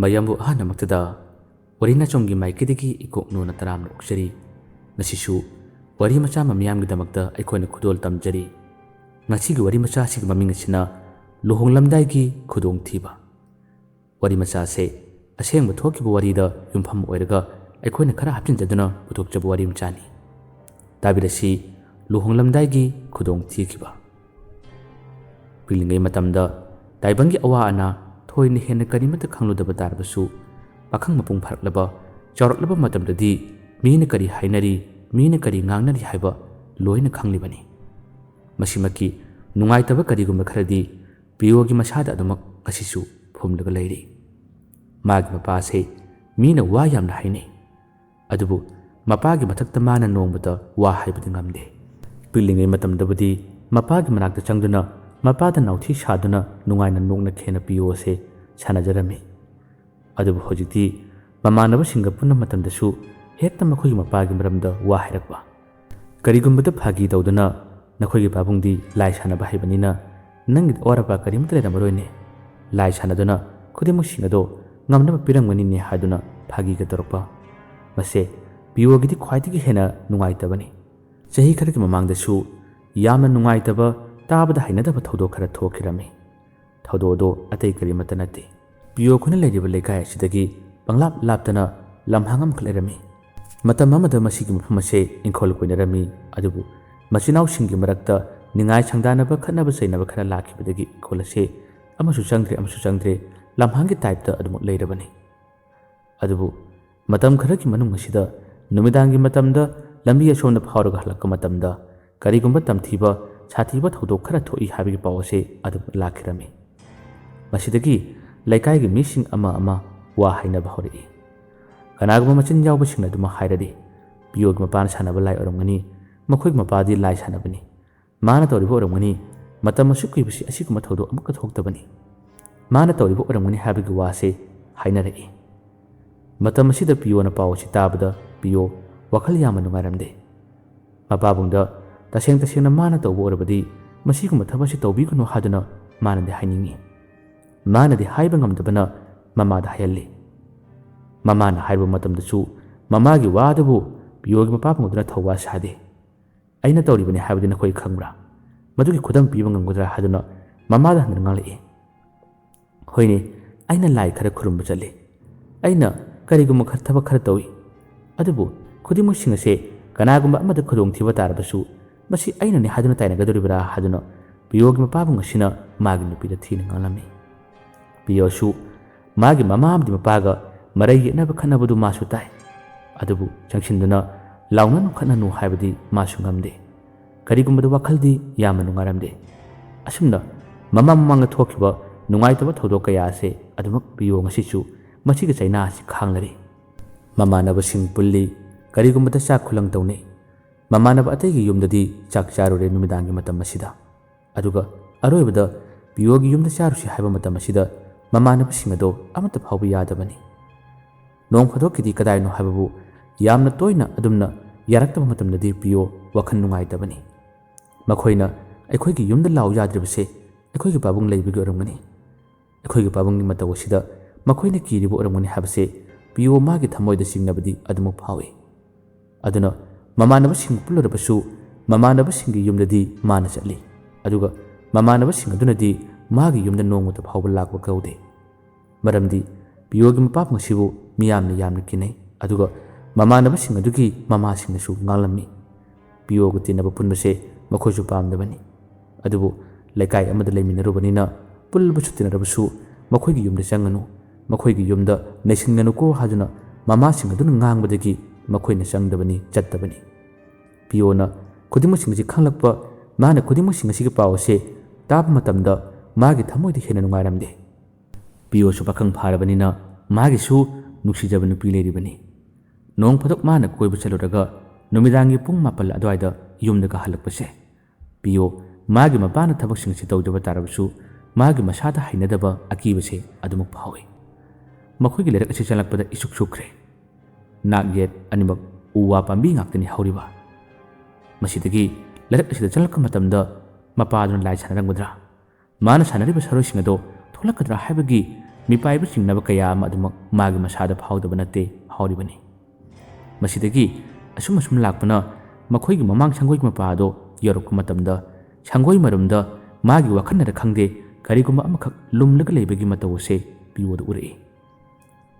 ꯃꯌꯥꯝꯕꯨ ꯑꯍꯥꯟꯕꯃꯛꯇꯗ ꯋꯥꯔꯤꯅꯆꯣꯡꯒꯤ ꯃꯥꯏꯀꯩꯗꯒꯤ ꯏꯀꯣꯛꯅꯨꯅ ꯇꯔꯥꯝꯅ ꯑꯣꯛꯆꯔꯤ꯫ ꯉꯁꯤꯁꯨ ꯋꯥꯔꯤ ꯃꯆꯥ ꯃꯤꯌꯥꯝꯒꯤꯗꯃꯛꯇ ꯑꯩꯈꯣꯏꯅ ꯈꯨꯗꯣꯜ ꯇꯝꯖꯔꯤ꯫ ꯉꯁꯤꯒꯤ ꯋꯥꯔꯤ ꯃꯆꯥ ꯑꯁꯤꯒꯤ ꯃꯃꯤꯡ ꯑꯁꯤꯅ ꯂꯨꯍꯣꯡꯂꯝꯗꯥꯏꯒꯤ ꯈꯨꯗꯣꯡꯊꯤꯕ꯫ ꯋꯥꯔꯤ ꯃꯆꯥ ꯑꯁꯤ ꯑꯁꯦꯡꯕ ꯊꯣꯛꯈꯤꯕ ꯋꯥꯔꯤꯗ ꯌꯨꯝꯐꯝ ꯑꯣꯏꯔꯒ ꯑꯩꯈꯣꯏꯅ ꯈꯔ ꯍꯥꯞꯆꯤꯟꯖꯗꯨꯅ ꯄꯨꯊꯣꯛꯆꯕ ꯋꯥꯔꯤ ꯃꯆꯥꯅꯤ꯫ ꯇꯥꯕꯤꯔꯁꯤ ꯂꯨꯍꯣꯡꯂꯝꯗꯥꯏꯒꯤ ꯈꯨꯗꯣꯡꯊꯤꯈꯤꯕ꯫ ꯄꯤꯛꯂꯤꯉꯩ ꯃꯇꯝꯗ ꯇꯥꯏꯕꯪꯒꯤ ꯑꯋꯥ ꯑꯅꯥ ꯊꯣꯏꯅ ꯍꯦꯟꯅ ꯀꯔꯤꯃꯠꯇ ꯈꯪꯂꯨꯗꯕ ꯇꯥꯔꯕꯁꯨ ꯄꯥꯈꯪ ꯃꯄꯨꯡ ꯐꯥꯔꯛꯂꯕ ꯆꯥꯎꯔꯛꯂꯕ ꯃꯇꯝꯗꯗꯤ ꯃꯤꯅ ꯀꯔꯤ ꯍꯥꯏꯅꯔꯤ, ꯃꯤꯅ ꯀꯔꯤ ꯉꯥꯡꯅꯔꯤ ꯍꯥꯏꯕ ꯂꯣꯏꯅ ꯈꯪꯂꯤꯕꯅꯤ꯫ ꯃꯁꯤꯃꯛꯀꯤ ꯅꯨꯡꯉꯥꯏꯇꯕ ꯀꯔꯤꯒꯨꯝꯕ ꯈꯔꯗꯤ ꯄꯤꯌꯣꯒꯤ ꯃꯁꯥꯗ ꯑꯗꯨꯃꯛ ꯉꯁꯤꯁꯨ ꯐꯨꯝꯂꯒ ꯂꯩꯔꯤ꯫ ꯃꯥꯒꯤ ꯃꯄꯥ ꯑꯁꯤ ꯃꯤꯅ ꯋꯥ ꯌꯥꯝꯅ ꯍꯥꯏꯅꯩ, ꯑꯗꯨꯕꯨ ꯃꯄꯥꯒꯤ ꯃꯊꯛꯇ ꯃꯥꯅ ꯅꯣꯡꯃꯇ ꯋꯥ ꯍꯥꯏꯕꯗꯤ ꯉꯝꯗꯦ꯫ ꯄꯤꯛꯂꯤꯉꯩ ꯃꯇꯝꯗꯕꯨꯗꯤ ꯃꯄꯥꯒꯤ ꯃꯅꯥꯛꯇ ꯆꯪꯗꯨꯅ ꯃꯄꯥꯗ ꯅꯥꯎꯊꯤ ꯁꯥꯗꯨꯅ ꯅꯨꯡꯉꯥꯏꯅ ꯅꯣꯛꯅ ꯈꯦꯅ ꯄꯤꯌꯣ ꯑꯁꯤ ꯁꯥꯟꯅꯖꯔꯝꯃꯤ꯫ ꯑꯗꯨꯕꯨ ꯍꯧꯖꯤꯛꯇꯤ ꯃꯃꯥꯟꯅꯕꯁꯤꯡꯒ ꯄꯨꯟꯕ ꯃꯇꯝꯗꯁꯨ ꯍꯦꯛꯇ ꯃꯈꯣꯏꯒꯤ ꯃꯄꯥꯒꯤ ꯃꯔꯝꯗ ꯋꯥ ꯍꯥꯏꯔꯛꯄ꯫ ꯀꯔꯤꯒꯨꯝꯕꯗ ꯐꯥꯒꯤ ꯇꯧꯗꯨꯅ ꯅꯈꯣꯏꯒꯤ ꯄꯥꯕꯨꯡꯗꯤ ꯂꯥꯏ ꯁꯥꯟꯅꯕ ꯍꯩꯕꯅꯤꯅ ꯅꯪꯒꯤꯗ ꯑꯋꯥꯠ ꯑꯄꯥ ꯀꯔꯤꯃꯠꯇ ꯂꯩꯔꯝꯃꯔꯣꯏꯅꯦ, ꯂꯥꯏ ꯁꯥꯟꯅꯗꯨꯅ ꯈꯨꯗꯤꯡꯃꯛꯁꯤꯡ ꯑꯗꯣ ꯉꯝꯅꯕ ꯄꯤꯔꯝꯒꯅꯤꯅꯦ ꯍꯥꯏꯗꯨꯅ ꯐꯥꯒꯤꯒ ꯇꯧꯔꯛꯄ꯫ ꯃꯁꯦ ꯄꯤꯌꯣꯒꯤꯗꯤ ꯈ꯭ꯋꯥꯏꯗꯒꯤ ꯍꯦꯟꯅ ꯅꯨꯡꯉꯥꯏꯇꯕꯅꯤ꯫ ꯆꯍꯤ ꯈꯔꯒꯤ ꯃꯃꯥꯡꯗꯁꯨ ꯌꯥꯝꯅ ꯅꯨꯡꯉꯥꯏꯇꯕ, ꯇꯥꯕꯗ ꯍꯩꯅꯗꯕ ꯊꯧꯗꯣꯛ ꯈꯔ ꯊꯣꯛꯈꯤꯔꯝꯃꯤ꯫ ꯊꯧꯗꯣꯛ ꯑꯗꯣ ꯑꯇꯩ ꯀꯔꯤꯃꯠꯇ ꯅꯠꯇꯦ, ꯄꯤꯌꯣ ꯈꯣꯏꯅ ꯂꯩꯔꯤꯕ ꯂꯩꯀꯥꯏ ꯑꯁꯤꯗꯒꯤ ꯄꯪꯂꯥꯞ ꯂꯥꯞꯇꯅ ꯂꯝꯍꯥꯡ ꯑꯃꯈꯛ ꯂꯩꯔꯝꯃꯤ꯫ ꯃꯇꯝ ꯑꯃꯗ ꯃꯁꯤꯒꯤ ꯃꯐꯝ ꯑꯁꯤ ꯏꯪꯈꯣꯜ ꯀꯣꯏꯅꯔꯝꯃꯤ꯫ ꯑꯗꯨꯕꯨ ꯃꯆꯤꯟꯅꯥꯎꯁꯤꯡꯒꯤ ꯃꯔꯛꯇ ꯅꯤꯡꯉꯥꯏ ꯁꯪꯗꯥꯅꯕ, ꯈꯠꯅꯕ ꯆꯩꯅꯕ ꯈꯔ ꯂꯥꯛꯈꯤꯕꯗꯒꯤ ꯏꯪꯈꯣꯜ ꯑꯁꯤ ꯑꯃꯁꯨ ꯆꯪꯗ꯭ꯔꯦ ꯂꯝꯍꯥꯡꯒꯤ ꯇꯥꯏꯞꯇ ꯑꯗꯨꯃꯛ ꯂꯩꯔꯕꯅꯤ꯫ ꯑꯗꯨꯕꯨ ꯃꯇꯝ ꯈꯔꯒꯤ ꯃꯅꯨꯡ ꯑꯁꯤꯗ ꯅꯨꯃꯤꯗꯥꯡꯒꯤ ꯃꯇꯝꯗ ꯂꯝꯕꯤ ꯑꯁꯣꯝꯗ ꯐꯥꯎꯔꯒ ꯍꯜꯂꯛꯄ ꯃꯇꯝꯗ ꯀꯔꯤꯒꯨꯝꯕ ꯇꯝꯊꯤꯕ, ꯁꯥꯊꯤꯕ ꯊꯧꯗꯣꯛ ꯈꯔ ꯊꯣꯛꯏ ꯍꯥꯏꯕꯒꯤ ꯄꯥꯎ ꯑꯁꯤ ꯑꯗꯨꯃꯛ ꯂꯥꯛꯈꯤꯔꯝꯃꯤ꯫ ꯃꯁꯤꯗꯒꯤ ꯂꯩꯀꯥꯏꯒꯤ ꯃꯤꯁꯤꯡ ꯑꯃ ꯋꯥ ꯍꯥꯏꯅꯕ ꯍꯧꯔꯛꯏ꯫ ꯀꯅꯥꯒꯨꯝꯕ ꯃꯆꯤꯟ ꯌꯥꯎꯕꯁꯤꯡꯅ ꯑꯗꯨꯃꯛ ꯍꯥꯏꯔꯗꯤ ꯄꯤꯌꯣꯒꯤ ꯃꯄꯥꯅ ꯁꯥꯟꯅꯕ ꯂꯥꯏ ꯑꯣꯏꯔꯝꯒꯅꯤ, ꯃꯈꯣꯏꯒꯤ ꯃꯄꯥꯗꯤ ꯂꯥꯏ ꯁꯥꯟꯅꯕꯅꯤ, ꯃꯥꯅ ꯇꯧꯔꯤꯕ ꯑꯣꯏꯔꯝꯒꯅꯤ, ꯃꯇꯝ ꯑꯁꯨꯛ ꯀꯨꯏꯕꯁꯤ ꯑꯁꯤꯒꯨꯝꯕ ꯊꯧꯗꯣꯛ ꯑꯃꯨꯛꯀ ꯊꯣꯛꯇꯕꯅꯤ, ꯃꯥꯅ ꯇꯧꯔꯤꯕ ꯑꯣꯏꯔꯝꯒꯅꯤ ꯍꯥꯏꯕꯒꯤ ꯋꯥꯁꯤ ꯍꯥꯏꯅꯔꯛꯏ꯫ ꯃꯇꯝ ꯑꯁꯤꯗ ꯄꯤꯌꯣꯅ ꯄꯥꯎ ꯑꯁꯤ ꯇꯥꯕꯗ ꯄꯤꯌꯣ ꯋꯥꯈꯜ ꯌꯥꯝꯅ ꯅꯨꯡꯉꯥꯏꯔꯝꯗꯦ꯫ ꯃꯄꯥꯕꯨꯡꯗ ꯇꯁꯦꯡꯅ ꯃꯥꯅ ꯇꯧꯕ ꯑꯣꯏꯔꯕꯗꯤ ꯃꯁꯤꯒꯨꯝꯕ ꯊꯕꯛ ꯑꯁꯤ ꯇꯧꯕꯤꯒꯅꯨ ꯍꯥꯏꯗꯨꯅ ꯃꯥꯅꯗꯤ ꯍꯥꯏꯅꯤꯡꯉꯤ꯫ ꯃꯥꯅꯗꯤ ꯍꯥꯏꯕ ꯉꯝꯗꯕꯅ ꯃꯃꯥꯗ ꯍꯥꯏꯍꯜꯂꯤ꯫ ꯃꯃꯥꯅ ꯍꯥꯏꯕ ꯃꯇꯝꯗꯁꯨ ꯃꯃꯥꯒꯤ ꯋꯥꯗꯨꯕꯨ ꯄꯤꯌꯣꯒꯤ ꯃꯄꯥꯕꯨꯡꯗꯨꯅ ꯊꯧꯋꯥ ꯁꯥꯗꯦ꯫ ꯑꯩꯅ ꯇꯧꯔꯤꯕꯅꯤ ꯍꯥꯏꯕꯗꯤ ꯅꯈꯣꯏ ꯈꯪꯕ꯭ꯔꯥ? ꯃꯗꯨꯒꯤ ꯈꯨꯗꯝ ꯄꯤꯕ ꯉꯝꯒꯗ꯭ꯔꯥ ꯍꯥꯏꯗꯨꯅ ꯃꯃꯥꯗ ꯍꯟꯗꯨꯅ ꯉꯥꯡꯂꯛꯏ꯫ ꯍꯣꯏꯅꯦ, ꯑꯩꯅ ꯂꯥꯏ ꯈꯔ ꯈꯨꯔꯨꯝꯕ ꯆꯠꯂꯤ, ꯑꯩꯅ ꯀꯔꯤꯒꯨꯝꯕ ꯊꯕꯛ ꯈꯔ ꯇꯧꯏ, ꯑꯗꯨꯕꯨ ꯈꯨꯗꯤꯡꯃꯛꯁꯤꯡ ꯑꯁꯤ ꯀꯅꯥꯒꯨꯝꯕ ꯑꯃꯗ ꯈꯨꯗꯣꯡꯊꯤꯕ ꯇꯥꯔꯕꯁꯨ ꯃꯁꯤ ꯑꯩꯅꯅꯤ ꯍꯥꯏꯗꯨꯅ ꯇꯥꯏꯅꯒꯗꯧꯔꯤꯕ꯭ꯔꯥ ꯍꯥꯏꯗꯨꯅ ꯄꯤꯌꯣꯒꯤ ꯃꯄꯥꯕꯨꯡ ꯑꯁꯤꯅ ꯃꯥꯒꯤ ꯅꯨꯄꯤꯗ ꯊꯤꯅ ꯉꯥꯡꯂꯝꯃꯤ꯫ ꯄꯤꯌꯣꯁꯨ ꯃꯥꯒꯤ ꯃꯃꯥ ꯑꯃꯗꯤ ꯃꯄꯥꯒ ꯃꯔꯩ ꯌꯦꯠꯅꯕ ꯈꯠꯅꯕꯗꯨ ꯃꯥꯁꯨ ꯇꯥꯏ, ꯑꯗꯨꯕꯨ ꯆꯪꯁꯤꯟꯗꯨꯅ ꯂꯥꯎꯅꯅꯨ ꯈꯠꯅꯅꯨ ꯍꯥꯏꯕꯗꯤ ꯃꯥꯁꯨ ꯉꯝꯗꯦ꯫ ꯀꯔꯤꯒꯨꯝꯕꯗ ꯋꯥꯈꯜꯗꯤ ꯌꯥꯝꯅ ꯅꯨꯡꯉꯥꯏꯔꯝꯗꯦ꯫ ꯑꯁꯨꯝꯅ ꯃꯃꯥꯡꯗ ꯊꯣꯛꯈꯤꯕ ꯅꯨꯡꯉꯥꯏꯇꯕ ꯊꯧꯗꯣꯛ ꯀꯌꯥ ꯑꯁꯤ ꯑꯗꯨꯃꯛ ꯄꯤꯌꯣ ꯉꯁꯤꯁꯨ ꯃꯁꯤꯒꯤ ꯆꯩꯅꯥ ꯑꯁꯤ ꯈꯥꯡꯂꯔꯤ꯫ ꯃꯃꯥꯟꯅꯕꯁꯤꯡ ꯄꯨꯜꯂꯤ, ꯀꯔꯤꯒꯨꯝꯕꯗ ꯆꯥꯛ ꯈꯨꯂꯪ ꯇꯧꯅꯩ꯫ ꯃꯃꯥꯟꯅꯕ ꯑꯇꯩꯒꯤ ꯌꯨꯝꯗꯗꯤ ꯆꯥꯛ ꯆꯥꯔꯨꯔꯦ ꯅꯨꯃꯤꯗꯥꯡꯒꯤ ꯃꯇꯝ ꯑꯁꯤꯗ, ꯑꯗꯨꯒ ꯑꯔꯣꯏꯕꯗ ꯄꯤꯌꯣꯒꯤ ꯌꯨꯝꯗ ꯆꯥꯔꯨꯁꯤ ꯍꯥꯏꯕ ꯃꯇꯝ ꯑꯁꯤꯗ ꯃꯃꯥꯟꯅꯕꯁꯤꯡ ꯑꯗꯣ ꯑꯃꯠꯇ ꯐꯥꯎꯕ ꯌꯥꯗꯕꯅꯤ꯫ ꯅꯣꯡ ꯐꯥꯗꯣꯛꯀꯤꯗꯤ ꯀꯗꯥꯏꯅꯣ ꯍꯥꯏꯕꯕꯨ ꯌꯥꯝꯅ ꯇꯣꯏꯅ ꯑꯗꯨꯝꯅ ꯌꯥꯔꯛꯇꯕ ꯃꯇꯝꯗꯗꯤ ꯄꯤꯌꯣ ꯋꯥꯈꯜ ꯅꯨꯡꯉꯥꯏꯇꯕꯅꯤ꯫ ꯃꯈꯣꯏꯅ ꯑꯩꯈꯣꯏꯒꯤ ꯌꯨꯝꯗ ꯂꯥꯎ ꯌꯥꯗ꯭ꯔꯤꯕꯁꯦ ꯑꯩꯈꯣꯏꯒꯤ ꯄꯥꯕꯨꯡ ꯂꯩꯕꯒꯤ ꯑꯣꯏꯔꯝꯒꯅꯤ, ꯑꯩꯈꯣꯏꯒꯤ ꯄꯥꯕꯨꯡꯒꯤ ꯃꯇꯧ ꯑꯁꯤꯗ ꯃꯈꯣꯏꯅ ꯀꯤꯔꯤꯕ ꯑꯣꯏꯔꯝꯒꯅꯤ ꯍꯥꯏꯕꯁꯦ ꯄꯤꯌꯣ ꯃꯥꯒꯤ ꯊꯃꯣꯏꯗ ꯆꯤꯡꯅꯕꯗꯤ ꯑꯗꯨꯃꯛ ꯐꯥꯎꯏ꯫ ꯑꯗꯨꯅ ꯃꯃꯥꯟꯅꯕꯁꯤꯡ ꯄꯨꯜꯂꯨꯔꯕꯁꯨ ꯃꯃꯥꯟꯅꯕꯁꯤꯡꯒꯤ ꯌꯨꯝꯗꯗꯤ ꯃꯥꯅ ꯆꯠꯂꯤ, ꯑꯗꯨꯒ ꯃꯃꯥꯟꯅꯕꯁꯤꯡ ꯑꯗꯨꯅꯗꯤ ꯃꯥꯒꯤ ꯌꯨꯝꯗ ꯅꯣꯡꯃꯇ ꯐꯥꯎꯕ ꯂꯥꯛꯄ ꯀꯧꯗꯦ꯫ ꯃꯔꯝꯗꯤ ꯄꯤꯌꯣꯒꯤ ꯃꯄꯥꯕꯨꯡ ꯑꯁꯤꯕꯨ ꯃꯤꯌꯥꯝꯅ ꯌꯥꯝꯅ ꯀꯤꯅꯩ, ꯑꯗꯨꯒ ꯃꯃꯥꯟꯅꯕꯁꯤꯡ ꯑꯗꯨꯒꯤ ꯃꯃꯥꯁꯤꯡꯅꯁꯨ ꯉꯥꯡꯂꯝꯃꯤ꯫ ꯄꯤꯌꯣꯒ ꯇꯤꯟꯅꯕ ꯄꯨꯟꯕꯁꯦ ꯃꯈꯣꯏꯁꯨ ꯄꯥꯝꯗꯕꯅꯤ, ꯑꯗꯨꯕꯨ ꯂꯩꯀꯥꯏ ꯑꯃꯗ ꯂꯩꯃꯤꯟꯅꯔꯨꯕꯅꯤꯅ ꯄꯨꯜꯂꯕꯁꯨ ꯇꯤꯟꯅꯔꯕꯁꯨ ꯃꯈꯣꯏꯒꯤ ꯌꯨꯝꯗ ꯆꯪꯒꯅꯨ, ꯃꯈꯣꯏꯒꯤ ꯌꯨꯝꯗ ꯅꯩꯁꯤꯟꯒꯅꯨꯀꯣ ꯍꯥꯏꯗꯨꯅ ꯃꯃꯥꯁꯤꯡ ꯑꯗꯨꯅ ꯉꯥꯡꯕꯗꯒꯤ ꯃꯈꯣꯏꯅ ꯆꯪꯗꯕꯅꯤ, ꯆꯠꯇꯕꯅꯤ꯫ ꯄꯤꯌꯣꯅ ꯈꯨꯗꯤꯡꯃꯛꯁꯤꯡ ꯑꯁꯤ ꯈꯪꯂꯛꯄ, ꯃꯥꯅ ꯈꯨꯗꯤꯡꯃꯛꯁꯤꯡ ꯑꯁꯤꯒꯤ ꯄꯥꯎ ꯑꯁꯤ ꯇꯥꯕ ꯃꯇꯝꯗ ꯃꯥꯒꯤ ꯊꯃꯣꯏꯗ ꯍꯦꯟꯅ ꯅꯨꯡꯉꯥꯏꯔꯝꯗꯦ꯫ ꯄꯤꯌꯣꯁꯨ ꯄꯥꯈꯪ ꯐꯥꯔꯕꯅꯤꯅ ꯃꯥꯒꯤꯁꯨ ꯅꯨꯡꯁꯤꯖꯕ ꯅꯨꯄꯤ ꯂꯩꯔꯤꯕꯅꯤ꯫ ꯅꯣꯡ ꯐꯥꯗꯣꯛ ꯃꯥꯅ ꯀꯣꯏꯕ ꯆꯠꯂꯨꯔꯒ ꯅꯨꯃꯤꯗꯥꯡꯒꯤ ꯄꯨꯡ 9 ꯑꯗꯨꯋꯥꯏꯗ ꯌꯨꯝꯗꯒ ꯍꯜꯂꯛꯄꯁꯦ ꯄꯤꯌꯣ ꯃꯥꯒꯤ ꯃꯄꯥꯅ ꯊꯕꯛꯁꯤꯡ ꯑꯁꯤ ꯇꯧꯗꯕ ꯇꯥꯔꯕꯁꯨ ꯃꯥꯒꯤ ꯃꯁꯥꯗ ꯍꯩꯅꯗꯕ ꯑꯀꯤꯕꯁꯦ ꯑꯗꯨꯃꯛ ꯐꯥꯎꯏ꯫ ꯃꯈꯣꯏꯒꯤ ꯂꯩꯔꯛ ꯑꯁꯤ ꯆꯪꯂꯛꯄꯗ ꯏꯁꯨꯛ ꯁꯨꯛꯈ꯭ꯔꯦ꯫ ꯅꯥꯛ ꯌꯦꯠ ꯑꯅꯤꯃꯛ ꯎ ꯋꯥ ꯄꯥꯝꯕꯤ ꯉꯥꯛꯇꯅꯤ ꯍꯧꯔꯤꯕ꯫ ꯃꯁꯤꯗꯒꯤ ꯂꯩꯔꯛ ꯑꯁꯤꯗ ꯆꯪꯂꯛꯄ ꯃꯇꯝꯗ ꯃꯄꯥꯗꯨꯅ ꯂꯥꯏ ꯁꯥꯟꯅꯔꯝꯒꯗ꯭ꯔꯥ, ꯃꯥꯅ ꯁꯥꯟꯅꯔꯤꯕ ꯁꯔꯣꯏꯁꯤꯡ ꯑꯗꯣ ꯊꯣꯛꯂꯛꯀꯗ꯭ꯔꯥ ꯍꯥꯏꯕꯒꯤ ꯃꯤꯄꯥꯏꯕ ꯆꯤꯡꯅꯕ ꯀꯌꯥ ꯑꯃ ꯑꯗꯨꯃꯛ ꯃꯥꯒꯤ ꯃꯁꯥꯗ ꯐꯥꯎꯗꯕ ꯅꯠꯇꯦ ꯐꯥꯎꯔꯤꯕꯅꯤ꯫ ꯃꯁꯤꯗꯒꯤ ꯑꯁꯨꯝ ꯂꯥꯛꯄꯅ ꯃꯈꯣꯏꯒꯤ ꯃꯃꯥꯡ ꯁꯪꯒꯣꯏꯒꯤ ꯃꯄꯥ ꯑꯗꯣ ꯌꯧꯔꯛꯄ ꯃꯇꯝꯗ ꯁꯪꯒꯣꯏ ꯃꯔꯨꯝꯗ ꯃꯥꯒꯤ ꯋꯥꯈꯜꯅꯔ ꯈꯪꯗꯦ ꯀꯔꯤꯒꯨꯝꯕ ꯑꯃꯈꯛ ꯂꯨꯝꯂꯒ ꯂꯩꯕꯒꯤ ꯃꯇꯧ ꯑꯁꯦ ꯄꯤꯌꯣꯗ ꯎꯔꯛꯏ꯫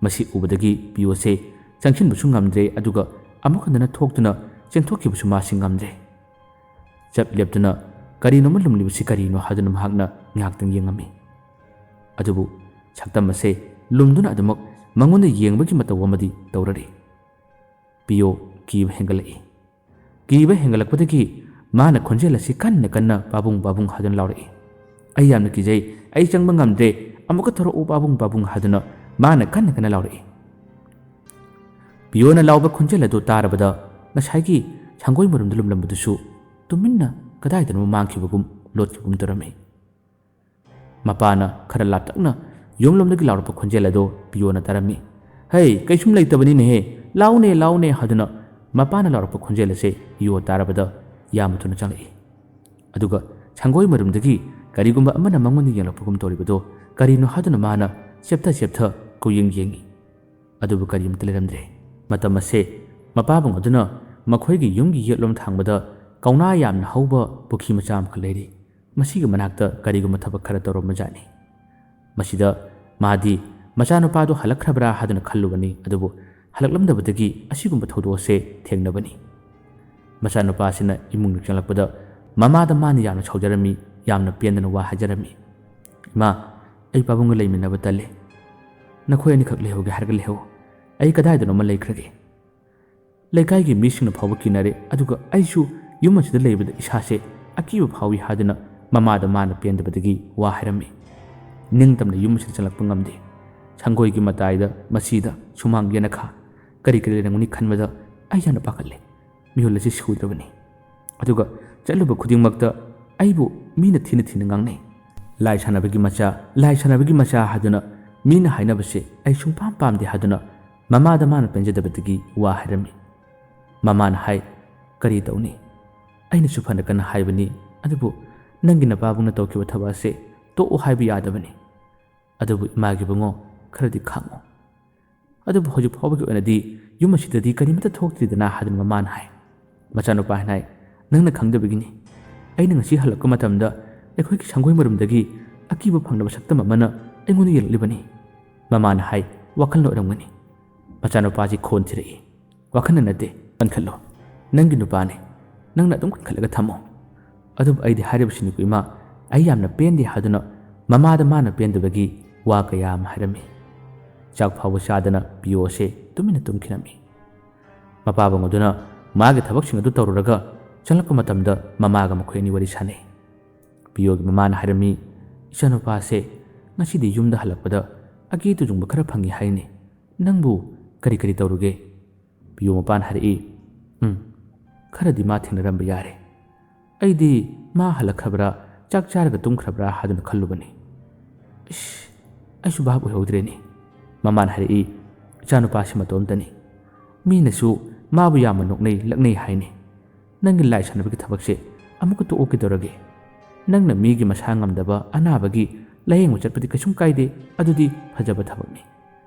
ꯃꯁꯤ ꯎꯕꯗꯒꯤ ꯄꯤꯌꯣꯁꯦ ꯆꯪꯁꯤꯟꯕꯁꯨ ꯉꯝꯗ꯭ꯔꯦ ꯑꯗꯨꯒ ꯑꯃꯨꯛ ꯍꯟꯗꯅ ꯊꯣꯛꯇꯨꯅ ꯆꯦꯟꯊꯣꯛꯈꯤꯕꯁꯨ ꯃꯥꯁꯤ ꯉꯝꯗ꯭ꯔꯦ꯫ ꯆꯞ ꯂꯦꯞꯇꯨꯅ ꯀꯔꯤꯅꯣꯃ ꯂꯨꯝꯂꯤꯕꯁꯤ ꯀꯔꯤꯅꯣ ꯍꯥꯏꯗꯨꯅ ꯃꯍꯥꯛꯅ ꯉꯥꯏꯍꯥꯛꯇꯪ ꯌꯦꯡꯉꯝꯃꯤ꯫ ꯑꯗꯨꯕꯨ ꯁꯛꯇꯝ ꯑꯁꯦ ꯂꯨꯝꯗꯨꯅ ꯑꯗꯨꯃꯛ ꯃꯉꯣꯟꯗ ꯌꯦꯡꯕꯒꯤ ꯃꯇꯧ ꯑꯃꯗꯤ ꯇꯧꯔꯔꯤ꯫ ꯄꯤꯌꯣ ꯀꯤꯕ ꯍꯦꯟꯒꯠꯂꯛꯏ꯫ ꯀꯤꯕ ꯍꯦꯟꯒꯠꯂꯛꯄꯗꯒꯤ ꯃꯥꯅ ꯈꯣꯟꯖꯦꯜ ꯑꯁꯤ ꯀꯟꯅ ꯀꯟꯅ ꯄꯥꯕꯨꯡ ꯄꯥꯕꯨꯡ ꯍꯥꯏꯗꯨꯅ ꯂꯥꯎꯔꯛꯏ꯫ "ꯑꯩ ꯌꯥꯝꯅ ꯀꯤꯖꯩ, ꯑꯩ ꯆꯪꯕ ꯉꯝꯗ꯭ꯔꯦ, ꯑꯃꯨꯛꯀ ꯊꯣꯔꯛꯎ ꯄꯥꯕꯨꯡ ꯄꯥꯕꯨꯡ" ꯍꯥꯏꯗꯨꯅ ꯃꯥꯅ ꯀꯟꯅ ꯀꯟꯅ ꯂꯥꯎꯔꯛꯏ꯫ ꯄꯤꯌꯣꯅ ꯂꯥꯎꯕ ꯈꯣꯟꯖꯦꯜ ꯑꯗꯨ ꯇꯥꯔꯕꯗ ꯉꯁꯥꯏꯒꯤ ꯁꯪꯒꯣꯏ ꯃꯔꯨꯝꯗ ꯂꯨꯝꯂꯝꯕꯗꯨꯁꯨ ꯇꯨꯃꯤꯟꯅ ꯀꯗꯥꯏꯗꯅꯣ ꯃꯥꯡꯈꯤꯕꯒꯨꯝ ꯂꯣꯠꯈꯤꯕꯒꯨꯝ ꯇꯧꯔꯝꯃꯤ꯫ ꯃꯄꯥꯅ ꯈꯔ ꯂꯥꯞꯇꯛꯅ ꯌꯨꯝꯂꯣꯝꯗꯒꯤ ꯂꯥꯎꯔꯛꯄ ꯈꯣꯟꯖꯦꯜ ꯑꯗꯣ ꯄꯤꯌꯣꯅ ꯇꯥꯔꯝꯃꯤ꯫ "ꯍꯩ, ꯀꯩꯁꯨꯝ ꯂꯩꯇꯕꯅꯤꯅꯦꯍꯦ, ꯂꯥꯎꯅꯦ ꯂꯥꯎꯅꯦ" ꯍꯥꯏꯗꯨꯅ ꯃꯄꯥꯅ ꯂꯥꯎꯔꯛꯄ ꯈꯣꯟꯖꯦꯜ ꯑꯁꯦ ꯄꯤꯌꯣ ꯇꯥꯔꯕꯗ ꯌꯥꯝꯅ ꯊꯨꯅ ꯆꯪꯂꯛꯏ꯫ ꯑꯗꯨꯒ ꯁꯪꯒꯣꯏ ꯃꯔꯨꯝꯗꯒꯤ ꯀꯔꯤꯒꯨꯝꯕ ꯑꯃꯅ ꯃꯉꯣꯟꯗ ꯌꯦꯡꯂꯛꯄꯒꯨꯝ ꯇꯧꯔꯤꯕꯗꯣ ꯀꯔꯤꯅꯣ ꯍꯥꯏꯗꯨꯅ ꯃꯥꯅ ꯆꯦꯞꯊ ꯀꯨꯌꯦꯡ ꯌꯦꯡꯉꯤ꯫ ꯑꯗꯨꯕꯨ ꯀꯔꯤꯃꯇ ꯂꯩꯔꯝꯗ꯭ꯔꯦ꯫ ꯃꯇꯝ ꯑꯁꯦ ꯃꯄꯥꯕꯨꯡ ꯑꯗꯨꯅ ꯃꯈꯣꯏꯒꯤ ꯌꯨꯝꯒꯤ ꯌꯦꯠꯂꯣꯝ ꯊꯥꯡꯕꯗ ꯀꯧꯅꯥ ꯌꯥꯝꯅ ꯍꯧꯕ ꯄꯨꯈ꯭ꯔꯤ ꯃꯆꯥ ꯑꯃꯈꯛ ꯂꯩꯔꯤ꯫ ꯃꯁꯤꯒꯤ ꯃꯅꯥꯛꯇ ꯀꯔꯤꯒꯨꯝꯕ ꯊꯕꯛ ꯈꯔ ꯇꯧꯔꯝꯕꯖꯥꯠꯅꯤ꯫ ꯃꯁꯤꯗ ꯃꯥꯗꯤ ꯃꯆꯥꯅꯨꯄꯥꯗꯣ ꯍꯜꯂꯛꯈ꯭ꯔꯕ꯭ꯔꯥ ꯍꯥꯏꯗꯨꯅ ꯈꯜꯂꯨꯕꯅꯤ, ꯑꯗꯨꯕꯨ ꯍꯜꯂꯛꯂꯝꯗꯕꯗꯒꯤ ꯑꯁꯤꯒꯨꯝꯕ ꯊꯧꯗꯣꯛ ꯑꯁꯦ ꯊꯦꯡꯅꯕꯅꯤ꯫ ꯃꯆꯥꯅꯨꯄꯥꯁꯤꯅ ꯏꯃꯨꯡꯗ ꯆꯪꯂꯛꯄꯗ ꯃꯃꯥꯗ ꯃꯥꯅ ꯌꯥꯝꯅ ꯁꯥꯎꯖꯔꯝꯃꯤ, ꯌꯥꯝꯅ ꯄꯦꯟꯗꯅ ꯋꯥ ꯍꯥꯏꯖꯔꯝꯃꯤ꯫ "ꯏꯃꯥ, ꯑꯩ ꯄꯥꯕꯨꯡꯒ ꯂꯩꯃꯤꯟꯅꯕ ꯇꯜꯂꯦ꯫ ꯅꯈꯣꯏ ꯑꯅꯤꯈꯛ ꯂꯩꯍꯧꯒꯦ ꯍꯥꯏꯔꯒ ꯂꯩꯍꯧ, ꯑꯩ ꯀꯗꯥꯏꯗꯅꯣꯃ ꯂꯩꯈ꯭ꯔꯒꯦ꯫ ꯂꯩꯀꯥꯏꯒꯤ ꯃꯤꯁꯤꯡꯅ ꯐꯥꯎꯕ ꯀꯤꯅꯔꯦ, ꯑꯗꯨꯒ ꯑꯩꯁꯨ ꯌꯨꯝ ꯑꯁꯤꯗ ꯂꯩꯕꯗ ꯏꯁꯥꯁꯦ ꯑꯀꯤꯕ ꯐꯥꯎꯏ" ꯍꯥꯏꯗꯨꯅ ꯃꯃꯥꯗ ꯃꯥꯅ ꯄꯦꯟꯗꯕꯗꯒꯤ ꯋꯥ ꯍꯥꯏꯔꯝꯃꯤ꯫ ꯅꯤꯡꯇꯝꯅ ꯌꯨꯝ ꯑꯁꯤꯗ ꯆꯪꯂꯛꯄ ꯉꯝꯗꯦ꯫ ꯁꯪꯒꯣꯏꯒꯤ ꯃꯇꯥꯏꯗ ꯃꯁꯤꯗ ꯁꯨꯃꯥꯡ ꯌꯦꯅꯈꯥ ꯀꯔꯤ ꯂꯩꯔꯝꯒꯅꯤ ꯈꯟꯕꯗ ꯑꯩ ꯌꯥꯝꯅ ꯄꯥꯈꯠꯂꯦ꯫ ꯃꯤꯍꯨꯜ ꯑꯁꯤ ꯁꯨꯗ꯭ꯔꯕꯅꯤ, ꯑꯗꯨꯒ ꯆꯠꯂꯨꯕ ꯈꯨꯗꯤꯡꯃꯛꯇ ꯑꯩꯕꯨ ꯃꯤꯅ ꯊꯤꯅ ꯉꯥꯡꯅꯩ꯫ ꯂꯥꯏ ꯁꯥꯟꯅꯕꯒꯤ ꯃꯆꯥ, ꯂꯥꯏ ꯁꯥꯟꯅꯕꯒꯤ ꯃꯆꯥ ꯍꯥꯏꯗꯨꯅ ꯃꯤꯅ ꯍꯥꯏꯅꯕꯁꯦ ꯑꯩ ꯁꯨꯡꯄꯥꯝ ꯄꯥꯝꯗꯦ ꯍꯥꯏꯗꯨꯅ ꯃꯃꯥꯗ ꯃꯥꯅ ꯄꯦꯟꯖꯗꯕꯗꯒꯤ ꯋꯥ ꯍꯥꯏꯔꯝꯃꯤ꯫ ꯃꯃꯥꯅ ꯍꯥꯏ, "ꯀꯔꯤ ꯇꯧꯅꯤ? ꯑꯩꯅꯁꯨ ꯐꯅ ꯀꯟꯅ ꯍꯥꯏꯕꯅꯤ, ꯑꯗꯨꯕꯨ ꯅꯪꯒꯤ ꯅꯄꯥꯕꯨꯡꯅ ꯇꯧꯈꯤꯕ ꯊꯕꯛ ꯑꯁꯦ ꯇꯣꯛꯎ ꯍꯥꯏꯕ ꯌꯥꯗꯕꯅꯤ꯫ ꯑꯗꯨꯕꯨ ꯏꯃꯥꯒꯤ ꯕꯨꯡꯉꯣ, ꯈꯔꯗꯤ ꯈꯥꯡꯉꯨ꯫ ꯑꯗꯨꯕꯨ ꯍꯧꯖꯤꯛ ꯐꯥꯎꯕꯒꯤ ꯑꯣꯏꯅꯗꯤ ꯌꯨꯝ ꯑꯁꯤꯗꯗꯤ ꯀꯔꯤꯃꯠꯇ ꯊꯣꯛꯇ꯭ꯔꯤꯗꯅ" ꯍꯥꯏꯗꯨꯅ ꯃꯃꯥꯅ ꯍꯥꯏ꯫ ꯃꯆꯥꯅꯨꯄꯥꯅ ꯍꯥꯏ, "ꯅꯪꯅ ꯈꯪꯗꯕꯒꯤꯅꯤ꯫ ꯑꯩꯅ ꯉꯁꯤ ꯍꯜꯂꯛꯄ ꯃꯇꯝꯗ ꯑꯩꯈꯣꯏꯒꯤ ꯁꯪꯒꯣꯏ ꯃꯔꯨꯝꯗꯒꯤ ꯑꯀꯤꯕ ꯐꯪꯅꯕ ꯁꯛꯇꯝ ꯑꯃꯅ ꯑꯩꯉꯣꯟꯗ ꯌꯦꯡꯂꯛꯂꯤꯕꯅꯤ." ꯃꯃꯥꯅ ꯍꯥꯏ, "ꯋꯥꯈꯜꯅ ꯑꯣꯏꯔꯝꯒꯅꯤ." ꯃꯆꯥꯅꯨꯄꯥꯁꯤ ꯈꯣꯟ ꯊꯤꯔꯛꯏ꯫ "ꯋꯥꯈꯜꯅ ꯅꯠꯇꯦ, ꯀꯟꯈꯠꯂꯣ. ꯅꯪꯒꯤ ꯅꯨꯄꯥꯅꯤ, ꯅꯪꯅ ꯑꯗꯨꯝ ꯀꯟꯈꯠꯂꯒ ꯊꯝꯃꯣ." "ꯑꯗꯨꯕꯨ ꯑꯩꯗꯤ ꯍꯥꯏꯔꯤꯕꯁꯤꯅꯤꯀꯣ ꯏꯃꯥ, ꯑꯩ ꯌꯥꯝꯅ ꯄꯦꯟꯗꯦ" ꯍꯥꯏꯗꯨꯅ ꯃꯃꯥꯗ ꯃꯥꯅ ꯄꯦꯟꯗꯕꯒꯤ ꯋꯥ ꯀꯌꯥ ꯑꯃ ꯍꯥꯏꯔꯝꯃꯤ꯫ ꯆꯥꯛ ꯐꯥꯎꯕ ꯆꯥꯗꯅ ꯄꯤꯌꯣ ꯑꯁꯦ ꯇꯨꯃꯤꯟꯅ ꯇꯨꯝꯈꯤꯔꯝꯃꯤ꯫ ꯃꯄꯥꯕꯨꯡ ꯑꯗꯨꯅ ꯃꯥꯒꯤ ꯊꯕꯛꯁꯤꯡ ꯑꯗꯨ ꯇꯧꯔꯨꯔꯒ ꯆꯪꯂꯛꯄ ꯃꯇꯝꯗ ꯃꯃꯥꯒ ꯃꯈꯣꯏ ꯑꯅꯤ ꯋꯥꯔꯤ ꯁꯥꯟꯅꯩ꯫ ꯄꯤꯌꯣꯒꯤ ꯃꯃꯥꯅ ꯍꯥꯏꯔꯝꯃꯤ, "ꯏꯆꯥꯅꯨꯄꯥꯁꯦ ꯉꯁꯤꯗꯤ ꯌꯨꯝꯗ ꯍꯜꯂꯛꯄꯗ ꯑꯀꯤ ꯇꯨꯖꯨꯡꯕ ꯈꯔ ꯐꯪꯉꯤ ꯍꯥꯏꯅꯤ꯫ ꯅꯪꯕꯨ ꯀꯔꯤ ꯇꯧꯔꯨꯒꯦ?" ꯄꯤꯌꯣ ꯃꯄꯥꯅ ꯍꯥꯏꯔꯛꯏ, "ꯈꯔꯗꯤ ꯃꯥ ꯊꯦꯡꯅꯔꯝꯕ ꯌꯥꯔꯦ. ꯑꯩꯗꯤ ꯃꯥ ꯍꯜꯂꯛꯈ꯭ꯔꯕ꯭ꯔꯥ, ꯆꯥꯛ ꯆꯥꯔꯒ ꯇꯨꯝꯈ꯭ꯔꯕ꯭ꯔꯥ ꯍꯥꯏꯗꯨꯅ ꯈꯜꯂꯨꯕꯅꯤ. ꯑꯩꯁꯨ ꯚꯥꯞ ꯑꯣꯏꯍꯧꯗ꯭ꯔꯦꯅꯦ." ꯃꯃꯥꯅ ꯍꯥꯏꯔꯛꯏ, "ꯏꯆꯥꯅꯨꯄꯥꯁꯤ ꯃꯇꯣꯝꯇꯅꯤ. ꯃꯤꯅꯁꯨ ꯃꯥꯕꯨ ꯌꯥꯝꯅ ꯅꯣꯛꯅꯩ ꯂꯛꯅꯩ ꯍꯥꯏꯅꯤ. ꯅꯪꯒꯤ ꯂꯥꯏ ꯁꯥꯟꯅꯕꯒꯤ ꯊꯕꯛꯁꯦ ꯑꯃꯨꯛꯀ ꯇꯣꯛꯑꯣ ꯀꯩꯗꯧꯔꯒꯦ? ꯅꯪꯅ ꯃꯤꯒꯤ ꯃꯁꯥ ꯉꯝꯗꯕ ꯑꯅꯥꯕꯒꯤ ꯂꯥꯌꯦꯡꯕ ꯆꯠꯄꯗꯤ ꯀꯩꯁꯨꯝ ꯀꯥꯏꯗꯦ, ꯑꯗꯨꯗꯤ ꯐꯖꯕ ꯊꯕꯛꯅꯤ.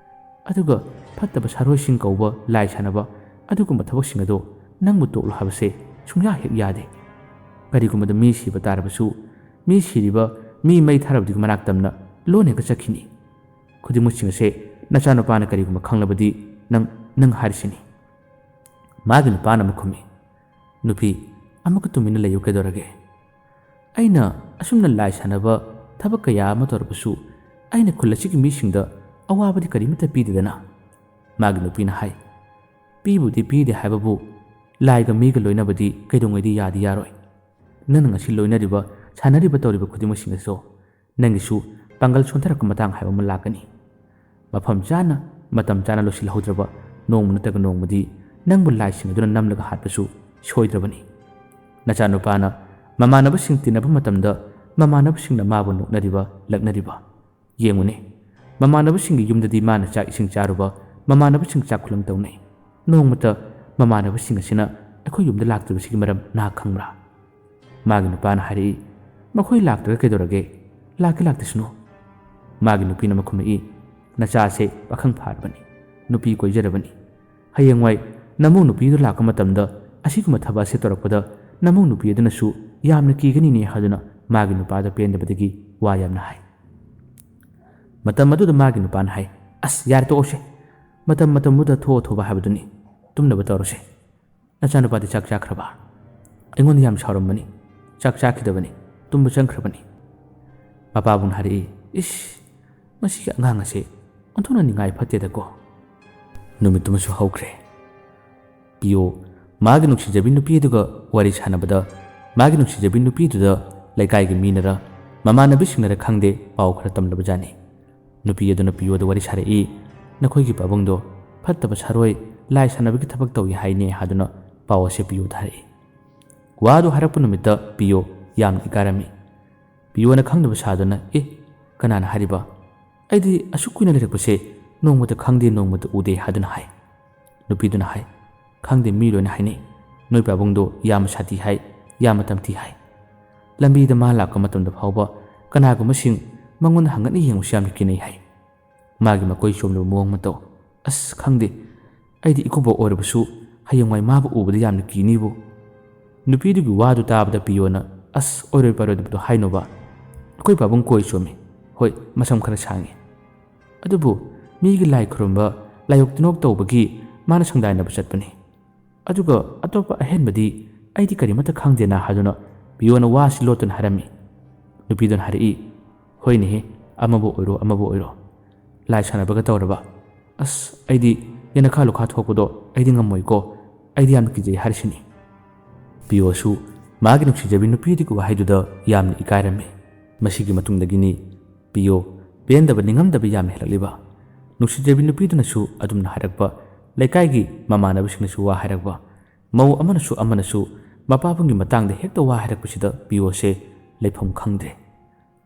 ꯑꯗꯨꯒ ꯐꯠꯇꯕ ꯁꯥꯔꯣꯏꯁꯤꯡ ꯀꯧꯕ ꯂꯥꯏ ꯁꯥꯟꯅꯕ ꯑꯗꯨꯒꯨꯝꯕ ꯊꯕꯛꯁꯤꯡ ꯑꯗꯣ ꯅꯪꯕꯨ ꯇꯣꯛꯂꯣ ꯍꯥꯏꯕꯁꯦ ꯁꯨꯡꯌꯥ ꯍꯦꯛ ꯌꯥꯗꯦ. ꯀꯔꯤꯒꯨꯝꯕꯗ ꯃꯤ ꯁꯤꯕ ꯇꯥꯔꯕꯁꯨ ꯃꯤ ꯁꯤꯔꯤꯕ ꯃꯤ ꯃꯩ ꯊꯥꯔꯕꯗꯨꯒꯤ ꯃꯅꯥꯛ ꯇꯝꯅ ꯂꯣꯟ ꯍꯦꯛꯇ ꯆꯠꯈꯤꯅꯤ. ꯈꯨꯗꯤꯡꯃꯛꯁꯤꯡ ꯑꯁꯦ ꯅꯆꯥꯅꯨꯄꯥꯅ ꯀꯔꯤꯒꯨꯝꯕ ꯈꯪꯂꯕꯗꯤ ꯅꯪ ꯍꯥꯏꯔꯤꯁꯤꯅꯤ." ꯃꯥꯒꯤ ꯅꯨꯄꯥꯅ ꯑꯃꯨꯛ ꯈꯨꯝꯃꯤ, "ꯅꯨꯄꯤ, ꯑꯃꯨꯛꯀ ꯇꯨꯃꯤꯟꯅ ꯂꯩꯌꯨ ꯀꯩꯗꯧꯔꯒꯦ? ꯑꯩꯅ ꯑꯁꯨꯝꯅ ꯂꯥꯏ ꯁꯥꯟꯅꯕ ꯊꯕꯛ ꯀꯌꯥ ꯑꯃ ꯇꯧꯔꯕꯁꯨ ꯑꯩꯅ ꯈꯨꯜ ꯑꯁꯤꯒꯤ ꯃꯤꯁꯤꯡꯗ ꯑꯋꯥꯕꯗꯤ ꯀꯔꯤꯃꯠꯇ ꯄꯤꯗꯦꯗꯅ." ꯃꯥꯒꯤ ꯅꯨꯄꯤꯅ ꯍꯥꯏ, "ꯄꯤꯕꯨꯗꯤ ꯄꯤꯗꯦ ꯍꯥꯏꯕꯕꯨ ꯂꯥꯏꯒ ꯃꯤꯒ ꯂꯣꯏꯅꯕꯗꯤ ꯀꯩꯗꯧꯉꯩꯗꯤ ꯌꯥꯗꯤ ꯌꯥꯔꯣꯏ. ꯅꯪꯅ ꯉꯁꯤ ꯂꯣꯏꯅꯔꯤꯕ, ꯁꯥꯟꯅꯔꯤꯕ ꯇꯧꯔꯤꯕ ꯈꯨꯗꯤꯡꯃꯛꯁꯤꯡ ꯑꯁꯨ ꯅꯪꯒꯤꯁꯨ ꯄꯥꯡꯒꯜ ꯁꯣꯟꯊꯔꯛꯄ ꯃꯇꯥꯡ ꯍꯥꯏꯕ ꯑꯃ ꯂꯥꯛꯀꯅꯤ. ꯃꯐꯝ ꯆꯥꯅ ꯃꯇꯝ ꯆꯥꯅ ꯂꯣꯏꯁꯤꯜꯍꯧꯗ꯭ꯔꯕ ꯅꯣꯡꯃ ꯅꯠꯇ꯭ꯔꯒ ꯅꯣꯡꯃꯗꯤ ꯅꯪꯕꯨ ꯂꯥꯏꯁꯤꯡ ꯑꯗꯨꯅ ꯅꯝꯂꯒ ꯍꯥꯠꯄꯁꯨ ꯁꯣꯏꯗ꯭ꯔꯕꯅꯤ. ꯅꯆꯥꯅꯨꯄꯥꯅ ꯃꯃꯥꯟꯅꯕꯁꯤꯡ ꯇꯤꯟꯅꯕ ꯃꯇꯝꯗ ꯃꯃꯥꯟꯅꯕꯁꯤꯡꯅ ꯃꯥꯕꯨ ꯅꯣꯛꯅꯔꯤꯕ ꯂꯛꯅꯔꯤꯕ ꯌꯦꯡꯉꯨꯅꯦ. ꯃꯃꯥꯟꯅꯕꯁꯤꯡꯒꯤ ꯌꯨꯝꯗꯗꯤ ꯃꯥꯅ ꯆꯥꯛ ꯏꯁꯤꯡ ꯆꯥꯔꯨꯕ ꯃꯃꯥꯟꯅꯕꯁꯤꯡ ꯆꯥꯛ ꯈꯨꯂꯪ ꯇꯧꯅꯩ. ꯅꯣꯡꯃꯇ ꯃꯃꯥꯟꯅꯕꯁꯤꯡ ꯑꯁꯤꯅ ꯑꯩꯈꯣꯏ ꯌꯨꯝꯗ ꯂꯥꯛꯇ꯭ꯔꯤꯕꯁꯤꯒꯤ ꯃꯔꯝ ꯅꯍꯥꯛ ꯈꯪꯕ꯭ꯔꯥ?" ꯃꯥꯒꯤ ꯅꯨꯄꯥꯅ ꯍꯥꯏꯔꯛꯏ, "ꯃꯈꯣꯏ ꯂꯥꯛꯇ꯭ꯔꯒ ꯀꯩꯗꯧꯔꯒꯦ? ꯂꯥꯛꯇꯁꯅꯨ." ꯃꯥꯒꯤ ꯅꯨꯄꯤꯅ ꯑꯃꯨꯛ ꯈꯨꯝꯃꯛꯏ, ꯅꯆꯥꯁꯦ ꯄꯥꯈꯪ ꯐꯥꯔꯕꯅꯤ ꯅꯨꯄꯤ ꯀꯣꯏꯖꯔꯕꯅꯤ ꯍꯌꯦꯡꯋꯥꯏ ꯅꯃꯧ ꯅꯨꯄꯤꯗꯨ ꯂꯥꯛꯄ ꯃꯇꯝꯗ ꯑꯁꯤꯒꯨꯝꯕ ꯊꯕꯛ ꯑꯁꯤ ꯇꯧꯔꯛꯄꯗ ꯅꯃꯧ ꯅꯨꯄꯤ ꯑꯗꯨꯅꯁꯨ ꯌꯥꯝꯅ ꯀꯤꯒꯅꯤꯅꯦ ꯍꯥꯏꯗꯨꯅ ꯃꯥꯒꯤ ꯅꯨꯄꯥꯗ ꯄꯦꯟꯗꯕꯗꯒꯤ ꯋꯥ ꯌꯥꯝꯅ ꯍꯥꯏ ꯃꯇꯝ ꯑꯗꯨꯗ ꯃꯥꯒꯤ ꯅꯨꯄꯥꯅ ꯍꯥꯏ ꯑꯁ ꯌꯥꯔꯦ ꯇꯣꯛꯑꯣꯁꯦ ꯃꯇꯝꯗꯨꯗ ꯊꯣꯛꯑ ꯊꯣꯛꯄ ꯍꯥꯏꯕꯗꯨꯅꯤ ꯇꯨꯝꯅꯕ ꯇꯧꯔꯁꯦ ꯅꯆꯥꯅꯨꯄꯥꯗꯤ ꯆꯥꯛ ꯆꯥꯈ꯭ꯔꯕ ꯑꯩꯉꯣꯟꯗ ꯌꯥꯝ ꯁꯥꯎꯔꯝꯕꯅꯤ ꯆꯥꯛ ꯆꯥꯈꯤꯗꯕꯅꯤ ꯇꯨꯝꯕ ꯆꯪꯈ꯭ꯔꯕꯅꯤ ꯃꯄꯥꯕꯨꯡꯅ ꯍꯥꯏꯔꯛꯏ ꯏꯁ ꯃꯁꯤꯒꯤ ꯑꯉꯥꯡ ꯑꯁꯤ ꯑꯣꯟꯊꯣꯛꯅ ꯅꯤꯡꯉꯥꯏ ꯐꯠꯇꯦꯗꯀꯣ ꯅꯨꯃꯤꯠꯇꯨꯃꯁꯨ ꯍꯧꯈ꯭ꯔꯦ ꯄꯤꯌꯣ ꯃꯥꯒꯤ ꯅꯨꯡꯁꯤꯖꯕꯤ ꯅꯨꯄꯤ ꯑꯗꯨꯒ ꯋꯥꯔꯤ ꯁꯥꯟꯅꯕꯗ ꯃꯥꯒꯤ ꯅꯨꯡꯁꯤꯖꯕꯤ ꯅꯨꯄꯤꯗꯨꯗ ꯂꯩꯀꯥꯏꯒꯤ ꯃꯤꯅꯔ ꯃꯃꯥꯟꯅꯕꯤꯁꯤꯡꯅꯔ ꯈꯪꯗꯦ ꯄꯥꯎ ꯈꯔ ꯇꯝꯂꯕꯖꯥꯠꯅꯤ ꯅꯨꯄꯤ ꯑꯗꯨꯅ ꯄꯤꯌꯣꯗ ꯋꯥꯔꯤ ꯁꯥꯔꯛꯏ ꯅꯈꯣꯏꯒꯤ ꯄꯥꯕꯨꯡꯗꯣ ꯐꯠꯇꯕ ꯁꯥꯔꯣꯏ ꯂꯥꯏ ꯁꯥꯟꯅꯕꯒꯤ ꯊꯕꯛ ꯇꯧꯏ ꯍꯥꯏꯅꯦ ꯍꯥꯏꯗꯨꯅ ꯄꯥꯎ ꯑꯁꯤ ꯄꯤꯌꯣꯗ ꯍꯥꯏꯔꯛꯏ ꯋꯥꯗꯨ ꯍꯥꯏꯔꯛꯄ ꯅꯨꯃꯤꯠꯇ ꯄꯤꯌꯣ ꯌꯥꯝꯅ ꯏꯀꯥꯏꯔꯝꯃꯤ ꯄꯤꯌꯣꯅ ꯈꯪꯗꯕ ꯁꯥꯗꯨꯅ ꯀꯅꯥꯅ ꯍꯥꯏꯔꯤꯕ ꯑꯩꯗꯤ ꯑꯁꯨꯛ ꯀꯨꯏꯅ ꯂꯩꯔꯛꯄꯁꯦ ꯅꯣꯡꯃꯇ ꯈꯪꯗꯦ ꯅꯣꯡꯃꯇ ꯎꯗꯦ ꯍꯥꯏꯗꯨꯅ ꯍꯥꯏ ꯅꯨꯄꯤꯗꯨꯅ ꯍꯥꯏ ꯈꯪꯗꯦ ꯃꯤ ꯂꯣꯏꯅ ꯍꯥꯏꯅꯩ ꯅꯣꯏ ꯄꯥꯕꯨꯡꯗꯣ ꯌꯥꯝꯅ ꯁꯥꯊꯤ ꯍꯥꯏ ꯌꯥꯝꯅ ꯇꯝꯊꯤ ꯍꯥꯏ ꯂꯝꯕꯤꯗ ꯃꯥ ꯂꯥꯛꯄ ꯃꯇꯝꯗ ꯐꯥꯎꯕ ꯀꯅꯥꯒꯨꯝꯕꯁꯤꯡ ꯃꯉꯣꯟꯗ ꯍꯪꯒꯠꯅ ꯌꯦꯡꯕꯁꯨ ꯌꯥꯝꯅ ꯀꯤꯅꯩ ꯍꯥꯏ ꯃꯥꯒꯤ ꯃꯀꯣꯏ ꯆꯣꯝꯂꯕ ꯃꯑꯣꯡ ꯃꯇꯧ ꯑꯁ ꯈꯪꯗꯦ ꯑꯩꯗꯤ ꯏꯀꯨꯕꯣꯛ ꯑꯣꯏꯔꯕꯁꯨ ꯍꯌꯦꯡꯋꯥꯏ ꯃꯥꯕꯨ ꯎꯕꯗ ꯌꯥꯝꯅ ꯀꯤꯅꯤꯕꯨ ꯅꯨꯄꯤꯗꯨꯒꯤ ꯋꯥꯗꯨ ꯇꯥꯕꯗ ꯄꯤꯌꯣꯅ ꯑꯁ ꯑꯣꯏꯔꯣꯏ ꯄꯥꯔꯣꯏꯗꯕꯗꯣ ꯍꯥꯏꯅꯣꯕ ꯑꯩꯈꯣꯏ ꯄꯥꯕꯨꯡ ꯀꯣꯏ ꯆꯣꯝꯃꯤ ꯍꯣꯏ ꯃꯁꯝ ꯈꯔ ꯁꯥꯡꯉꯤ ꯑꯗꯨꯕꯨ ꯃꯤꯒꯤ ꯂꯥꯏ ꯈꯨꯔꯨꯝꯕ ꯂꯥꯏꯌꯣꯛ ꯇꯤꯅꯣꯛ ꯇꯧꯕꯒꯤ ꯃꯥꯅ ꯁꯪꯗꯥꯏꯅꯕ ꯆꯠꯄꯅꯤ ꯑꯗꯨꯒ ꯑꯇꯣꯞꯄ ꯑꯍꯦꯟꯕꯗꯤ ꯑꯩꯗꯤ ꯀꯔꯤꯃꯠꯇ ꯈꯪꯗꯦꯅ ꯍꯥꯏꯗꯨꯅ ꯄꯤꯌꯣꯅ ꯋꯥꯁꯤ ꯂꯣꯠꯇꯨꯅ ꯍꯥꯏꯔꯝꯃꯤ ꯅꯨꯄꯤꯗꯨꯅ ꯍꯥꯏꯔꯛꯏ ꯍꯣꯏꯅꯦꯍꯦ ꯑꯃꯕꯨ ꯑꯣꯏꯔꯣ ꯂꯥꯏ ꯁꯥꯟꯅꯕꯒ ꯇꯧꯔꯕ ꯑꯁ ꯑꯩꯗꯤ ꯌꯦꯅꯈꯥ ꯂꯨꯈꯥ ꯊꯣꯛꯄꯗꯣ ꯑꯩꯗꯤ ꯉꯝꯃꯣꯏꯀꯣ ꯑꯩꯗꯤ ꯌꯥꯝꯅ ꯀꯤꯖꯩ ꯍꯥꯏꯔꯤꯁꯤꯅꯤ ꯄꯤꯌꯣꯁꯨ ꯃꯥꯒꯤ ꯅꯨꯡꯁꯤꯖꯕꯤ ꯅꯨꯄꯤꯗꯨꯒꯤ ꯋꯥꯍꯩꯗꯨꯗ ꯌꯥꯝꯅ ꯏꯀꯥꯏꯔꯝꯃꯤ ꯃꯁꯤꯒꯤ ꯃꯇꯨꯡꯗꯒꯤꯅꯤ ꯄꯤꯌꯣ ꯄꯦꯟꯗꯕ ꯅꯤꯡꯉꯝꯗꯕ ꯌꯥꯝꯅ ꯍꯦꯜꯂꯛꯂꯤꯕ ꯅꯨꯡꯁꯤꯖꯕꯤ ꯅꯨꯄꯤꯗꯨꯅꯁꯨ ꯑꯗꯨꯝꯅ ꯍꯥꯏꯔꯛꯄ ꯂꯩꯀꯥꯏꯒꯤ ꯃꯃꯥꯟꯅꯕꯁꯤꯡꯅꯁꯨ ꯋꯥ ꯍꯥꯏꯔꯛꯄ ꯃꯧ ꯑꯃꯅꯁꯨ ꯃꯄꯥꯕꯨꯡꯒꯤ ꯃꯇꯥꯡꯗ ꯍꯦꯛꯇ ꯋꯥ ꯍꯥꯏꯔꯛꯄꯁꯤꯗ ꯄꯤꯌꯣꯁꯦ ꯂꯩꯐꯝ ꯈꯪꯗ꯭ꯔꯦ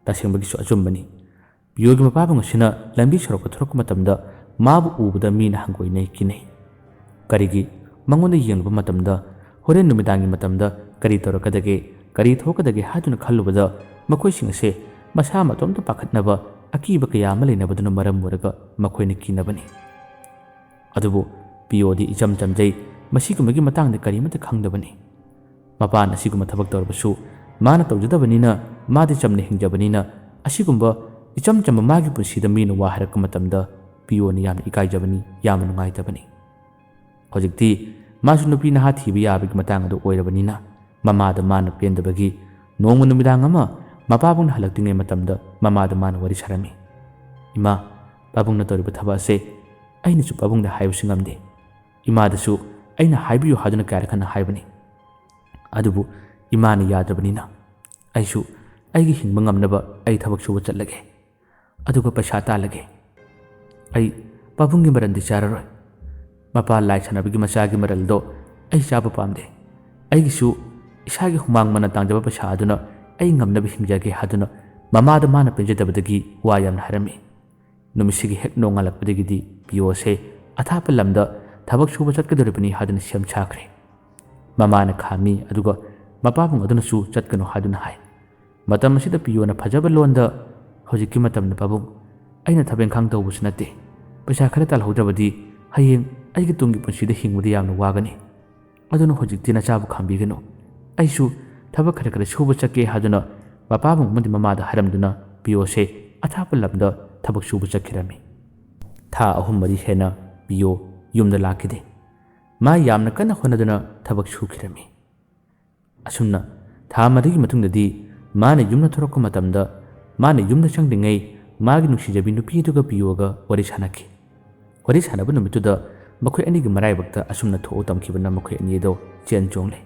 ꯇꯁꯦꯡꯕꯒꯤꯁꯨ ꯑꯆꯨꯝꯕꯅꯤ ꯄꯤꯌꯣꯒꯤ ꯃꯄꯥꯕꯨꯡ ꯑꯁꯤꯅ ꯂꯝꯕꯤ ꯁꯣꯔꯣꯛꯇ ꯊꯣꯔꯛꯄ ꯃꯇꯝꯗ ꯃꯥꯕꯨ ꯎꯕꯗ ꯃꯤꯅ ꯍꯪꯒꯣꯏꯅꯩ ꯀꯤꯅꯩ ꯀꯔꯤꯒꯤ ꯃꯉꯣꯟꯗ ꯌꯦꯡꯂꯨꯕ ꯃꯇꯝꯗ ꯍꯣꯔꯦꯟ ꯅꯨꯃꯤꯗꯥꯡꯒꯤ ꯃꯇꯝꯗ ꯀꯔꯤ ꯇꯧꯔꯛꯀꯗꯒꯦ ꯀꯔꯤ ꯊꯣꯛꯀꯗꯒꯦ ꯍꯥꯏꯗꯨꯅ ꯈꯜꯂꯨꯕꯗ ꯃꯈꯣꯏꯁꯤꯡ ꯑꯁꯦ ꯃꯁꯥ ꯃꯇꯣꯝꯇ ꯄꯥꯈꯠꯅꯕ ꯑꯀꯤꯕ ꯀꯌꯥ ꯑꯃ ꯂꯩꯅꯕꯗꯨꯅ ꯃꯔꯝ ꯑꯣꯏꯔꯒ ꯃꯈꯣꯏꯅ ꯀꯤꯅꯕꯅꯤ ꯑꯗꯨꯕꯨ ꯄꯤꯌꯣꯗꯤ ꯏꯆꯝ ꯆꯝꯖꯩ ꯃꯁꯤꯒꯨꯝꯕꯒꯤ ꯃꯇꯥꯡꯗ ꯀꯔꯤꯃꯠꯇ ꯈꯪꯗꯕꯅꯤ ꯃꯄꯥꯟ ꯑꯁꯤꯒꯨꯝꯕ ꯊꯕꯛ ꯇꯧꯔꯕꯁꯨ ꯃꯥꯅ ꯇꯧꯖꯗꯕꯅꯤꯅ ꯃꯥꯗꯤ ꯆꯝꯅ ꯍꯤꯡꯖꯕꯅꯤꯅ ꯑꯁꯤꯒꯨꯝꯕ ꯏꯆꯝ ꯆꯝꯕ ꯃꯥꯒꯤ ꯄꯨꯟꯁꯤꯗ ꯃꯤꯅ ꯋꯥ ꯍꯥꯏꯔꯛꯄ ꯃꯇꯝꯗ ꯄꯤꯌꯣꯅ ꯌꯥꯝꯅ ꯏꯀꯥꯏꯖꯕꯅꯤ ꯌꯥꯝꯅ ꯅꯨꯡꯉꯥꯏꯇꯕꯅꯤ ꯍꯧꯖꯤꯛꯇꯤ ꯃꯥꯁꯨ ꯅꯨꯄꯤ ꯅꯍꯥ ꯊꯤꯕ ꯌꯥꯕꯒꯤ ꯃꯇꯥꯡ ꯑꯗꯨ ꯑꯣꯏꯔꯕꯅꯤꯅ ꯃꯃꯥꯗ ꯃꯥꯅ ꯄꯦꯟꯗꯕꯒꯤ ꯅꯣꯡꯃ ꯅꯨꯃꯤꯗꯥꯡ ꯑꯃ ꯃꯄꯥꯕꯨꯡꯅ ꯍꯜꯂꯛꯇ꯭ꯔꯤꯉꯩ ꯃꯇꯝꯗ ꯃꯃꯥꯗ ꯃꯥꯅ ꯋꯥꯔꯤ ꯁꯥꯔꯝꯃꯤ ꯏꯃꯥ ꯄꯥꯕꯨꯡꯅ ꯇꯧꯔꯤꯕ ꯊꯕꯛ ꯑꯁꯦ ꯑꯩꯅꯁꯨ ꯄꯥꯕꯨꯡꯗ ꯍꯥꯏꯕꯁꯨ ꯉꯝꯗꯦ ꯏꯃꯥꯗꯁꯨ ꯑꯩꯅ ꯍꯥꯏꯕꯤꯌꯨ ꯍꯥꯏꯗꯨꯅ ꯀꯌꯥꯔꯛ ꯍꯟꯅ ꯍꯥꯏꯕꯅꯤ ꯑꯗꯨꯕꯨ ꯏꯃꯥꯅ ꯌꯥꯗ꯭ꯔꯕꯅꯤꯅ ꯑꯩꯁꯨ ꯑꯩꯒꯤ ꯍꯤꯡꯕ ꯉꯝꯅꯕ ꯑꯩ ꯊꯕꯛ ꯁꯨꯕ ꯆꯠꯂꯒꯦ ꯑꯗꯨꯒ ꯄꯩꯁꯥ ꯇꯥꯜꯂꯒꯦ ꯑꯩ ꯄꯥꯕꯨꯡꯒꯤ ꯃꯔꯟꯗꯤ ꯆꯥꯔꯔꯣꯏ ꯃꯄꯥ ꯂꯥꯏ ꯁꯥꯟꯅꯕꯒꯤ ꯃꯆꯥꯒꯤ ꯃꯔꯜꯗꯣ ꯑꯩ ꯆꯥꯕ ꯄꯥꯝꯗꯦ ꯑꯩꯒꯤꯁꯨ ꯏꯁꯥꯒꯤ ꯍꯨꯃꯥꯡ ꯃꯅ ꯇꯥꯡꯖꯕ ꯄꯩꯁꯥ ꯑꯗꯨꯅ ꯑꯩ ꯉꯝꯅꯕ ꯍꯤꯡꯖꯒꯦ ꯍꯥꯏꯗꯨꯅ ꯃꯃꯥꯗ ꯃꯥꯅ ꯄꯦꯟꯖꯗꯕꯗꯒꯤ ꯋꯥ ꯌꯥꯝꯅ ꯍꯥꯏꯔꯝꯃꯤ ꯅꯨꯃꯤꯠꯁꯤꯒꯤ ꯍꯦꯛ ꯅꯣꯡꯉꯥꯜꯂꯛꯄꯗꯒꯤꯗꯤ ꯄꯤꯌꯣꯁꯦ ꯑꯊꯥꯞꯄ ꯂꯝꯗ ꯊꯕꯛ ꯁꯨꯕ ꯆꯠꯀꯗꯧꯔꯤꯕꯅꯤ ꯍꯥꯏꯗꯨꯅ ꯁꯦꯝ ꯁꯥꯈ꯭ꯔꯦ ꯃꯃꯥꯅ ꯈꯥꯝꯃꯤ ꯑꯗꯨꯒ ꯃꯄꯥꯕꯨꯡ ꯑꯗꯨꯅꯁꯨ ꯆꯠꯀꯅꯨ ꯍꯥꯏꯗꯨꯅ ꯍꯥꯏ ꯃꯇꯝ ꯑꯁꯤꯗ ꯄꯤꯌꯣꯅ ꯐꯖꯕ ꯂꯣꯟꯗ ꯍꯧꯖꯤꯛꯀꯤ ꯃꯇꯝꯗ ꯄꯥꯕꯨꯡ ꯑꯩꯅ ꯊꯕꯛ ꯏꯪꯈꯥꯡ ꯇꯧꯕꯁꯨ ꯅꯠꯇꯦ ꯄꯩꯁꯥ ꯈꯔ ꯇꯥꯜꯍꯧꯗ꯭ꯔꯕꯗꯤ ꯍꯌꯦꯡ ꯑꯩꯒꯤ ꯇꯨꯡꯒꯤ ꯄꯨꯟꯁꯤꯗ ꯍꯤꯡꯕꯗ ꯌꯥꯝꯅ ꯋꯥꯒꯅꯤ ꯑꯗꯨꯅ ꯍꯧꯖꯤꯛꯇꯤ ꯅꯆꯥꯕꯨ ꯈꯥꯝꯕꯤꯒꯅꯨ ꯑꯩꯁꯨ ꯊꯕꯛ ꯈꯔ ꯁꯨꯕ ꯆꯠꯀꯦ ꯍꯥꯏꯗꯨꯅ ꯃꯄꯥꯕꯨꯡ ꯑꯃꯗꯤ ꯃꯃꯥꯗ ꯍꯥꯏꯔꯝꯗꯨꯅ ꯄꯤꯌꯣꯁꯦ ꯑꯊꯥꯞꯄ ꯂꯝꯗ ꯊꯕꯛ ꯁꯨꯕ ꯆꯠꯈꯤꯔꯝꯃꯤ ꯊꯥ 3-4 ꯍꯦꯟꯅ ꯄꯤꯌꯣ ꯌꯨꯝꯗ ꯂꯥꯛꯈꯤꯗꯦ ꯃꯥ ꯌꯥꯝꯅ ꯀꯟꯅ ꯍꯣꯠꯅꯗꯨꯅ ꯊꯕꯛ ꯁꯨꯈꯤꯔꯝꯃꯤ ꯑꯁꯨꯝꯅ ꯊꯥ 4ꯒꯤ ꯃꯇꯨꯡꯗꯗꯤ ꯃꯥꯅ ꯌꯨꯝꯗ ꯊꯣꯔꯛꯄ ꯃꯇꯝꯗ ꯃꯥꯅ ꯌꯨꯝꯗ ꯆꯪꯗ꯭ꯔꯤꯉꯩ ꯃꯥꯒꯤ ꯅꯨꯡꯁꯤꯖꯕꯤ ꯅꯨꯄꯤꯗꯨꯒ ꯄꯤꯌꯣꯒ ꯋꯥꯔꯤ ꯁꯥꯟꯅꯈꯤ ꯋꯥꯔꯤ ꯁꯥꯟꯅꯕ ꯅꯨꯃꯤꯠꯇꯨꯗ ꯃꯈꯣꯏ ꯑꯅꯤꯒꯤ ꯃꯔꯥꯏꯕꯛꯇ ꯑꯁꯨꯝꯅ ꯊꯣꯛꯎ ꯇꯝꯈꯤꯕꯅ ꯃꯈꯣꯏ ꯑꯅꯤꯗꯣ ꯆꯦꯟ ꯆꯣꯡꯂꯦ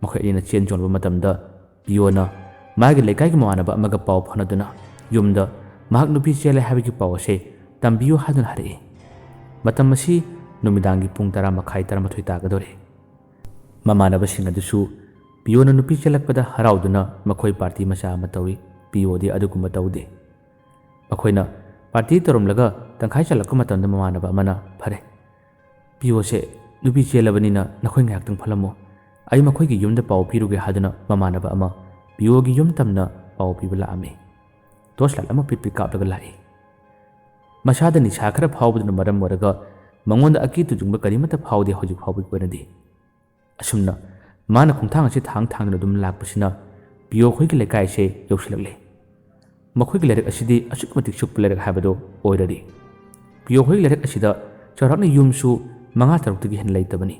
ꯃꯈꯣꯏ ꯑꯅꯤꯅ ꯆꯦꯟ ꯆꯣꯡꯂꯕ ꯃꯇꯝꯗ ꯄꯤꯌꯣꯅ ꯃꯥꯒꯤ ꯂꯩꯀꯥꯏꯒꯤ ꯃꯃꯥꯟꯅꯕ ꯑꯃꯒ ꯄꯥꯎ ꯐꯥꯎꯅꯗꯨꯅ ꯌꯨꯝꯗ ꯃꯍꯥꯛ ꯅꯨꯄꯤ ꯆꯦꯜꯂꯦ ꯍꯥꯏꯕꯒꯤ ꯄꯥꯎ ꯑꯁꯦ ꯇꯝꯕꯤꯌꯨ ꯍꯥꯏꯗꯨꯅ ꯍꯥꯏꯔꯛꯏ ꯃꯇꯝ ꯑꯁꯤ ꯅꯨꯃꯤꯗꯥꯡꯒꯤ ꯄꯨꯡ 10:30-11 ꯇꯥꯒꯗꯧꯔꯦ ꯃꯃꯥꯟꯅꯕꯁꯤꯡ ꯑꯗꯨꯁꯨ ꯄꯤꯌꯣꯅ ꯅꯨꯄꯤ ꯆꯦꯜꯂꯛꯄꯗ ꯍꯔꯥꯎꯗꯨꯅ ꯃꯈꯣꯏ ꯄꯥꯔꯇꯤ ꯃꯆꯥ ꯑꯃ ꯇꯧꯏ ꯄꯤꯌꯣꯗꯤ ꯑꯗꯨꯒꯨꯝꯕ ꯇꯧꯗꯦ ꯃꯈꯣꯏꯅ ꯄꯥꯔꯇꯤ ꯇꯧꯔꯝꯂꯒ ꯇꯪꯈꯥꯏ ꯆꯠꯂꯛꯄ ꯃꯇꯝꯗ ꯃꯃꯥꯟꯅꯕ ꯑꯃꯅ ꯐꯔꯦ ꯄꯤꯌꯣꯁꯦ ꯅꯨꯄꯤ ꯆꯦꯜꯂꯕꯅꯤꯅ ꯅꯈꯣꯏ ꯉꯥꯏꯍꯥꯛꯇꯪ ꯐꯝꯂꯝꯃꯣ ꯑꯩ ꯃꯈꯣꯏꯒꯤ ꯌꯨꯝꯗ ꯄꯥꯎ ꯄꯤꯔꯨꯒꯦ ꯍꯥꯏꯗꯨꯅ ꯃꯃꯥꯟꯅꯕ ꯑꯃ ꯄꯤꯌꯣꯒꯤ ꯌꯨꯝ ꯇꯝꯅ ꯄꯥꯎ ꯄꯤꯕ ꯂꯥꯛꯑꯝꯃꯤ ꯇꯣꯔꯆ ꯂꯥꯏꯠ ꯑꯃ ꯄꯤꯠ ꯀꯥꯞꯂꯒ ꯂꯥꯛꯏ ꯃꯁꯥꯗ ꯅꯤꯁꯥ ꯈꯔ ꯐꯥꯎꯕꯗꯨꯅ ꯃꯔꯝ ꯑꯣꯏꯔꯒ ꯃꯉꯣꯟꯗ ꯑꯀꯤ ꯇꯨꯖꯨꯡꯕ ꯀꯔꯤꯃꯠꯇ ꯐꯥꯎꯗꯦ ꯍꯧꯖꯤꯛ ꯐꯥꯎꯕꯒꯤ ꯑꯣꯏꯅꯗꯤ꯫ ꯑꯁꯨꯝꯅ ꯃꯥꯅ ꯈꯣꯡꯊꯥꯡ ꯑꯁꯤ ꯊꯥꯡꯗꯨꯅ ꯑꯗꯨꯝ ꯂꯥꯛꯄꯁꯤꯅ ꯄꯤꯌꯣ ꯈꯣꯏꯒꯤ ꯂꯩꯀꯥꯏꯁꯦ ꯌꯧꯁꯤꯜꯂꯛꯂꯦ꯫ ꯃꯈꯣꯏꯒꯤ ꯂꯩꯔꯛ ꯑꯁꯤꯗꯤ ꯑꯁꯨꯛꯀꯤ ꯃꯇꯤꯛ ꯁꯨꯛꯄ ꯂꯩꯔꯛ ꯍꯥꯏꯕꯗꯣ ꯑꯣꯏꯔꯔꯤ꯫ ꯄꯤꯌꯣ ꯈꯣꯏꯒꯤ ꯂꯩꯔꯛ ꯑꯁꯤꯗ ꯆꯥꯎꯔꯥꯛꯅ ꯌꯨꯝꯁꯨ 5-6ꯇꯒꯤ ꯍꯦꯟꯅ ꯂꯩꯇꯕꯅꯤ꯫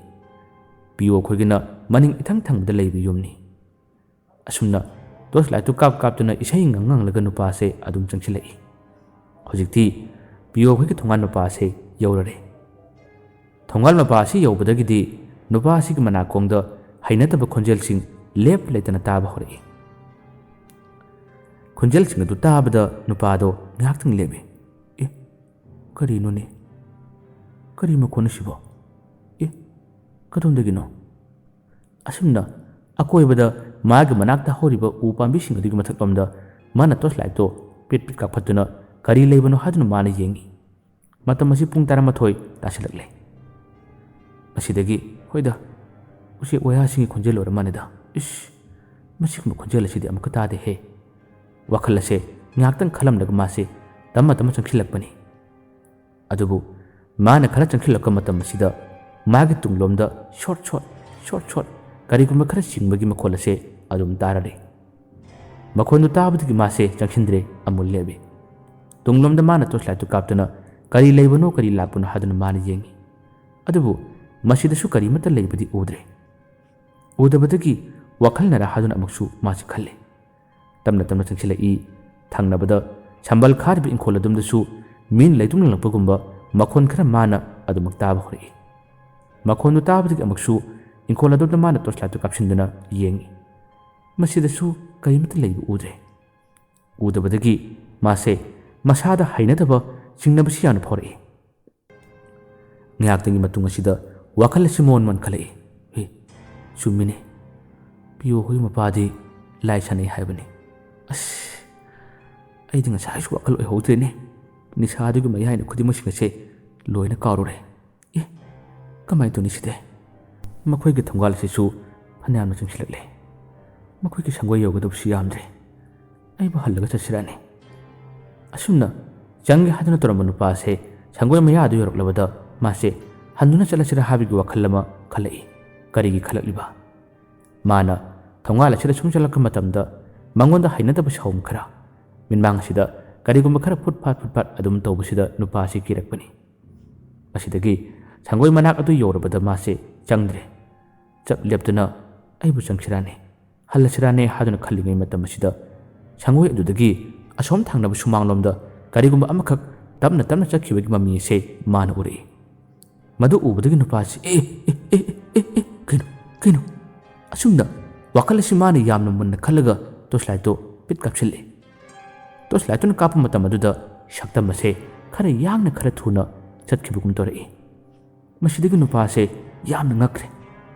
ꯄꯤꯌꯣ ꯈꯣꯏꯒꯤꯅ ꯃꯅꯤꯡ ꯏꯊꯪ ꯊꯪꯕꯗ ꯂꯩꯕ ꯌꯨꯝꯅꯤ꯫ ꯑꯁꯨꯝꯅ ꯇꯣꯔꯆ ꯂꯥꯏꯠꯇꯨ ꯀꯥꯞꯇꯨꯅ ꯏꯁꯩ ꯉꯪꯂꯒ ꯅꯨꯄꯥꯁꯦ ꯑꯗꯨꯝ ꯆꯪꯁꯤꯜꯂꯛꯏ꯫ ꯍꯧꯖꯤꯛꯇꯤ ꯄꯤꯌꯣ ꯈꯣꯏꯒꯤ ꯊꯣꯡꯒꯥꯟ ꯃꯄꯥ ꯑꯁꯤ ꯌꯧꯔꯔꯦ꯫ ꯊꯣꯡꯒꯥꯜ ꯃꯄꯥ ꯑꯁꯤ ꯌꯧꯕꯗꯒꯤꯗꯤ ꯅꯨꯄꯥ ꯑꯁꯤꯒꯤ ꯃꯅꯥꯀꯣꯡꯗ ꯍꯩꯅꯗꯕ ꯈꯣꯟꯖꯦꯜꯁꯤꯡ ꯂꯦꯞꯄ ꯂꯩꯇꯅ ꯇꯥꯕ ꯍꯧꯔꯛꯏ꯫ ꯈꯣꯟꯖꯦꯜꯁꯤꯡ ꯑꯗꯨ ꯇꯥꯕꯗ ꯅꯨꯄꯥꯗꯣ ꯉꯥꯏꯍꯥꯛꯇꯪ ꯂꯦꯞꯄꯤ꯫ ꯑꯦ, ꯀꯔꯤꯅꯣꯅꯦ? ꯀꯔꯤ ꯃꯈꯣꯟꯅꯣ ꯁꯤꯕꯣ? ꯑꯦ, ꯀꯗꯣꯝꯗꯒꯤꯅꯣ? ꯑꯁꯨꯝꯅ ꯑꯀꯣꯏꯕꯗ ꯃꯥꯒꯤ ꯃꯅꯥꯛꯇ ꯍꯧꯔꯤꯕ ꯎ ꯄꯥꯝꯕꯤꯁꯤꯡ ꯑꯗꯨꯒꯤ ꯃꯊꯛꯂꯣꯝꯗ ꯃꯥꯅ ꯇꯣꯔꯆ ꯂꯥꯏꯠꯇꯣ ꯄꯤꯠ ꯄꯤꯠ ꯀꯥꯞꯈꯠꯇꯨꯅ ꯀꯔꯤ ꯂꯩꯕꯅꯣ ꯍꯥꯏꯗꯨꯅ ꯃꯥꯅ ꯌꯦꯡꯉꯤ꯫ ꯃꯇꯝ ꯑꯁꯤ ꯄꯨꯡ 12 ꯇꯥꯁꯤꯜꯂꯛꯂꯦ꯫ ꯃꯁꯤꯗꯒꯤ ꯍꯣꯏꯗ ꯎꯆꯦꯛ ꯋꯥꯌꯥꯁꯤꯡꯒꯤ ꯈꯣꯟꯖꯦꯜ ꯑꯣꯏꯔ ꯃꯥꯜꯂꯦꯗ꯫ ꯏꯁ, ꯃꯁꯤꯒꯨꯝꯕ ꯈꯣꯟꯖꯦꯜ ꯑꯁꯤꯗꯤ ꯑꯃꯨꯛꯀ ꯇꯥꯗꯦꯍꯦ꯫ ꯋꯥꯈꯜ ꯑꯁꯦ ꯉꯥꯏꯍꯥꯛꯇꯪ ꯈꯜꯂꯝꯂꯒ ꯃꯥꯁꯦ ꯇꯞꯅ ꯇꯞꯅ ꯆꯪꯁꯤꯜꯂꯛꯄꯅꯤ꯫ ꯑꯗꯨꯕꯨ ꯃꯥꯅ ꯈꯔ ꯆꯪꯁꯤꯜꯂꯛꯄ ꯃꯇꯝ ꯑꯁꯤꯗ ꯃꯥꯒꯤ ꯇꯨꯡꯂꯣꯝꯗ ꯁꯣꯠ ꯀꯔꯤꯒꯨꯝꯕ ꯈꯔ ꯆꯤꯡꯕꯒꯤ ꯃꯈꯣꯜ ꯑꯁꯦ ꯑꯗꯨꯝ ꯇꯥꯔꯔꯦ꯫ ꯃꯈꯣꯟꯗꯨ ꯇꯥꯕꯗꯒꯤ ꯃꯥꯁꯦ ꯆꯪꯁꯤꯟꯗ꯭ꯔꯦ, ꯑꯃꯨꯛ ꯂꯦꯞꯄꯤ꯫ ꯇꯨꯡꯂꯣꯝꯗ ꯃꯥꯅ ꯇꯣꯔꯆ ꯂꯥꯏꯠꯇꯨ ꯀꯥꯞꯇꯨꯅ ꯀꯔꯤ ꯂꯩꯕꯅꯣ ꯀꯔꯤ ꯂꯥꯛꯄꯅꯣ ꯍꯥꯏꯗꯨꯅ ꯃꯥꯅ ꯌꯦꯡꯉꯤ꯫ ꯑꯗꯨꯕꯨ ꯃꯁꯤꯗꯁꯨ ꯀꯔꯤꯃꯠꯇ ꯂꯩꯕꯗꯤ ꯎꯗ꯭ꯔꯦ꯫ ꯎꯗꯕꯗꯒꯤ ꯋꯥꯈꯜꯅꯔ ꯍꯥꯏꯗꯨꯅ ꯑꯃꯨꯛꯁꯨ ꯃꯥꯁꯤ ꯈꯜꯂꯤ꯫ ꯇꯞꯅ ꯇꯞꯅ ꯆꯪꯁꯤꯜꯂꯛꯏ꯫ ꯊꯪꯅꯕꯗ ꯁꯝꯕꯜ ꯈꯥꯔꯤꯕ ꯏꯪꯈꯣꯜ ꯑꯗꯨꯝꯗꯁꯨ ꯃꯤꯅ ꯂꯩꯇꯨꯡꯂꯛꯄꯒꯨꯝꯕ ꯃꯈꯣꯟ ꯈꯔ ꯃꯥꯅ ꯑꯗꯨꯃꯛ ꯇꯥꯕ ꯍꯧꯔꯛꯏ꯫ ꯃꯈꯣꯟꯗꯨ ꯇꯥꯕꯗꯒꯤ ꯑꯃꯨꯛꯁꯨ ꯏꯪꯈꯣꯜ ꯑꯗꯨꯗ ꯃꯥꯅ ꯇꯣꯔꯆ ꯂꯥꯏꯠꯇꯨ ꯀꯥꯞꯁꯤꯟꯗꯨꯅ ꯌꯦꯡꯉꯤ꯫ ꯃꯁꯤꯗꯁꯨ ꯀꯔꯤꯃꯠꯇ ꯂꯩꯕ ꯎꯗ꯭ꯔꯦ꯫ ꯎꯗꯕꯗꯒꯤ ꯃꯥꯁꯦ ꯃꯁꯥꯗ ꯍꯩꯅꯗꯕ ꯆꯤꯡꯅꯕꯁꯤ ꯌꯥꯝꯅ ꯐꯥꯎꯔꯛꯏ꯫ ꯉꯥꯏꯍꯥꯛꯇꯪꯒꯤ ꯃꯇꯨꯡ ꯑꯁꯤꯗ ꯋꯥꯈꯜ ꯑꯁꯤ ꯃꯣꯟꯈꯠꯂꯛꯏ꯫ ꯍꯦ, ꯆꯨꯝꯃꯤꯅꯦ, ꯄꯤꯌꯣ ꯍꯣꯏ ꯃꯄꯥꯗꯤ ꯂꯥꯏ ꯁꯥꯟꯅꯩ ꯍꯥꯏꯕꯅꯤ꯫ ꯑꯁ, ꯑꯩꯗꯤ ꯉꯁꯥꯏꯁꯨ ꯋꯥꯈꯜ ꯑꯣꯏꯍꯧꯗ꯭ꯔꯦꯅꯦ꯫ ꯅꯤꯁꯥꯗꯨꯒꯤ ꯃꯌꯥꯏꯅ ꯈꯨꯗꯤꯡꯃꯛꯁꯤꯡ ꯑꯁꯦ ꯂꯣꯏꯅ ꯀꯥꯎꯔꯨꯔꯦ꯫ ꯑꯦ, ꯀꯃꯥꯏꯅ ꯇꯧꯅꯤ ꯁꯤꯗꯤ? ꯃꯈꯣꯏꯒꯤ ꯊꯣꯡꯒꯥꯜ ꯑꯁꯤꯁꯨ ꯐꯅꯌꯥꯝꯅ ꯆꯪꯁꯤꯜꯂꯛꯂꯦ꯫ ꯃꯈꯣꯏꯒꯤ ꯁꯪꯒꯣꯏ ꯌꯧꯒꯗꯕꯁꯨ ꯌꯥꯝꯗ꯭ꯔꯦ꯫ ꯑꯩꯕꯨ ꯍꯜꯂꯒ ꯆꯠꯁꯤꯔꯅꯦ? ꯑꯁꯨꯝꯅ ꯆꯪꯒꯦ ꯍꯥꯏꯗꯨꯅ ꯇꯧꯔꯝꯕ ꯅꯨꯄꯥ ꯑꯁꯦ ꯁꯪꯒꯣꯏ ꯃꯌꯥꯗꯨ ꯌꯧꯔꯛꯂꯕꯗ ꯃꯥꯁꯦ ꯍꯟꯗꯨꯅ ꯆꯠꯂꯁꯤꯔ ꯍꯥꯏꯕꯒꯤ ꯋꯥꯈꯜ ꯑꯃ ꯈꯜꯂꯛꯏ꯫ ꯀꯔꯤꯒꯤ ꯈꯜꯂꯛꯂꯤꯕ? ꯃꯥꯅ ꯊꯣꯡꯒꯥꯜ ꯑꯁꯤꯗ ꯁꯨꯝ ꯆꯠꯂꯛꯄ ꯃꯇꯝꯗ ꯃꯉꯣꯟꯗ ꯍꯩꯅꯗꯕ ꯁꯥꯎꯝ ꯈꯔ, ꯃꯤꯠꯃꯥꯡ ꯑꯁꯤꯗ ꯀꯔꯤꯒꯨꯝꯕ ꯈꯔ ꯐꯨꯠ ꯐꯥꯠ ꯑꯗꯨꯝ ꯇꯧꯕꯁꯤꯗ ꯅꯨꯄꯥ ꯑꯁꯤ ꯀꯤꯔꯛꯄꯅꯤ꯫ ꯃꯁꯤꯗꯒꯤ ꯁꯪꯒꯣꯏ ꯃꯅꯥꯛ ꯑꯗꯨ ꯌꯧꯔꯕꯗ ꯃꯥꯁꯦ ꯆꯪꯗ꯭ꯔꯦ꯫ ꯆꯞ ꯂꯦꯞꯇꯨꯅ ꯑꯩꯕꯨ ꯆꯪꯁꯤꯔꯥꯅꯦ, ꯍꯜꯂꯁꯤꯔꯥꯅꯦ ꯍꯥꯏꯗꯨꯅ ꯈꯜꯂꯤꯉꯩ ꯃꯇꯝ ꯑꯁꯤꯗ ꯁꯪꯒꯣꯏ ꯑꯗꯨꯗꯒꯤ ꯑꯁꯣꯝ ꯊꯪꯅꯕ ꯁꯨꯃꯥꯡꯂꯣꯝꯗ ꯀꯔꯤꯒꯨꯝꯕ ꯑꯃꯈꯛ ꯇꯞꯅ ꯇꯞꯅ ꯆꯠꯈꯤꯕꯒꯤ ꯃꯃꯤ ꯑꯁꯦ ꯃꯥꯅ ꯎꯔꯛꯏ꯫ ꯃꯗꯨ ꯎꯕꯗꯒꯤ ꯅꯨꯄꯥꯁꯤ ꯀꯩꯅꯣ? ꯑꯁꯨꯝꯅ ꯋꯥꯈꯜ ꯑꯁꯤ ꯃꯥꯅ ꯌꯥꯝꯅ ꯃꯨꯟꯅ ꯈꯜꯂꯒ ꯇꯣꯔꯆ ꯂꯥꯏꯠꯇꯣ ꯄꯤꯠ ꯀꯥꯞꯁꯤꯜꯂꯦ꯫ ꯇꯣꯔꯆ ꯂꯥꯏꯠꯇꯨꯅ ꯀꯥꯞꯄ ꯃꯇꯝ ꯑꯗꯨꯗ ꯁꯛꯇꯝ ꯑꯁꯦ ꯈꯔ ꯌꯥꯡꯅ ꯈꯔ ꯊꯨꯅ ꯆꯠꯈꯤꯕꯒꯨꯝ ꯇꯧꯔꯛꯏ꯫ ꯃꯁꯤꯗꯒꯤ ꯅꯨꯄꯥꯁꯦ ꯌꯥꯝꯅ ꯉꯛꯈ꯭ꯔꯦ꯫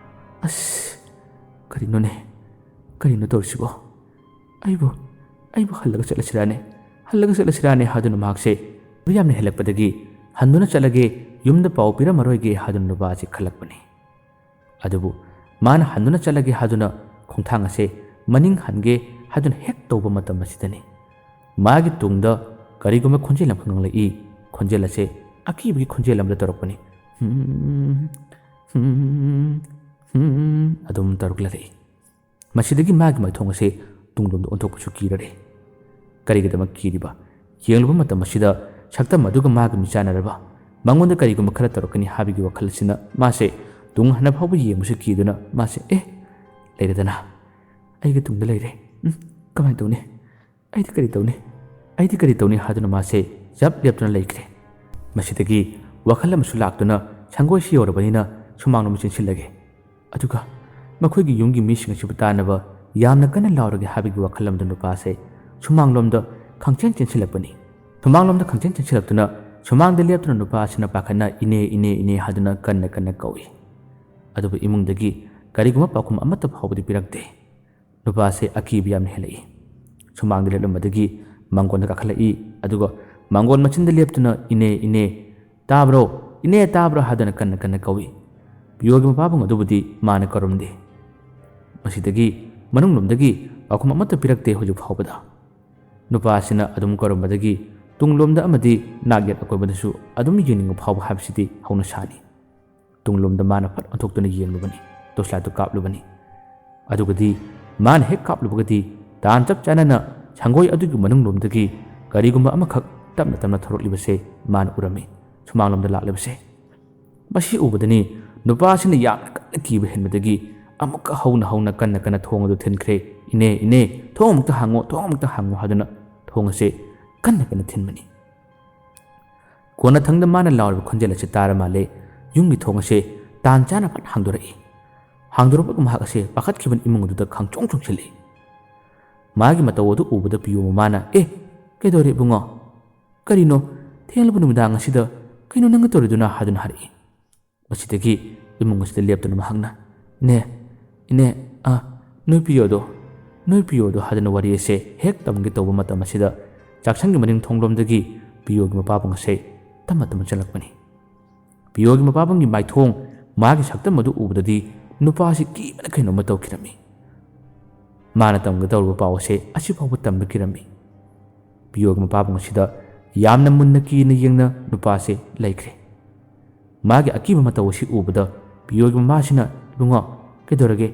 ꯑꯁ, ꯀꯔꯤꯅꯣꯅꯦ? ꯀꯔꯤꯅꯣ ꯇꯧꯔꯤꯁꯤꯕꯣ? ꯑꯩꯕꯨ ꯍꯜꯂꯒ ꯆꯠꯂꯁꯤꯔꯥꯅꯦ ꯍꯥꯏꯗꯨꯅ ꯃꯍꯥꯛꯁꯦ ꯌꯥꯝꯅ ꯍꯦꯜꯂꯛꯄꯗꯒꯤ ꯍꯟꯗꯨꯅ ꯆꯠꯂꯒꯦ, ꯌꯨꯝꯗ ꯄꯥꯎ ꯄꯤꯔꯝꯃꯔꯣꯏꯒꯦ ꯍꯥꯏꯗꯨꯅ ꯅꯨꯄꯥ ꯑꯁꯤ ꯈꯜꯂꯛꯄꯅꯤ꯫ ꯑꯗꯨꯕꯨ ꯃꯥꯅ ꯍꯟꯗꯨꯅ ꯆꯠꯂꯒꯦ ꯍꯥꯏꯗꯨꯅ ꯈꯣꯡꯊꯥꯡ ꯑꯁꯦ ꯃꯅꯤꯡ ꯍꯟꯒꯦ ꯍꯥꯏꯗꯨꯅ ꯍꯦꯛ ꯇꯧꯕ ꯃꯇꯝ ꯑꯁꯤꯗꯅꯤ ꯃꯥꯒꯤ ꯇꯨꯡꯗ ꯀꯔꯤꯒꯨꯝꯕ ꯈꯣꯟꯖꯦꯜ ꯑꯃ ꯉꯪꯂꯛꯏ꯫ ꯈꯣꯟꯖꯦꯜ ꯑꯁꯦ ꯑꯀꯤꯕꯒꯤ ꯈꯣꯟꯖꯦꯜ ꯑꯃꯗ ꯇꯧꯔꯛꯄꯅꯤ꯫ ꯑꯗꯨꯝ ꯇꯧꯔꯛꯂꯔꯛꯏ꯫ ꯃꯁꯤꯗꯒꯤ ꯃꯥꯒꯤ ꯃꯥꯏꯊꯣꯡ ꯑꯁꯦ ꯇꯨꯡꯂꯣꯝꯗ ꯑꯣꯟꯊꯣꯛꯄꯁꯨ ꯀꯤꯔꯔꯦ꯫ ꯀꯔꯤꯒꯤꯗꯃꯛ ꯀꯤꯔꯤꯕ? ꯌꯦꯡꯂꯨꯕ ꯃꯇꯝ ꯑꯁꯤꯗ ꯁꯛꯇꯝ ꯑꯗꯨꯒ ꯃꯥꯒ ꯃꯤꯆꯥꯟꯅꯔꯕ, ꯃꯉꯣꯟꯗ ꯀꯔꯤꯒꯨꯝꯕ ꯈꯔ ꯇꯧꯔꯛꯀꯅꯤ ꯍꯥꯏꯕꯒꯤ ꯋꯥꯈꯜ ꯑꯁꯤꯅ ꯃꯥꯁꯦ ꯇꯨꯡ ꯍꯟꯅ ꯐꯥꯎꯕ ꯌꯦꯡꯕꯁꯨ ꯀꯤꯗꯨꯅ ꯃꯥꯁꯦ ꯂꯩꯔꯦꯗꯅ, ꯑꯩꯒꯤ ꯇꯨꯡꯗ ꯂꯩꯔꯦ꯫ ꯀꯃꯥꯏꯅ ꯇꯧꯅꯤ? ꯑꯩꯗꯤ ꯀꯔꯤ ꯇꯧꯅꯤ ꯍꯥꯏꯗꯨꯅ ꯃꯥꯁꯦ ꯆꯞ ꯂꯦꯞꯇꯨꯅ ꯂꯩꯈ꯭ꯔꯦ꯫ ꯃꯁꯤꯗꯒꯤ ꯋꯥꯈꯜ ꯑꯃꯁꯨ ꯂꯥꯛꯇꯨꯅ ꯁꯪꯒꯣꯏꯁꯤ ꯌꯧꯔꯕꯅꯤꯅ ꯁꯨꯃꯥꯡꯂꯣꯝꯗ ꯆꯦꯟꯁꯤꯜꯂꯒꯦ, ꯑꯗꯨꯒ ꯃꯈꯣꯏꯒꯤ ꯌꯨꯝꯒꯤ ꯃꯤꯁꯤꯡ ꯑꯁꯤꯕꯨ ꯇꯥꯅꯕ ꯌꯥꯝꯅ ꯀꯟꯅ ꯂꯥꯎꯔꯒꯦ ꯍꯥꯏꯕꯒꯤ ꯋꯥꯈꯜ ꯑꯃꯗ ꯅꯨꯄꯥꯁꯦ ꯁꯨꯃꯥꯡꯂꯣꯝꯗ ꯈꯪꯆꯦꯟ ꯆꯦꯟꯁꯤꯜꯂꯛꯄꯅꯤ꯫ ꯁꯨꯃꯥꯡꯂꯣꯝꯗ ꯈꯪꯆꯦꯟ ꯆꯦꯟꯁꯤꯜꯂꯛꯇꯨꯅ ꯁꯨꯃꯥꯡꯗ ꯂꯦꯞꯇꯨꯅ ꯅꯨꯄꯥ ꯑꯁꯤꯅ ꯄꯥꯈꯠꯅ ꯏꯅꯦ ꯍꯥꯏꯗꯨꯅ ꯀꯟꯅ ꯀꯧꯏ꯫ ꯑꯗꯨꯕꯨ ꯏꯃꯨꯡꯗꯒꯤ ꯀꯔꯤꯒꯨꯝꯕ ꯄꯥꯎꯈꯨꯝ ꯑꯃꯠꯇ ꯐꯥꯎꯕꯗꯤ ꯄꯤꯔꯛꯇꯦ꯫ ꯅꯨꯄꯥꯁꯦ ꯑꯀꯤꯕ ꯌꯥꯝꯅ ꯍꯦꯜꯂꯛꯏ꯫ ꯁꯨꯃꯥꯡꯗ ꯂꯦꯞꯂꯝꯕꯗꯒꯤ ꯃꯥꯡꯒꯣꯟꯗ ꯀꯥꯈꯠꯂꯛꯏ꯫ ꯑꯗꯨꯒ ꯃꯥꯡꯒꯣꯟ ꯃꯆꯤꯟꯗ ꯂꯦꯞꯇꯨꯅ ꯏꯅꯦ ꯇꯥꯕ꯭ꯔꯣ, ꯏꯅꯦ ꯇꯥꯕ꯭ꯔꯣ ꯍꯥꯏꯗꯨꯅ ꯀꯟꯅ ꯀꯧꯏ꯫ ꯄꯤꯌꯣꯒꯤ ꯃꯄꯥꯕꯨꯡ ꯑꯗꯨꯕꯨꯗꯤ ꯃꯥꯅ ꯀꯧꯔꯝꯗꯦ꯫ ꯃꯁꯤꯗꯒꯤ ꯃꯅꯨꯡꯂꯣꯝꯗꯒꯤ ꯄꯥꯎꯈꯨꯝ ꯑꯃꯠꯇ ꯄꯤꯔꯛꯇꯦ ꯍꯧꯖꯤꯛ ꯐꯥꯎꯕꯗ꯫ ꯅꯨꯄꯥ ꯑꯁꯤꯅ ꯑꯗꯨꯝ ꯀꯧꯔꯝꯕꯗꯒꯤ ꯇꯨꯡꯂꯣꯝꯗ ꯑꯃꯗꯤ ꯅꯥꯛꯌꯦꯠ ꯑꯀꯣꯏꯕꯗꯁꯨ ꯑꯗꯨꯝ ꯌꯦꯡꯅꯤꯡꯕ ꯐꯥꯎꯕ ꯍꯥꯏꯕꯁꯤꯗꯤ ꯍꯧꯅ ꯁꯥꯅꯤ꯫ ꯇꯨꯡꯂꯣꯝꯗ ꯃꯥꯅ ꯐꯠ ꯑꯣꯟꯊꯣꯛꯇꯨꯅ ꯌꯦꯡꯂꯨꯕꯅꯤ, ꯇꯣꯔꯆꯂꯥꯏꯠꯇꯨ ꯀꯥꯞꯂꯨꯕꯅꯤ꯫ ꯑꯗꯨꯒꯗꯤ ꯃꯥꯅ ꯍꯦꯛ ꯀꯥꯞꯂꯨꯕꯒꯗꯤ ꯇꯥꯟ ꯆꯞ ꯆꯥꯅꯅ ꯁꯪꯒꯣꯏ ꯑꯗꯨꯒꯤ ꯃꯅꯨꯡꯂꯣꯝꯗꯒꯤ ꯀꯔꯤꯒꯨꯝꯕ ꯑꯃꯈꯛ ꯇꯞꯅ ꯇꯞꯅ ꯊꯧꯔꯛꯂꯤꯕꯁꯦ ꯃꯥꯅ ꯎꯔꯝꯃꯤ, ꯁꯨꯃꯥꯡꯂꯣꯝꯗ ꯂꯥꯛꯂꯤꯕꯁꯦ꯫ ꯃꯁꯤ ꯎꯕꯗꯅꯤ ꯅꯨꯄꯥꯁꯤꯅ ꯌꯥꯝꯅ ꯀꯟꯅ ꯀꯤꯕ ꯍꯦꯟꯕꯗꯒꯤ ꯑꯃꯨꯛꯀ ꯍꯧꯅ ꯀꯟꯅ ꯀꯟꯅ ꯊꯣꯡ ꯑꯗꯨ ꯊꯤꯟꯈ꯭ꯔꯦ꯫ "ꯏꯅꯦ, ꯏꯅꯦ, ꯊꯣꯡ ꯑꯃꯨꯛꯇ ꯍꯥꯡꯉꯣ, ꯊꯣꯡ ꯑꯃꯨꯛꯇ ꯍꯥꯡꯉꯣ" ꯍꯥꯏꯗꯨꯅ ꯊꯣꯡ ꯑꯁꯦ ꯀꯟꯅ ꯀꯟꯅ ꯊꯤꯟꯕꯅꯤ꯫ ꯀꯣꯟꯅꯊꯪꯗ ꯃꯥꯅ ꯂꯥꯎꯔꯤꯕ ꯈꯣꯟꯖꯦꯜ ꯑꯁꯤ ꯇꯥꯔ ꯃꯥꯜꯂꯦ ꯌꯨꯝꯒꯤ ꯊꯣꯡ ꯑꯁꯦ ꯇꯥꯟ ꯆꯥꯅ ꯐꯠ ꯍꯥꯡꯗꯣꯔꯛꯏ꯫ ꯍꯥꯡꯗꯣꯔꯛꯄꯒ ꯃꯍꯥꯛ ꯑꯁꯦ ꯄꯥꯈꯠꯈꯤꯕ ꯏꯃꯨꯡ ꯑꯗꯨꯗ ꯈꯪꯆꯣꯡ ꯆꯣꯡꯁꯤꯜꯂꯤ꯫ ꯃꯥꯒꯤ ꯃꯇꯧ ꯑꯗꯨ ꯎꯕꯗ ꯄꯤꯌꯣ ꯃꯃꯥꯅ "ꯑꯦ, ꯀꯩꯗꯧꯔꯦ ꯏꯕꯨꯡꯉꯣ? ꯀꯔꯤꯅꯣ ꯊꯦꯡꯂꯕ ꯅꯨꯃꯤꯗꯥꯡ ꯑꯁꯤꯗ ꯀꯩꯅꯣ ꯅꯪꯅ ꯇꯧꯔꯤꯗꯨꯅ?" ꯍꯥꯏꯗꯨꯅ ꯍꯥꯏꯔꯛꯏ꯫ ꯃꯁꯤꯗꯒꯤ ꯏꯃꯨꯡ ꯑꯁꯤꯗ ꯂꯦꯞꯇꯨꯅ ꯃꯍꯥꯛꯅ "ꯏꯅꯦ, ꯏꯅꯦ, ꯅꯣꯏ ꯄꯤꯌꯣꯗꯣ" ꯍꯥꯏꯗꯨꯅ ꯋꯥꯔꯤ ꯑꯁꯦ ꯍꯦꯛ ꯇꯝꯒꯦ ꯇꯧꯕ ꯃꯇꯝ ꯑꯁꯤꯗ ꯆꯥꯛꯁꯪꯒꯤ ꯃꯅꯤꯡ ꯊꯣꯡꯂꯣꯝꯗꯒꯤ ꯄꯤꯌꯣꯒꯤ ꯃꯄꯥꯕꯨꯡ ꯑꯁꯦ ꯇꯞꯅ ꯇꯞꯅ ꯆꯠꯂꯛꯄꯅꯤ꯫ ꯄꯤꯌꯣꯒꯤ ꯃꯄꯥꯕꯨꯡꯒꯤ ꯃꯥꯏꯊꯣꯡ, ꯃꯥꯒꯤ ꯁꯛꯇꯝ ꯑꯗꯨ ꯎꯕꯗꯗꯤ ꯅꯨꯄꯥ ꯑꯁꯤ ꯀꯤꯕꯅ ꯀꯩꯅꯣꯝꯃ ꯇꯧꯈꯤꯔꯝꯃꯤ꯫ ꯃꯥꯅ ꯇꯝꯒꯗꯧꯔꯤꯕ ꯄꯥꯎ ꯑꯁꯦ ꯑꯁꯤꯐꯥꯎꯕ ꯇꯝꯕ ꯀꯤꯔꯝꯃꯤ꯫ ꯄꯤꯌꯣꯒꯤ ꯃꯄꯥꯕꯨꯡ ꯑꯁꯤꯗ ꯌꯥꯝꯅ ꯃꯨꯟꯅ ꯀꯤꯅ ꯌꯦꯡꯅ ꯅꯨꯄꯥ ꯑꯁꯦ ꯂꯩꯈ꯭ꯔꯦ꯫ ꯃꯥꯒꯤ ꯑꯀꯤꯕ ꯃꯇꯧ ꯑꯁꯤ ꯎꯕꯗ ꯄꯤꯌꯣꯒꯤ ꯃꯃꯥꯁꯤꯅ "ꯏꯕꯨꯡꯉꯣ, ꯀꯩꯗꯧꯔꯒꯦ?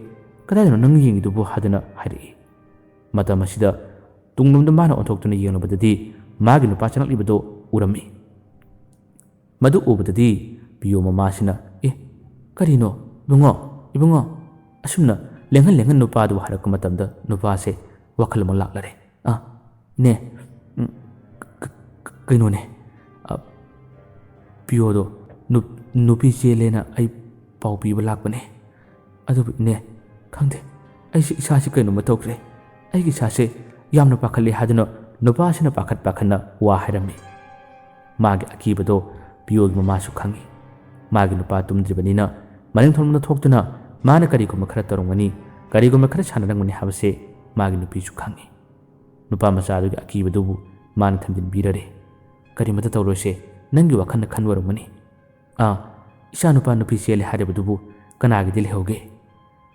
ꯀꯗꯥꯏꯗꯅꯣ ꯅꯪ ꯌꯦꯡꯉꯤꯗꯨꯕꯨ?" ꯍꯥꯏꯗꯨꯅ ꯍꯥꯏꯔꯛꯏ꯫ ꯃꯇꯝ ꯑꯁꯤꯗ ꯇꯨꯡꯂꯣꯝꯗ ꯃꯥꯅ ꯑꯣꯟꯊꯣꯛꯇꯨꯅ ꯌꯦꯡꯂꯨꯕꯗꯗꯤ ꯃꯥꯒꯤ ꯅꯨꯄꯥ ꯆꯪꯂꯛꯂꯤꯕꯗꯨ ꯎꯔꯝꯃꯤ꯫ ꯃꯗꯨ ꯎꯕꯗꯗꯤ ꯄꯤꯌꯣ ꯃꯃꯥꯁꯤꯅ "ꯑꯦ, ꯀꯔꯤꯅꯣ ꯏꯕꯨꯡꯉꯣ?" ꯑꯁꯨꯝꯅ ꯂꯦꯡꯍꯟ ꯅꯨꯄꯥꯗꯨꯕꯨ ꯍꯥꯏꯔꯛꯄ ꯃꯇꯝꯗ ꯅꯨꯄꯥꯁꯦ ꯋꯥꯈꯜ ꯑꯃ ꯂꯥꯛꯂꯔꯦ꯫ "ꯏꯅꯦ, ꯀꯩꯅꯣꯅꯦ, ꯄꯤꯌꯣꯗꯣ ꯅꯨꯄꯤ ꯆꯦꯜꯂꯦꯅ ꯑꯩ ꯄꯥꯎ ꯄꯤꯕ ꯂꯥꯛꯄꯅꯦ꯫ ꯑꯗꯨꯕꯨ ꯏꯅꯦ, ꯈꯪꯗꯦ, ꯑꯩꯁꯦ ꯏꯁꯥꯁꯤ ꯀꯩꯅꯣꯝꯃ ꯇꯧꯈ꯭ꯔꯦ, ꯑꯩꯒꯤ ꯏꯁꯥꯁꯦ ꯌꯥꯝꯅ ꯄꯥꯈꯠꯂꯦ" ꯍꯥꯏꯗꯨꯅ ꯅꯨꯄꯥꯁꯤꯅ ꯄꯥꯈꯠꯅ ꯋꯥ ꯍꯥꯏꯔꯝꯃꯤ꯫ ꯃꯥꯒꯤ ꯑꯀꯤꯕꯗꯣ ꯄꯤꯌꯣꯒꯤ ꯃꯃꯥꯁꯨ ꯈꯪꯉꯤ꯫ ꯃꯥꯒꯤ ꯅꯨꯄꯥ ꯇꯨꯝꯗ꯭ꯔꯤꯕꯅꯤꯅ ꯃꯅꯤꯡꯊꯣꯡꯂꯣꯝꯗ ꯊꯣꯛꯇꯨꯅ ꯃꯥꯅ ꯀꯔꯤꯒꯨꯝꯕ ꯈꯔ ꯇꯧꯔꯝꯒꯅꯤ, ꯀꯔꯤꯒꯨꯝꯕ ꯈꯔ ꯁꯥꯟꯅꯔꯝꯒꯅꯤ ꯍꯥꯏꯕꯁꯦ ꯃꯥꯒꯤ ꯅꯨꯄꯤꯁꯨ ꯈꯪꯉꯤ꯫ ꯅꯨꯄꯥ ꯃꯆꯥꯗꯨꯒꯤ ꯑꯀꯤꯕꯗꯨꯕꯨ ꯃꯥꯅ ꯊꯝꯖꯤꯟꯕꯤꯔꯔꯦ꯫ "ꯀꯔꯤꯃꯠꯇ ꯇꯧꯔꯣꯏꯁꯦ, ꯅꯪꯒꯤ ꯋꯥꯈꯜꯅ ꯈꯟꯕ ꯑꯣꯏꯔꯝꯒꯅꯤ. ꯏꯆꯥ ꯅꯨꯄꯥ ꯅꯨꯄꯤ ꯆꯦꯜꯂꯦ ꯍꯥꯏꯔꯤꯕꯗꯨꯕꯨ ꯀꯅꯥꯒꯤꯗꯤ ꯂꯩꯍꯧꯒꯦ?"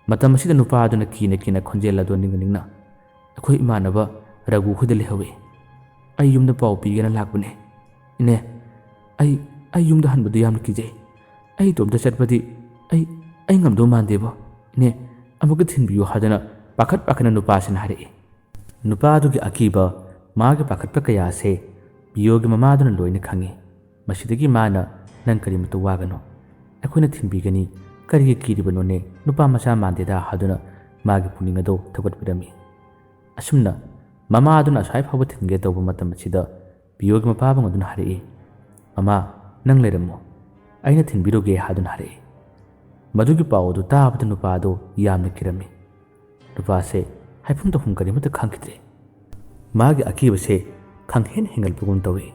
ꯃꯇꯝ ꯑꯁꯤꯗ ꯅꯨꯄꯥ ꯑꯗꯨꯅ ꯀꯤꯅ ꯈꯣꯟꯖꯦꯜ ꯑꯗꯨ ꯅꯤꯡꯅ "ꯑꯩꯈꯣꯏ ꯏꯃꯥꯟꯅꯕ ꯔꯘꯨ ꯍꯣꯏꯗ ꯂꯩꯍꯧꯏ. ꯑꯩ ꯌꯨꯝꯗ ꯄꯥꯎ ꯄꯤꯒꯦꯅ ꯂꯥꯛꯄꯅꯦ. ꯏꯅꯦ, ꯑꯩ ꯌꯨꯝꯗ ꯍꯟꯕꯗꯨ ꯌꯥꯝꯅ ꯀꯤꯖꯩ. ꯑꯩ ꯏꯇꯣꯝꯇ ꯆꯠꯄꯗꯤ ꯑꯩ ꯉꯝꯗꯧ ꯃꯥꯟꯗꯦꯕꯣ. ꯏꯅꯦ, ꯑꯃꯨꯛꯀ ꯊꯤꯟꯕꯤꯌꯨ" ꯍꯥꯏꯗꯨꯅ ꯄꯥꯈꯠꯅ ꯅꯨꯄꯥꯁꯤꯅ ꯍꯥꯏꯔꯛꯏ꯫ ꯅꯨꯄꯥ ꯑꯗꯨꯒꯤ ꯑꯀꯤꯕ, ꯃꯥꯒꯤ ꯄꯥꯈꯠꯄ ꯀꯌꯥ ꯑꯁꯦ ꯄꯤꯌꯣꯒꯤ ꯃꯃꯥꯗꯨꯅ ꯂꯣꯏꯅ ꯈꯪꯉꯤ꯫ ꯃꯁꯤꯗꯒꯤ ꯃꯥꯅ "ꯅꯪ ꯀꯔꯤꯃꯠꯇ ꯋꯥꯒꯅꯣ, ꯑꯩꯈꯣꯏꯅ ꯊꯤꯟꯕꯤꯒꯅꯤ, ꯀꯔꯤꯒꯤ ꯀꯤꯔꯤꯕꯅꯣꯅꯦ, ꯅꯨꯄꯥ ꯃꯆꯥ ꯃꯥꯟꯗꯦꯗ" ꯍꯥꯏꯗꯨꯅ ꯃꯥꯒꯤ ꯄꯨꯛꯅꯤꯡ ꯑꯗꯨ ꯊꯧꯒꯠꯄꯤꯔꯝꯃꯤ꯫ ꯑꯁꯨꯝꯅ ꯃꯃꯥ ꯑꯗꯨꯅ ꯑꯁ꯭ꯋꯥꯏ ꯐꯥꯎꯕ ꯊꯤꯟꯒꯦ ꯇꯧꯕ ꯃꯇꯝ ꯑꯁꯤꯗ ꯄꯤꯌꯣꯒꯤ ꯃꯄꯥꯕꯨꯡ ꯑꯗꯨꯅ ꯍꯥꯏꯔꯛꯏ, "ꯃꯃꯥ, ꯅꯪ ꯂꯩꯔꯝꯃꯣ, ꯑꯩꯅ ꯊꯤꯟꯕꯤꯔꯨꯒꯦ" ꯍꯥꯏꯗꯨꯅ ꯍꯥꯏꯔꯛꯏ꯫ ꯃꯗꯨꯒꯤ ꯄꯥꯎ ꯑꯗꯨ ꯇꯥꯕꯗ ꯅꯨꯄꯥ ꯑꯗꯨ ꯌꯥꯝꯅ ꯀꯤꯔꯝꯃꯤ꯫ ꯅꯨꯄꯥꯁꯦ ꯍꯥꯏꯐꯝ ꯇꯧꯐꯝ ꯀꯔꯤꯃꯠꯇ ꯈꯪꯈꯤꯗ꯭ꯔꯦ꯫ ꯃꯥꯒꯤ ꯑꯀꯤꯕꯁꯦ ꯈꯪꯍꯦꯟ ꯍꯦꯟꯒꯠꯄꯒꯨꯝ ꯇꯧꯏ꯫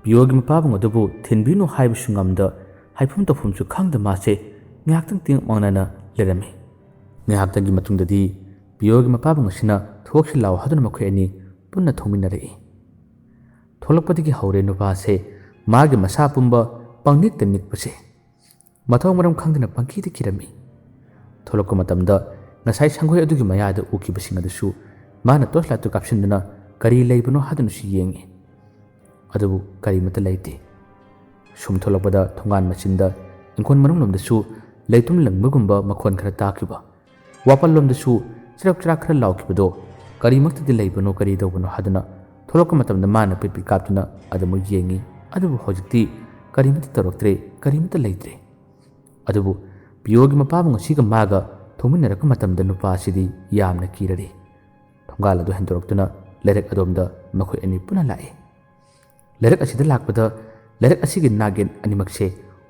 ꯄꯤꯌꯣꯒꯤ ꯃꯄꯥꯕꯨꯡ ꯑꯗꯨꯕꯨ ꯊꯤꯟꯕꯤꯅꯨ ꯍꯥꯏꯕꯁꯨ ꯉꯝꯗ, ꯍꯥꯏꯐꯝ ꯇꯧꯐꯝꯁꯨ ꯈꯪꯗ ꯃꯥꯁꯦ ꯉꯥꯏꯍꯥꯛꯇꯪ ꯇꯤꯡ ꯃꯥꯡꯅꯅ ꯂꯩꯔꯝꯃꯤ꯫ ꯉꯥꯏꯍꯥꯛꯇꯪꯒꯤ ꯃꯇꯨꯡꯗꯗꯤ ꯄꯤꯌꯣꯒꯤ ꯃꯄꯥꯕꯨꯡ ꯑꯁꯤꯅ "ꯊꯣꯛꯁꯤ ꯂꯥꯎ" ꯍꯥꯏꯗꯨꯅ ꯃꯈꯣꯏ ꯑꯅꯤ ꯄꯨꯟꯅ ꯊꯣꯛꯃꯤꯟꯅꯔꯛꯏ꯫ ꯊꯣꯛꯂꯛꯄꯗꯒꯤ ꯍꯧꯔꯦ ꯅꯨꯄꯥꯁꯦ ꯃꯥꯒꯤ ꯃꯁꯥ ꯄꯨꯝꯕ ꯄꯪꯅꯤꯛꯇ ꯅꯤꯛꯄꯁꯦ꯫ ꯃꯊꯣꯡ ꯃꯔꯝ ꯈꯪꯗꯅ ꯄꯪꯀꯤꯗ ꯀꯤꯔꯝꯃꯤ꯫ ꯊꯣꯛꯂꯛꯄ ꯃꯇꯝꯗ ꯉꯁꯥꯏ ꯁꯪꯒꯣꯏ ꯑꯗꯨꯒꯤ ꯃꯌꯥꯗ ꯎꯈꯤꯕꯁꯤꯡ ꯑꯗꯨꯁꯨ ꯃꯥꯅ ꯇꯣꯔꯆꯂꯥꯏꯠꯇꯨ ꯀꯥꯞꯁꯤꯟꯗꯨꯅ ꯀꯔꯤ ꯂꯩꯕꯅꯣ ꯍꯥꯏꯗꯨꯅꯁꯨ ꯌꯦꯡꯉꯤ꯫ ꯑꯗꯨꯕꯨ ꯀꯔꯤꯃꯠꯇ ꯂꯩꯇꯦ꯫ ꯁꯨꯝ ꯊꯣꯛꯂꯛꯄꯗ ꯊꯣꯡꯒꯥꯟ ꯃꯆꯤꯟꯗ ꯏꯪꯈꯣꯜ ꯃꯅꯨꯡꯂꯣꯝꯗꯁꯨ ꯂꯩꯇꯨꯝ ꯂꯪꯕꯒꯨꯝꯕ ꯃꯈꯣꯟ ꯈꯔ ꯇꯥꯈꯤꯕ, ꯋꯥꯄꯜꯂꯣꯝꯗꯁꯨ ꯆꯔꯛ ꯈꯔ ꯂꯥꯎꯈꯤꯕꯗꯣ ꯀꯔꯤꯃꯛꯇꯗꯤ ꯂꯩꯕꯅꯣ, ꯀꯔꯤ ꯇꯧꯕꯅꯣ ꯍꯥꯏꯗꯨꯅ ꯊꯣꯛꯂꯛꯄ ꯃꯇꯝꯗ ꯃꯥꯅ ꯄꯤꯠ ꯀꯥꯞꯇꯨꯅ ꯑꯗꯨꯃꯛ ꯌꯦꯡꯉꯤ꯫ ꯑꯗꯨꯕꯨ ꯍꯧꯖꯤꯛꯇꯤ ꯀꯔꯤꯃꯠꯇ ꯇꯧꯔꯛꯇ꯭ꯔꯦ, ꯀꯔꯤꯃꯠꯇ ꯂꯩꯇ꯭ꯔꯦ꯫ ꯑꯗꯨꯕꯨ ꯄꯤꯌꯣꯒꯤ ꯃꯄꯥꯕꯨꯡ ꯑꯁꯤꯒ ꯃꯥꯒ ꯊꯣꯛꯃꯤꯟꯅꯔꯛꯄ ꯃꯇꯝꯗ ꯅꯨꯄꯥ ꯑꯁꯤꯗꯤ ꯌꯥꯝꯅ ꯀꯤꯔꯔꯤ꯫ ꯊꯣꯡꯒꯥꯜ ꯑꯗꯨ ꯍꯦꯟꯗꯣꯔꯛꯇꯨꯅ ꯂꯩꯔꯛ ꯑꯗꯣꯝꯗ ꯃꯈꯣꯏ ꯑꯅꯤ ꯄꯨꯟꯅ ꯂꯥꯛꯏ꯫ ꯂꯩꯔꯛ ꯑꯁꯤꯗ ꯂꯥꯛꯄꯗ ꯂꯩꯔꯛ ꯑꯁꯤꯒꯤ ꯅꯥꯒꯦꯟ ꯑꯅꯤꯃꯛꯁꯦ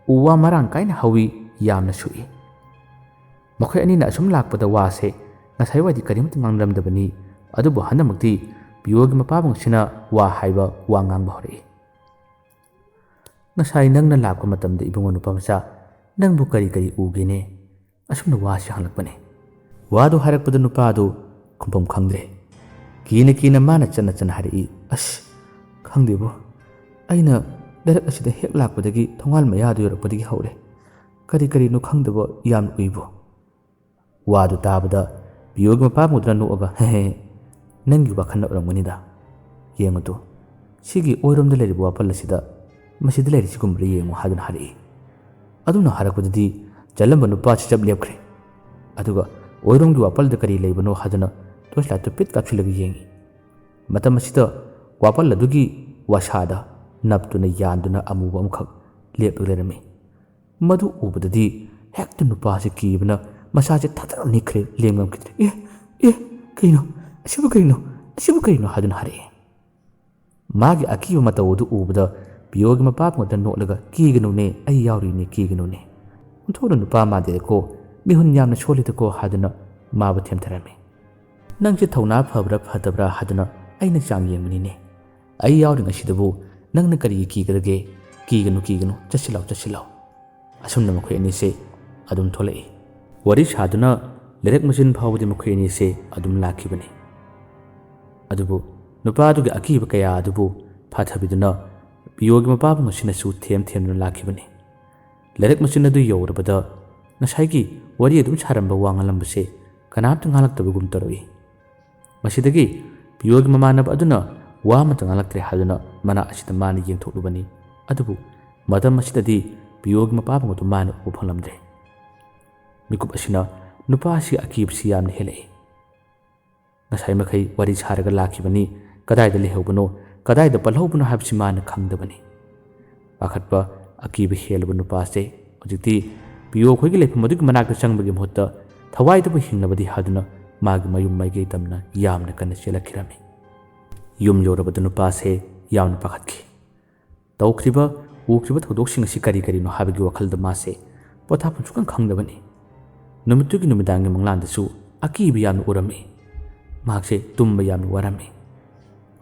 ꯎ ꯋꯥ ꯃꯔꯥꯡ ꯀꯥꯏꯅ ꯍꯧꯋꯤ, ꯌꯥꯝꯅ ꯁꯨꯏ꯫ ꯃꯈꯣꯏ ꯑꯅꯤꯅ ꯑꯁꯨꯝ ꯂꯥꯛꯄꯗ ꯋꯥꯁꯦ ꯉꯁꯥꯏꯋꯥꯏꯗꯤ ꯀꯔꯤꯃꯠꯇ ꯉꯥꯡꯅꯔꯝꯗꯕꯅꯤ, ꯑꯗꯨꯕꯨ ꯍꯟꯗꯛꯃꯛꯇꯤ ꯄꯤꯌꯣꯒꯤ ꯃꯄꯥꯕꯨꯡ ꯑꯁꯤꯅ ꯋꯥ ꯍꯥꯏꯕ, ꯋꯥ ꯉꯥꯡꯕ ꯍꯧꯔꯛꯏ꯫ "ꯉꯁꯥꯏ ꯅꯪꯅ ꯂꯥꯛꯄ ꯃꯇꯝꯗ ꯏꯕꯨꯡꯉꯣ ꯅꯨꯄꯥ ꯃꯆꯥ, ꯅꯪꯕꯨ ꯀꯔꯤ ꯎꯒꯦꯅꯦ?" ꯑꯁꯨꯝꯅ ꯋꯥꯁꯤ ꯍꯪꯂꯛꯄꯅꯦ꯫ ꯋꯥꯗꯨ ꯍꯥꯏꯔꯛꯄꯗ ꯅꯨꯄꯥꯗꯨ ꯈꯨꯝꯐꯝ ꯈꯪꯗ꯭ꯔꯦ꯫ ꯀꯤꯅ ꯃꯥꯅ ꯆꯠꯅ ꯍꯥꯏꯔꯛꯏ, "ꯑꯁ, ꯈꯪꯗꯦꯕꯣ, ꯑꯩꯅ ꯂꯩꯔꯛ ꯑꯁꯤꯗ ꯍꯦꯛ ꯂꯥꯛꯄꯗꯒꯤ ꯊꯣꯡꯒꯥꯜ ꯃꯌꯥꯗꯨ ꯌꯧꯔꯛꯄꯗꯒꯤ ꯍꯧꯔꯦ, ꯀꯔꯤꯅꯣ ꯈꯪꯗꯕ ꯌꯥꯝꯅ ꯎꯏꯕꯣ." ꯋꯥꯗꯨ ꯇꯥꯕꯗ ꯄꯤꯌꯣꯒꯤ ꯃꯄꯥꯕꯨꯡꯗꯨꯅ ꯅꯣꯛꯑꯒ "ꯍꯦ, ꯅꯪꯒꯤ ꯋꯥꯈꯜꯅ ꯑꯣꯏꯔꯝꯒꯅꯤꯗ. ꯌꯦꯡꯉꯨꯇꯨ, ꯁꯤꯒꯤ ꯑꯣꯏꯔꯣꯝꯗ ꯂꯩꯔꯤꯕ ꯋꯥꯄꯜ ꯑꯁꯤꯗ ꯃꯁꯤꯗ ꯂꯩꯔꯤꯁꯤꯒꯨꯝꯕ ꯌꯦꯡꯉꯨ ꯍꯥꯏꯗꯨꯅ ꯍꯥꯏꯔꯛꯏ꯫ ꯑꯗꯨꯅ ꯍꯥꯏꯔꯛꯄꯗꯗꯤ ꯆꯠꯂꯝꯕ ꯅꯨꯄꯥꯁꯤ ꯆꯞ ꯂꯦꯞꯈ꯭ꯔꯦ꯫ ꯑꯗꯨꯒ ꯑꯣꯏꯔꯣꯝꯒꯤ ꯋꯥꯄꯜꯗ ꯀꯔꯤ ꯂꯩꯕꯅꯣ ꯍꯥꯏꯗꯨꯅ ꯇꯣꯔꯆ ꯂꯥꯏꯠꯇꯨ ꯄꯤꯠ ꯀꯥꯞꯁꯤꯜꯂꯒ ꯌꯦꯡꯉꯤ꯫ ꯃꯇꯝ ꯑꯁꯤꯗ ꯋꯥꯄꯜ ꯑꯗꯨꯒꯤ ꯋꯥꯁꯥꯗ ꯅꯞꯇꯨꯅ ꯌꯥꯟꯗꯨꯅ ꯑꯃꯨꯕ ꯑꯃꯈꯛ ꯂꯦꯞꯂꯒ ꯂꯩꯔꯝꯃꯤ꯫ ꯃꯗꯨ ꯎꯕꯗꯗꯤ ꯍꯦꯛꯇ ꯅꯨꯄꯥꯁꯤ ꯀꯤꯕꯅ ꯃꯁꯥꯁꯦ ꯊꯥꯊꯔ ꯅꯤꯛꯈ꯭ꯔꯦ, ꯂꯦꯡꯉꯝꯈꯤꯗ꯭ꯔꯦ꯫ ꯀꯩꯅꯣ ꯑꯁꯤꯕꯨ ꯀꯩꯅꯣ ꯍꯥꯏꯗꯨꯅ ꯍꯥꯏꯔꯛꯏ꯫ ꯃꯥꯒꯤ ꯑꯀꯤꯕ ꯃꯇꯧ ꯑꯗꯨ ꯎꯕꯗ ꯄꯤꯌꯣꯒꯤ ꯃꯄꯥꯕꯨꯡꯗ ꯅꯣꯠꯂꯒ ꯀꯤꯒꯅꯨꯅꯦ, ꯑꯩ ꯌꯥꯎꯔꯤꯅꯦ, ꯀꯤꯒꯅꯨꯅꯦ, ꯑꯣꯟꯊꯣꯛꯅ ꯅꯨꯄꯥ ꯃꯥꯟꯗꯦꯗꯀꯣ, ꯃꯤꯍꯨꯟ ꯌꯥꯝꯅ ꯁꯣꯜꯂꯤꯗꯀꯣ ꯍꯥꯏꯗꯨꯅ ꯃꯥꯕꯨ ꯊꯦꯝꯊꯔꯝꯃꯤ꯫ ꯅꯪꯁꯦ ꯊꯧꯅꯥ ꯐꯕ꯭ꯔꯥ ꯐꯠꯇꯕ꯭ꯔꯥ ꯍꯥꯏꯗꯨꯅ ꯑꯩꯅ ꯆꯥꯡ ꯌꯦꯡꯕꯅꯤꯅꯦ꯫ ꯑꯩ ꯌꯥꯎꯔꯤꯉꯩꯁꯤꯗꯕꯨ ꯅꯪꯅ ꯀꯔꯤꯒꯤ ꯀꯤꯒꯗꯒꯦ? ꯀꯤꯒꯅꯨ, ꯆꯠꯁꯤꯜꯂꯥꯎ꯫ ꯑꯁꯨꯝꯅ ꯃꯈꯣꯏ ꯑꯅꯤꯁꯦ ꯑꯗꯨꯝ ꯊꯣꯛꯂꯛꯏ꯫ ꯋꯥꯔꯤ ꯁꯥꯗꯨꯅ ꯂꯩꯔꯛ ꯃꯆꯤꯟ ꯐꯥꯎꯕꯗꯤ ꯃꯈꯣꯏ ꯑꯅꯤꯁꯦ ꯑꯗꯨꯝ ꯂꯥꯛꯈꯤꯕꯅꯤ꯫ ꯑꯗꯨꯕꯨ ꯅꯨꯄꯥꯗꯨꯒꯤ ꯑꯀꯤꯕ ꯀꯌꯥ ꯑꯗꯨꯕꯨ ꯐꯥꯊꯕꯤꯗꯨꯅ ꯄꯤꯌꯣꯒꯤ ꯃꯄꯥꯕꯨꯡ ꯑꯁꯤꯅꯁꯨ ꯊꯦꯝꯗꯨꯅ ꯂꯥꯛꯈꯤꯕꯅꯤ꯫ ꯂꯩꯔꯛ ꯃꯆꯤꯟ ꯑꯗꯨ ꯌꯧꯔꯕꯗ ꯉꯁꯥꯏꯒꯤ ꯋꯥꯔꯤ ꯑꯗꯨꯝ ꯁꯥꯔꯝꯕ ꯋꯥ ꯉꯥꯡꯂꯝꯕꯁꯦ ꯀꯅꯥꯝꯇ ꯉꯥꯡꯂꯛꯇꯕꯒꯨꯝ ꯇꯧꯔꯛꯏ꯫ ꯃꯁꯤꯗꯒꯤ ꯄꯤꯌꯣꯒꯤ ꯃꯃꯥꯟꯅꯕ ꯑꯗꯨꯅ ꯋꯥ ꯑꯃꯇ ꯉꯥꯡꯂꯛꯇ꯭ꯔꯦ ꯍꯥꯏꯗꯨꯅ ꯃꯅꯥ ꯑꯁꯤꯗ ꯃꯥꯅ ꯌꯦꯡꯊꯣꯛꯂꯨꯕꯅꯤ꯫ ꯑꯗꯨꯕꯨ ꯃꯇꯝ ꯑꯁꯤꯗꯗꯤ ꯄꯤꯌꯣꯒꯤ ꯃꯄꯥꯕꯨꯡ ꯑꯗꯨ ꯃꯥꯅ ꯎꯕ ꯐꯪꯂꯝꯗ꯭ꯔꯦ꯫ ꯃꯤꯀꯨꯞ ꯑꯁꯤꯅ ꯅꯨꯄꯥ ꯑꯁꯤꯒꯤ ꯑꯀꯤꯕꯁꯤ ꯌꯥꯝꯅ ꯍꯦꯜꯂꯛꯏ꯫ ꯉꯁꯥꯏ ꯃꯈꯩ ꯋꯥꯔꯤ ꯁꯥꯔꯒ ꯂꯥꯛꯈꯤꯕꯅꯤ, ꯀꯗꯥꯏꯗ ꯂꯩꯍꯧꯕꯅꯣ, ꯀꯗꯥꯏꯗ ꯄꯜꯍꯧꯕꯅꯣ ꯍꯥꯏꯕꯁꯤ ꯃꯥꯅ ꯈꯪꯗꯕꯅꯤ꯫ ꯄꯥꯈꯠꯄ ꯑꯀꯤꯕ ꯍꯦꯜꯂꯕ ꯅꯨꯄꯥꯁꯦ ꯍꯧꯖꯤꯛꯇꯤ ꯄꯤꯌꯣ ꯈꯣꯏꯒꯤ ꯂꯩꯐꯝ ꯑꯗꯨꯒꯤ ꯃꯅꯥꯛꯇ ꯆꯪꯕꯒꯤ ꯃꯍꯨꯠꯇ ꯊꯋꯥꯏꯗꯕꯨ ꯍꯤꯡꯅꯕꯗꯤ ꯍꯥꯏꯗꯨꯅ ꯃꯥꯒꯤ ꯃꯌꯨꯝ ꯃꯥꯏꯀꯩ ꯇꯝꯅ ꯌꯥꯝꯅ ꯀꯟꯅ ꯆꯦꯜꯂꯛꯈꯤꯔꯝꯃꯤ꯫ ꯌꯨꯝ ꯌꯧꯔꯕꯗ ꯅꯨꯄꯥꯁꯦ ꯌꯥꯝꯅ ꯄꯥꯈꯠꯈꯤ꯫ ꯎꯈ꯭ꯔꯤꯕ ꯊꯧꯗꯣꯛꯁꯤꯡ ꯑꯁꯤ ꯀꯔꯤꯅꯣ ꯍꯥꯏꯕꯒꯤ ꯋꯥꯈꯜꯗ ꯃꯥꯁꯦ ꯄꯣꯊꯥꯐꯝ ꯁꯨꯡꯈꯪ ꯈꯪꯗꯕꯅꯤ꯫ ꯅꯨꯃꯤꯠꯇꯨꯒꯤ ꯅꯨꯃꯤꯗꯥꯡꯒꯤ ꯃꯪꯂꯥꯟꯗꯁꯨ ꯑꯀꯤꯕ ꯌꯥꯝꯅ ꯎꯔꯝꯃꯤ꯫ ꯃꯍꯥꯛꯁꯦ ꯇꯨꯝꯕ ꯌꯥꯝꯅ ꯋꯥꯔꯝꯃꯤ꯫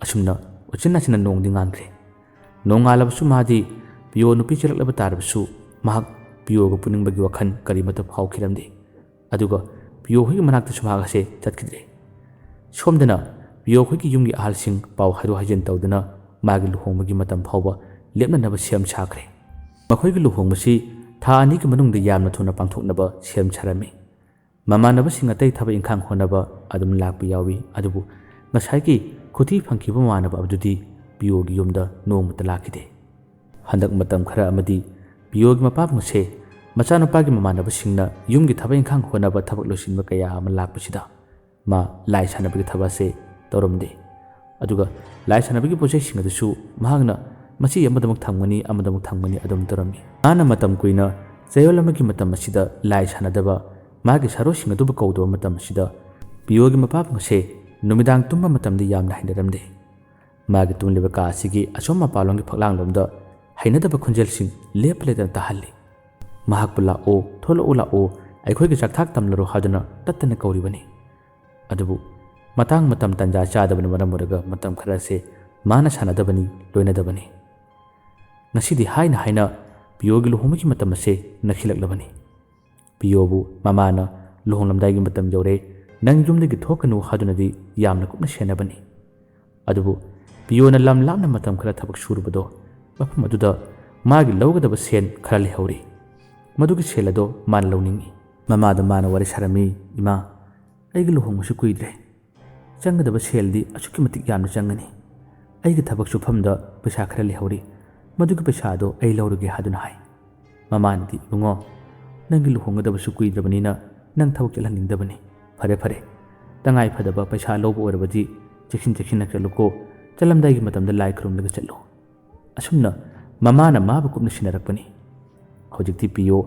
ꯑꯁꯨꯝꯅ ꯎꯆꯤꯟ ꯅꯥꯆꯤꯟꯅ ꯅꯣꯡꯗꯤ ꯉꯥꯟꯈ꯭ꯔꯦ꯫ ꯅꯣꯡꯉꯥꯜꯂꯕꯁꯨ ꯃꯥꯗꯤ ꯄꯤꯌꯣ ꯅꯨꯄꯤ ꯆꯦꯜꯂꯛꯂꯕ ꯇꯥꯔꯕꯁꯨ ꯃꯍꯥꯛ ꯄꯤꯌꯣꯒ ꯄꯨꯅꯤꯡꯕꯒꯤ ꯋꯥꯈꯜ ꯀꯔꯤꯃꯠꯇ ꯐꯥꯎꯈꯤꯔꯝꯗꯦ꯫ ꯑꯗꯨꯒ ꯄꯤꯌꯣ ꯈꯣꯏꯒꯤ ꯃꯅꯥꯛꯇꯁꯨ ꯃꯍꯥꯛ ꯑꯁꯦ ꯆꯠꯈꯤꯗ꯭ꯔꯦ꯫ ꯁꯣꯝꯗꯅ ꯄꯤꯌꯣ ꯈꯣꯏꯒꯤ ꯌꯨꯝꯒꯤ ꯑꯍꯜꯁꯤꯡ ꯄꯥꯎ ꯍꯥꯏꯗꯣꯛ ꯍꯥꯏꯖꯤꯟ ꯇꯧꯗꯨꯅ ꯃꯥꯒꯤ ꯂꯨꯍꯣꯡꯕꯒꯤ ꯃꯇꯝ ꯐꯥꯎꯕ ꯂꯦꯞꯅꯅꯕ ꯁꯦꯝ ꯁꯥꯈ꯭ꯔꯦ꯫ ꯃꯈꯣꯏꯒꯤ ꯂꯨꯍꯣꯡꯕꯁꯤ ꯊꯥ 2ꯒꯤ ꯃꯅꯨꯡꯗ ꯌꯥꯝꯅ ꯊꯨꯅ ꯄꯥꯡꯊꯣꯛꯅꯕ ꯁꯦꯝ ꯁꯥꯔꯝꯃꯤ꯫ ꯃꯃꯥꯟꯅꯕꯁꯤꯡ ꯑꯇꯩ ꯊꯕꯛ ꯏꯪꯈꯥꯡ ꯍꯣꯠꯅꯕ ꯑꯗꯨꯝ ꯂꯥꯛꯄ ꯌꯥꯎꯏ꯫ ꯑꯗꯨꯕꯨ ꯉꯁꯥꯏꯒꯤ ꯈꯨꯊꯤ ꯐꯪꯈꯤꯕ ꯃꯃꯥꯟꯅꯕ ꯑꯗꯨꯗꯤ ꯄꯤꯌꯣꯒꯤ ꯌꯨꯝꯗ ꯅꯣꯡꯃꯇ ꯂꯥꯛꯈꯤꯗꯦ꯫ ꯍꯟꯗꯛ ꯃꯇꯝ ꯈꯔ ꯑꯃꯗꯤ ꯄꯤꯌꯣꯒꯤ ꯃꯄꯥꯕꯨꯡ ꯑꯁꯦ ꯃꯆꯥꯅꯨꯄꯥꯒꯤ ꯃꯃꯥꯟꯅꯕꯁꯤꯡꯅ ꯌꯨꯝꯒꯤ ꯊꯕꯛ ꯏꯪꯈꯥꯡ ꯍꯣꯠꯅꯕ ꯊꯕꯛ ꯂꯣꯏꯁꯤꯟꯕ ꯀꯌꯥ ꯑꯃ ꯂꯥꯛꯄꯁꯤꯗ ꯃꯥ ꯂꯥꯏ ꯁꯥꯟꯅꯕꯒꯤ ꯊꯕꯛ ꯑꯁꯦ ꯇꯧꯔꯝꯗꯦ꯫ ꯑꯗꯨꯒ ꯂꯥꯏ ꯁꯥꯟꯅꯕꯒꯤ ꯄꯣꯠꯆꯩꯁꯤꯡ ꯑꯗꯨꯁꯨ ꯃꯍꯥꯛꯅ ꯃꯆꯤ ꯑꯃꯗꯃꯛ ꯊꯝꯒꯅꯤ, ꯑꯃꯗꯃꯛ ꯊꯝꯒꯅꯤ ꯑꯗꯨꯝ ꯇꯧꯔꯝꯃꯤ꯫ ꯃꯥꯅ ꯃꯇꯝ ꯀꯨꯏꯅ ꯆꯌꯣꯜ ꯑꯃꯒꯤ ꯃꯇꯝ ꯑꯁꯤꯗ ꯂꯥꯏ ꯁꯥꯟꯅꯗꯕ ꯃꯥꯒꯤ ꯁꯥꯔꯣꯏꯁꯤꯡ ꯑꯗꯨꯕꯨ ꯀꯧꯗꯕ ꯃꯇꯝ ꯑꯁꯤꯗ ꯄꯤꯌꯣꯒꯤ ꯃꯄꯥꯕꯨꯡ ꯑꯁꯦ ꯅꯨꯃꯤꯗꯥꯡ ꯇꯨꯝꯕ ꯃꯇꯝꯗ ꯌꯥꯝꯅ ꯍꯩꯅꯔꯝꯗꯦ꯫ ꯃꯥꯒꯤ ꯇꯨꯝꯂꯤꯕ ꯀꯥ ꯑꯁꯤꯒꯤ ꯑꯁꯣꯝ ꯃꯄꯥꯟꯂꯣꯝꯒꯤ ꯐꯛꯂꯥꯡꯂꯣꯝꯗ ꯍꯩꯅꯗꯕ ꯈꯣꯟꯖꯦꯜꯁꯤꯡ ꯂꯦꯞꯄ ꯂꯩꯇꯅ ꯇꯥꯍꯜꯂꯤ꯫ ꯃꯍꯥꯛꯄꯨ ꯂꯥꯛꯑꯣ, ꯊꯣꯛꯂꯛꯑꯣ, ꯑꯩꯈꯣꯏꯒꯤ ꯆꯥꯛꯊꯥꯛ ꯇꯝꯂꯔꯣ ꯍꯥꯏꯗꯨꯅ ꯇꯠꯇꯅ ꯀꯧꯔꯤꯕꯅꯤ꯫ ꯑꯗꯨꯕꯨ ꯃꯇꯝ ꯇꯟꯖꯥ ꯆꯥꯗꯕꯅ ꯃꯔꯝ ꯑꯣꯏꯔꯒ ꯃꯇꯝ ꯈꯔꯁꯦ ꯃꯥꯅ ꯁꯥꯟꯅꯗꯕꯅꯤ, ꯂꯣꯏꯅꯗꯕꯅꯤ꯫ ꯉꯁꯤꯗꯤ ꯍꯥꯏꯅ ꯄꯤꯌꯣꯒꯤ ꯂꯨꯍꯣꯡꯕꯒꯤ ꯃꯇꯝ ꯑꯁꯦ ꯅꯛꯁꯤꯜꯂꯛꯂꯕꯅꯤ꯫ ꯄꯤꯌꯣꯕꯨ ꯃꯃꯥꯅ ꯂꯨꯍꯣꯡꯂꯝꯗꯥꯏꯒꯤ ꯃꯇꯝ ꯌꯧꯔꯦ, ꯅꯪ ꯌꯨꯝꯗꯒꯤ ꯊꯣꯛꯀꯅꯨ ꯍꯥꯏꯗꯨꯅꯗꯤ ꯌꯥꯝꯅ ꯀꯨꯞꯅ ꯁꯦꯟꯅꯕꯅꯤ꯫ ꯑꯗꯨꯕꯨ ꯄꯤꯌꯣꯅ ꯂꯝ ꯂꯥꯞꯅ ꯃꯇꯝ ꯈꯔ ꯊꯕꯛ ꯁꯨꯔꯨꯕꯗꯣ ꯃꯐꯝ ꯑꯗꯨꯗ ꯃꯥꯒꯤ ꯂꯧꯒꯗꯕ ꯁꯦꯟ ꯈꯔ ꯂꯩꯍꯧꯔꯤ꯫ ꯃꯗꯨꯒꯤ ꯁꯦꯜ ꯑꯗꯣ ꯃꯥꯅ ꯂꯧꯅꯤꯡꯏ꯫ ꯃꯃꯥꯗ ꯃꯥꯅ ꯋꯥꯔꯤ ꯁꯥꯔꯝꯃꯤ, ꯏꯃꯥ, ꯑꯩꯒꯤ ꯂꯨꯍꯣꯡꯕꯁꯨ ꯀꯨꯏꯗ꯭ꯔꯦ, ꯆꯪꯒꯗꯕ ꯁꯦꯜꯗꯤ ꯑꯁꯨꯛꯀꯤ ꯃꯇꯤꯛ ꯌꯥꯝꯅ ꯆꯪꯒꯅꯤ꯫ ꯑꯩꯒꯤ ꯊꯕꯛ ꯁꯨꯐꯝꯗ ꯄꯩꯁా ꯈꯔ ꯂꯩꯍꯧꯔꯤ, ꯃꯗꯨꯒꯤ ꯄꯩꯁꯥꯗꯣ ꯑꯩ ꯂꯧꯔꯒꯦ ꯍꯥꯏꯗꯨꯅ ꯍꯥꯏ꯫ ꯃꯃꯥꯅꯗꯤ, ꯏꯕꯨꯡꯉꯣ, ꯅꯪꯒꯤ ꯂꯨꯍꯣꯡꯒꯗꯕꯁꯨ ꯀꯨꯏꯗ꯭ꯔꯕꯅꯤꯅ ꯅꯪ ꯊꯕꯛ ꯆꯠꯍꯟꯅꯤꯡꯗꯕꯅꯤ꯫ ꯐꯔꯦ, ꯇꯉꯥꯏ ꯐꯗꯕ ꯄꯩꯁꯥ ꯂꯧꯕ ꯑꯣꯏꯔꯕꯗꯤ ꯆꯦꯛꯁꯤꯟꯅ ꯆꯠꯂꯨꯀꯣ, ꯆꯠꯂꯝꯗꯥꯏꯒꯤ ꯃꯇꯝꯗ ꯂꯥꯏ ꯈꯨꯔꯨꯝꯂꯒ ꯆꯠꯂꯨ꯫ ꯑꯁꯨꯝꯅ ꯃꯃꯥꯅ ꯃꯥꯕꯨ ꯀꯨꯞꯅ ꯁꯤꯟꯅꯔꯛꯄꯅꯤ꯫ ꯍꯧꯖꯤꯛꯇꯤ ꯄꯤꯌꯣ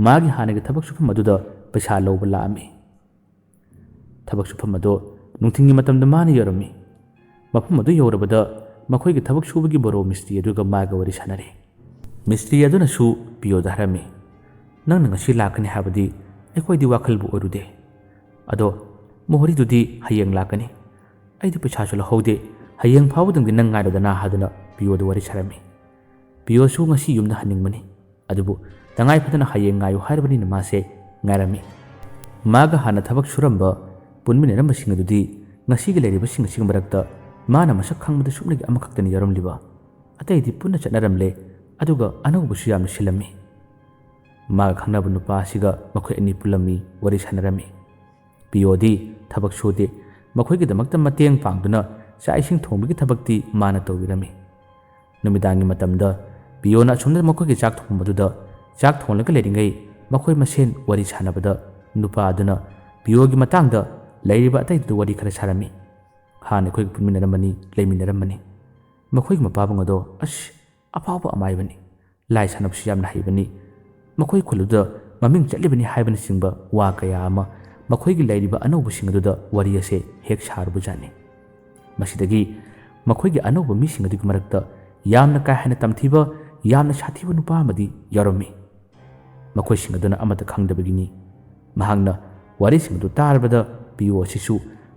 ꯃꯥꯒꯤ ꯍꯥꯟꯅꯒꯤ ꯊꯕꯛ ꯁꯨꯐꯝ ꯑꯗꯨꯗ ꯄꯩꯁా ꯂꯧꯕ ꯂꯥꯛꯑꯝꯃꯤ꯫ ꯊꯕꯛ ꯁꯨꯐꯝ ꯑꯗꯣ ꯅꯨꯡꯊꯤꯜꯒꯤ ꯃꯇꯝꯗ ꯃꯥꯅ ꯌꯧꯔꯝꯃꯤ꯫ ꯃꯐꯝ ꯑꯗꯨ ꯌꯧꯔꯕꯗ ꯃꯈꯣꯏꯒꯤ ꯊꯕꯛ ꯁꯨꯕꯒꯤ ꯕꯣꯔꯣ ꯃꯤꯁꯇ꯭ꯔꯤ ꯑꯗꯨꯒ ꯃꯥꯒ ꯋꯥꯔꯤ ꯁꯥꯟꯅꯔꯦ꯫ ꯃꯤꯁꯇ꯭ꯔꯤ ꯑꯗꯨꯅꯁꯨ ꯄꯤꯌꯣꯗ ꯍꯥꯏꯔꯝꯃꯤ, ꯅꯪꯅ ꯉꯁꯤ ꯂꯥꯛꯀꯅꯤ ꯍꯥꯏꯕꯗꯤ ꯑꯩꯈꯣꯏꯗꯤ ꯋꯥꯈꯜꯕꯨ ꯑꯣꯏꯔꯨꯗꯦ꯫ ꯑꯗꯣ ꯃꯣꯍꯣꯔꯤꯗꯨꯗꯤ ꯍꯌꯦꯡ ꯂꯥꯛꯀꯅꯤ꯫ ꯑꯩꯗꯤ ꯄꯩꯁꯥꯁꯨ ꯂꯧꯍꯧꯗꯦ, ꯍꯌꯦꯡ ꯐꯥꯎꯕꯗꯪꯗꯤ ꯅꯪ ꯉꯥꯏꯔꯣꯗꯅ ꯍꯥꯏꯗꯨꯅ ꯄꯤꯌꯣꯗ ꯋꯥꯔꯤ ꯁꯥꯔꯝꯃꯤ꯫ ꯄꯤꯌꯣꯁꯨ ꯉꯁꯤ ꯌꯨꯝꯗ ꯍꯟꯅꯤꯡꯕꯅꯤ꯫ ꯑꯗꯨꯕꯨ ꯇꯉꯥꯏ ꯐꯗꯅ ꯍꯌꯦꯡ ꯉꯥꯏꯌꯨ ꯍꯥꯏꯔꯕꯅꯤꯅ ꯃꯥꯁꯦ ꯉꯥꯏꯔꯝꯃꯤ꯫ ꯃꯥꯒ ꯍꯥꯟꯅ ꯊꯕꯛ ꯁꯨꯔꯝꯕ ꯄꯨꯟꯃꯤꯟꯅꯔꯝꯕꯁꯤꯡ ꯑꯗꯨꯗꯤ ꯉꯁꯤꯒꯤ ꯂꯩꯔꯤꯕꯁꯤꯡ ꯑꯁꯤꯒꯤ ꯃꯔꯛꯇ ꯃꯥꯅ ꯃꯁꯛ ꯈꯪꯕꯗ ꯁꯨꯞꯅꯒꯤ ꯑꯃꯈꯛꯇꯅꯤ ꯌꯥꯎꯔꯝꯂꯤꯕ꯫ ꯑꯇꯩꯗꯤ ꯄꯨꯟꯅ ꯆꯠꯅꯔꯝꯂꯦ, ꯑꯗꯨꯒ ꯑꯅꯧꯕꯁꯨ ꯌꯥꯝꯅ ꯁꯤꯜꯂꯝꯃꯤ꯫ ꯃꯥꯒ ꯈꯪꯅꯕ ꯅꯨꯄꯥ ꯑꯁꯤꯒ ꯃꯈꯣꯏ ꯑꯅꯤ ꯄꯨꯜꯂꯝꯃꯤ, ꯋꯥꯔꯤ ꯁꯥꯟꯅꯔꯝꯃꯤ꯫ ꯄꯤꯌꯣꯗꯤ ꯊꯕꯛ ꯁꯨꯗꯦ, ꯃꯈꯣꯏꯒꯤꯗꯃꯛꯇ ꯃꯇꯦꯡ ꯄꯥꯡꯗꯨꯅ ꯆꯥꯛ ꯏꯁꯤꯡ ꯊꯣꯡꯕꯒꯤ ꯊꯕꯛꯇꯤ ꯃꯥꯅ ꯇꯧꯕꯤꯔꯝꯃꯤ꯫ नुमिदांगी मतमदा पियोना असुमदा मखोगी चाक थोंबदुदा चाक थोंलगा लेरिंगै मखोई मसेन वरी सानबदा नुपा अदुना पियोगी मतंगदा लैरिबा अतैदु वरी खरा सारमी हाने खोई पुनमिनरमनी लेमिनरमनी मखोई मपाबंगदो अश अफावबा अमाइबनी लाई सानबसु यामना हाइबनी मखोई खुलुदा ममिंग चटलिबनी हाइबनी सिंगबा वा कया अमा मखोई गी लैरिबा अनौब सिंगदुदा वरी असे हेक सारबुजानी मसिदगी मखोई गी अनौब मी सिंगदुगी मरक्ता यामना का हेना तमथिबा यामना साथिबा नुपा अमदी यारमी मखोई सिंगदुना अमता खंगदबगिनी महांगना वरी सिंगदु तारबदा पियो सिसु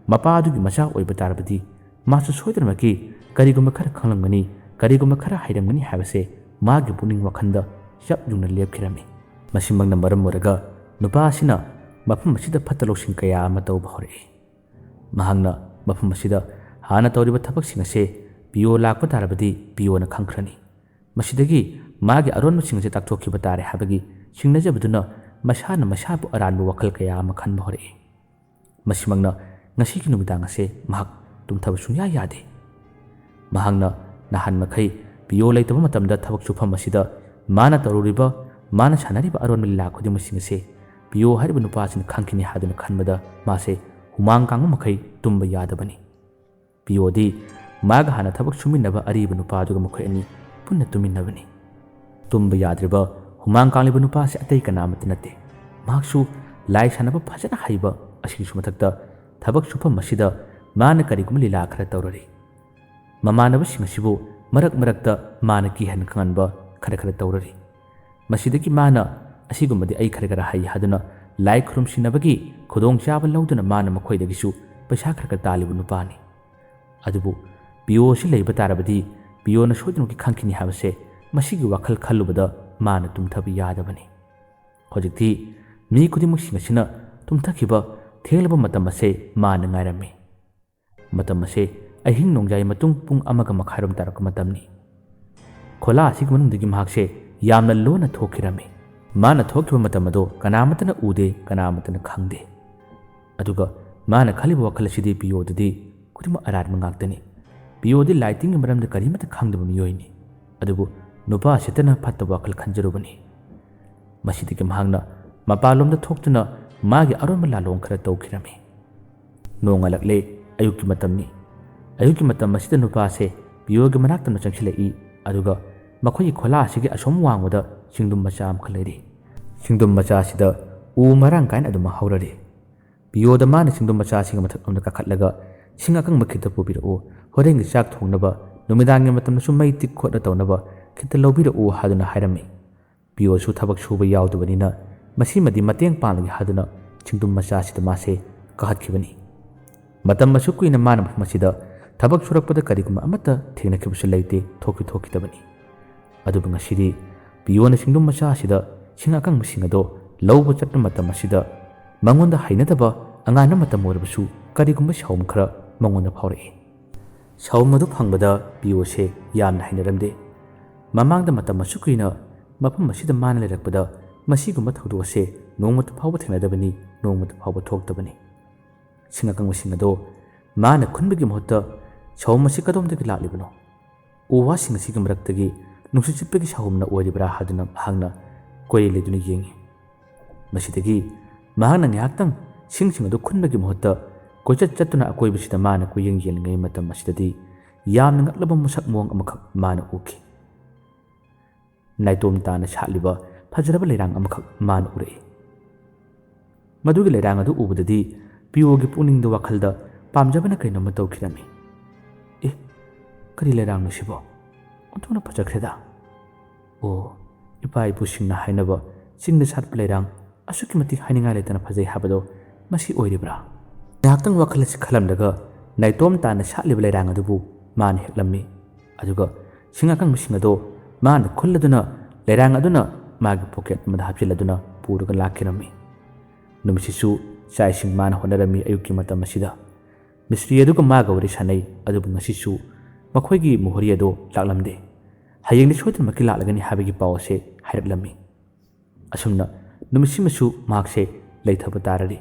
मपादुगी मचा ओइबा तारबदी मासु सोइदरमकी करिगुम खरा खंगलंगनी करिगुम खरा हाइरंगनी हाबसे मागी पुनिंग वखंदा शब जुंगना लेपखिरमी मसिमंगना मरम मोरगा नुपा असिना मफम असिदा फतलोसिंग कया अमा तौबा होरे महांगना मफम असिदा हाना तौरिबा थबकसिंग असे पियो लाकपा तारबदी पियोना खंगख्रनी मसिदगी मागी अरोनबसिंग असे ताकथोखिबा तारे हाबगी सिंगनजबदुना मसाना मसाबु अरानबु वखल कया अमा खनबा होरे मसिमंगना ngasi numitang ase mahak tumthaba sunya yade mahangna nahan makhai piyo leitaba matamda thabak chufam asida mana taruriba mana sanariba aron milla khudi musing ase piyo hariba nupa sin khangkini haduna khanbada mase humang kang makhai tumba yadabani piyo di maga hana thabak suminaba ariba nupa duga makhai ani punna tuminnabani tumba yadriba humang kang liba nupa se atai kana mat nate mahaksu lai sanaba phajana haiba asi sumathakta थबक सुफम मसिदा मान करिगुम लीला खरा तौररी ममानबसिंग असिबु मरक मरकता मान की हन खंगनबा खरा खरा तौररी मसिदगी मान असिगुमदि आई खरा खरा हाई हादुना लाई खुरुम सिनबगी खुदोंग चाबा लौदुना मान मखोइदगिसु पैसा खरा खरा तालिबु नुपानी अदुबु पियो सि लेबा तारबदी पियोना सोइदनुकी खंखिनी हाबसे मसिगी वखल खल्लुबदा मान तुमथबि यादबनी होजिकथि मी खुदिमुसिंग असिना तुमथखिबा थेलबा मतम असे मान ngairami matam ase ahing nongjai matung pung amaga makharum tarak matamni khola asig manungdagi mahakse yamna lona thokirami mana thokhiba matam ado kanamatana ude kanamatana khangde aduga mana khaliba wakhalasidi piyodudi kurima arar mangaktani piyodi lighting gi maramda karimata khangdaba miyoini adubu nupa setana phatta wakhal khanjarubani masidigi mahangna mapalomda thoktuna मागी aroma लालों खरा तौखिरमी नोंगलकले अयुकी मतमनी अयुकी मतम मसिद नुपासे पियोगी मनाक्तन चंखिलई अदुगा मखोई खोला असिगी असोम वांगबदा सिंगदुम मचा अमखलेरी सिंगदुम मचा सिदा उ Marang Kine अदुम हौररी पियोदा मान सिंगदुम मचा सिंग मथक अमदा काखतलगा सिंग अकंग मखिता पुबिरओ होरेंग चाक थोंगनबा नुमिदांगी मतमनसु मई तिक खोटना तौनबा खिता लौबिरओ हादुना हायरमी पियोसु थबक सुबा यावदबनिना मसीमदी मतेंग पालगी हादुना चिंगदुम मचा सिदा मासे कहतखिबनी मतम मसु कुइना मान मसिदा थबक सुरकपदा करिगुम अमता थेंगनखिबसु लैते थोखिदबनी अदुबु ngasidi पियोना सिंगदुम मचा सिदा सिंगाकंग मसिंगदो लौब चटना मतम मसिदा मंगोंदा हाइनदबा अंगाना मतम ओरबसु करिगुम साउम खरा मंगोंदा फावरे साउम मदु फंगबदा पियोसे यामना हाइनरमदे ममांगदा मतम मसु कुइना मफम मसिदा मान लेरकपदा मसीगुम थौदो असे नोंमत फावबा थेंगनदबनी नोंमत फावबा थोक्तबनी सिंगाकंग मसिंगदो माना खुनबगी महत्ता साउम मसि कदोमदगी लालिबनो ओवा सिंगसिगम रक्तगी नुसु चिप्पगी साउमना ओरिबरा हादुना हांगना कोई लेदुनी येंगी मसिदगी महांगना न्याक्तंग सिंगसिंगदो खुनबगी महत्ता कोइचत चतुना अकोइबसिदा माना कोयेंग येंगै मतम मसिददी यामना ngakलब मुसक मोंग अमखक माना उखि नाइतोम ताना सालिबा फजरब लेरांग अमखक मान उरे मदुगी लेरांग अदु उबददी पियोगी पुनिंग दो वखलदा पामजबना कैनो म तौखिरमी ए करी लेरांग नसिबो उतुना फजखरेदा ओ इपाई पुसिंगना हाइनबा सिंगना सात लेरांग असुकी मति हाइनिंगा लेतना फजै हाबदो मसी ओइरिब्रा नाक्तंग वखलसि खलमदगा नाइतोम ताना सालिब लेरांग अदुबु मान हेक्लम्मी अदुगा सिंगाकंग मसिंगदो मान खुल्लदुना लेरांग अदुना मागी पॉकेट मदा हापचिलदुना पुरगा लाखिरमी नुमसिसु चाइसिंग मान होनरमी अयुकी मतम असिदा मिस्ट्री अदुगा मागा वरि सानै अदुबु ngasisu मखोइगी मोहरी अदो लाक्लमदे हयेंनि सोइदन मकि लालगनि हाबगी पावसे हाइरकलमी असुमना नुमसिमसु माकसे लैथब ताररी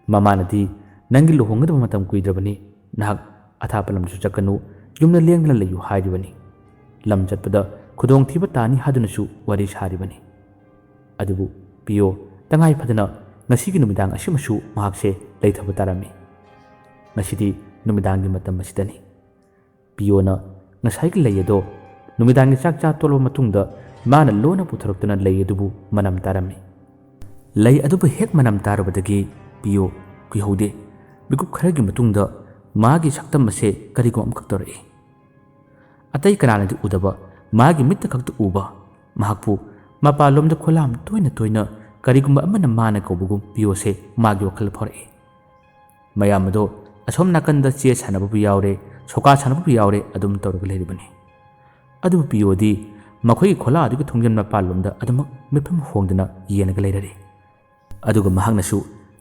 ममानदी नंगी लोहोंगदब मतम कुइद्रबनी नाक अथापलमसु चकनु Yamuna लेंगना लयु हाइरिबनी lam chatpada khudong thiba tani haduna su wari saribani adubu Pio tangai phadana ngasigi numidang asimasu mahakse leithaba tarami ngasidi numidangi matam asidani Pio na ngasai layado numidangi chakcha tolo matungda mana lona putharuktuna layadubu manam tarami lay adubu hek manam tarabadagi Pio kuihaude bigup kharagi matungda magi saktam ase karigom amkaktorai atai kananadi udaba magi mitta kaktu uba mahakpu mapalomda kholam toina karigumba amana mana kaubugum Pio se magi wakal phore mayamado asom nakanda che sanabu yaure soka sanabu yaure adum torga leribani adu Pio di makhoi khola adu thongjan mapalomda adum mipam hongdana yenaga lerare aduga mahangnasu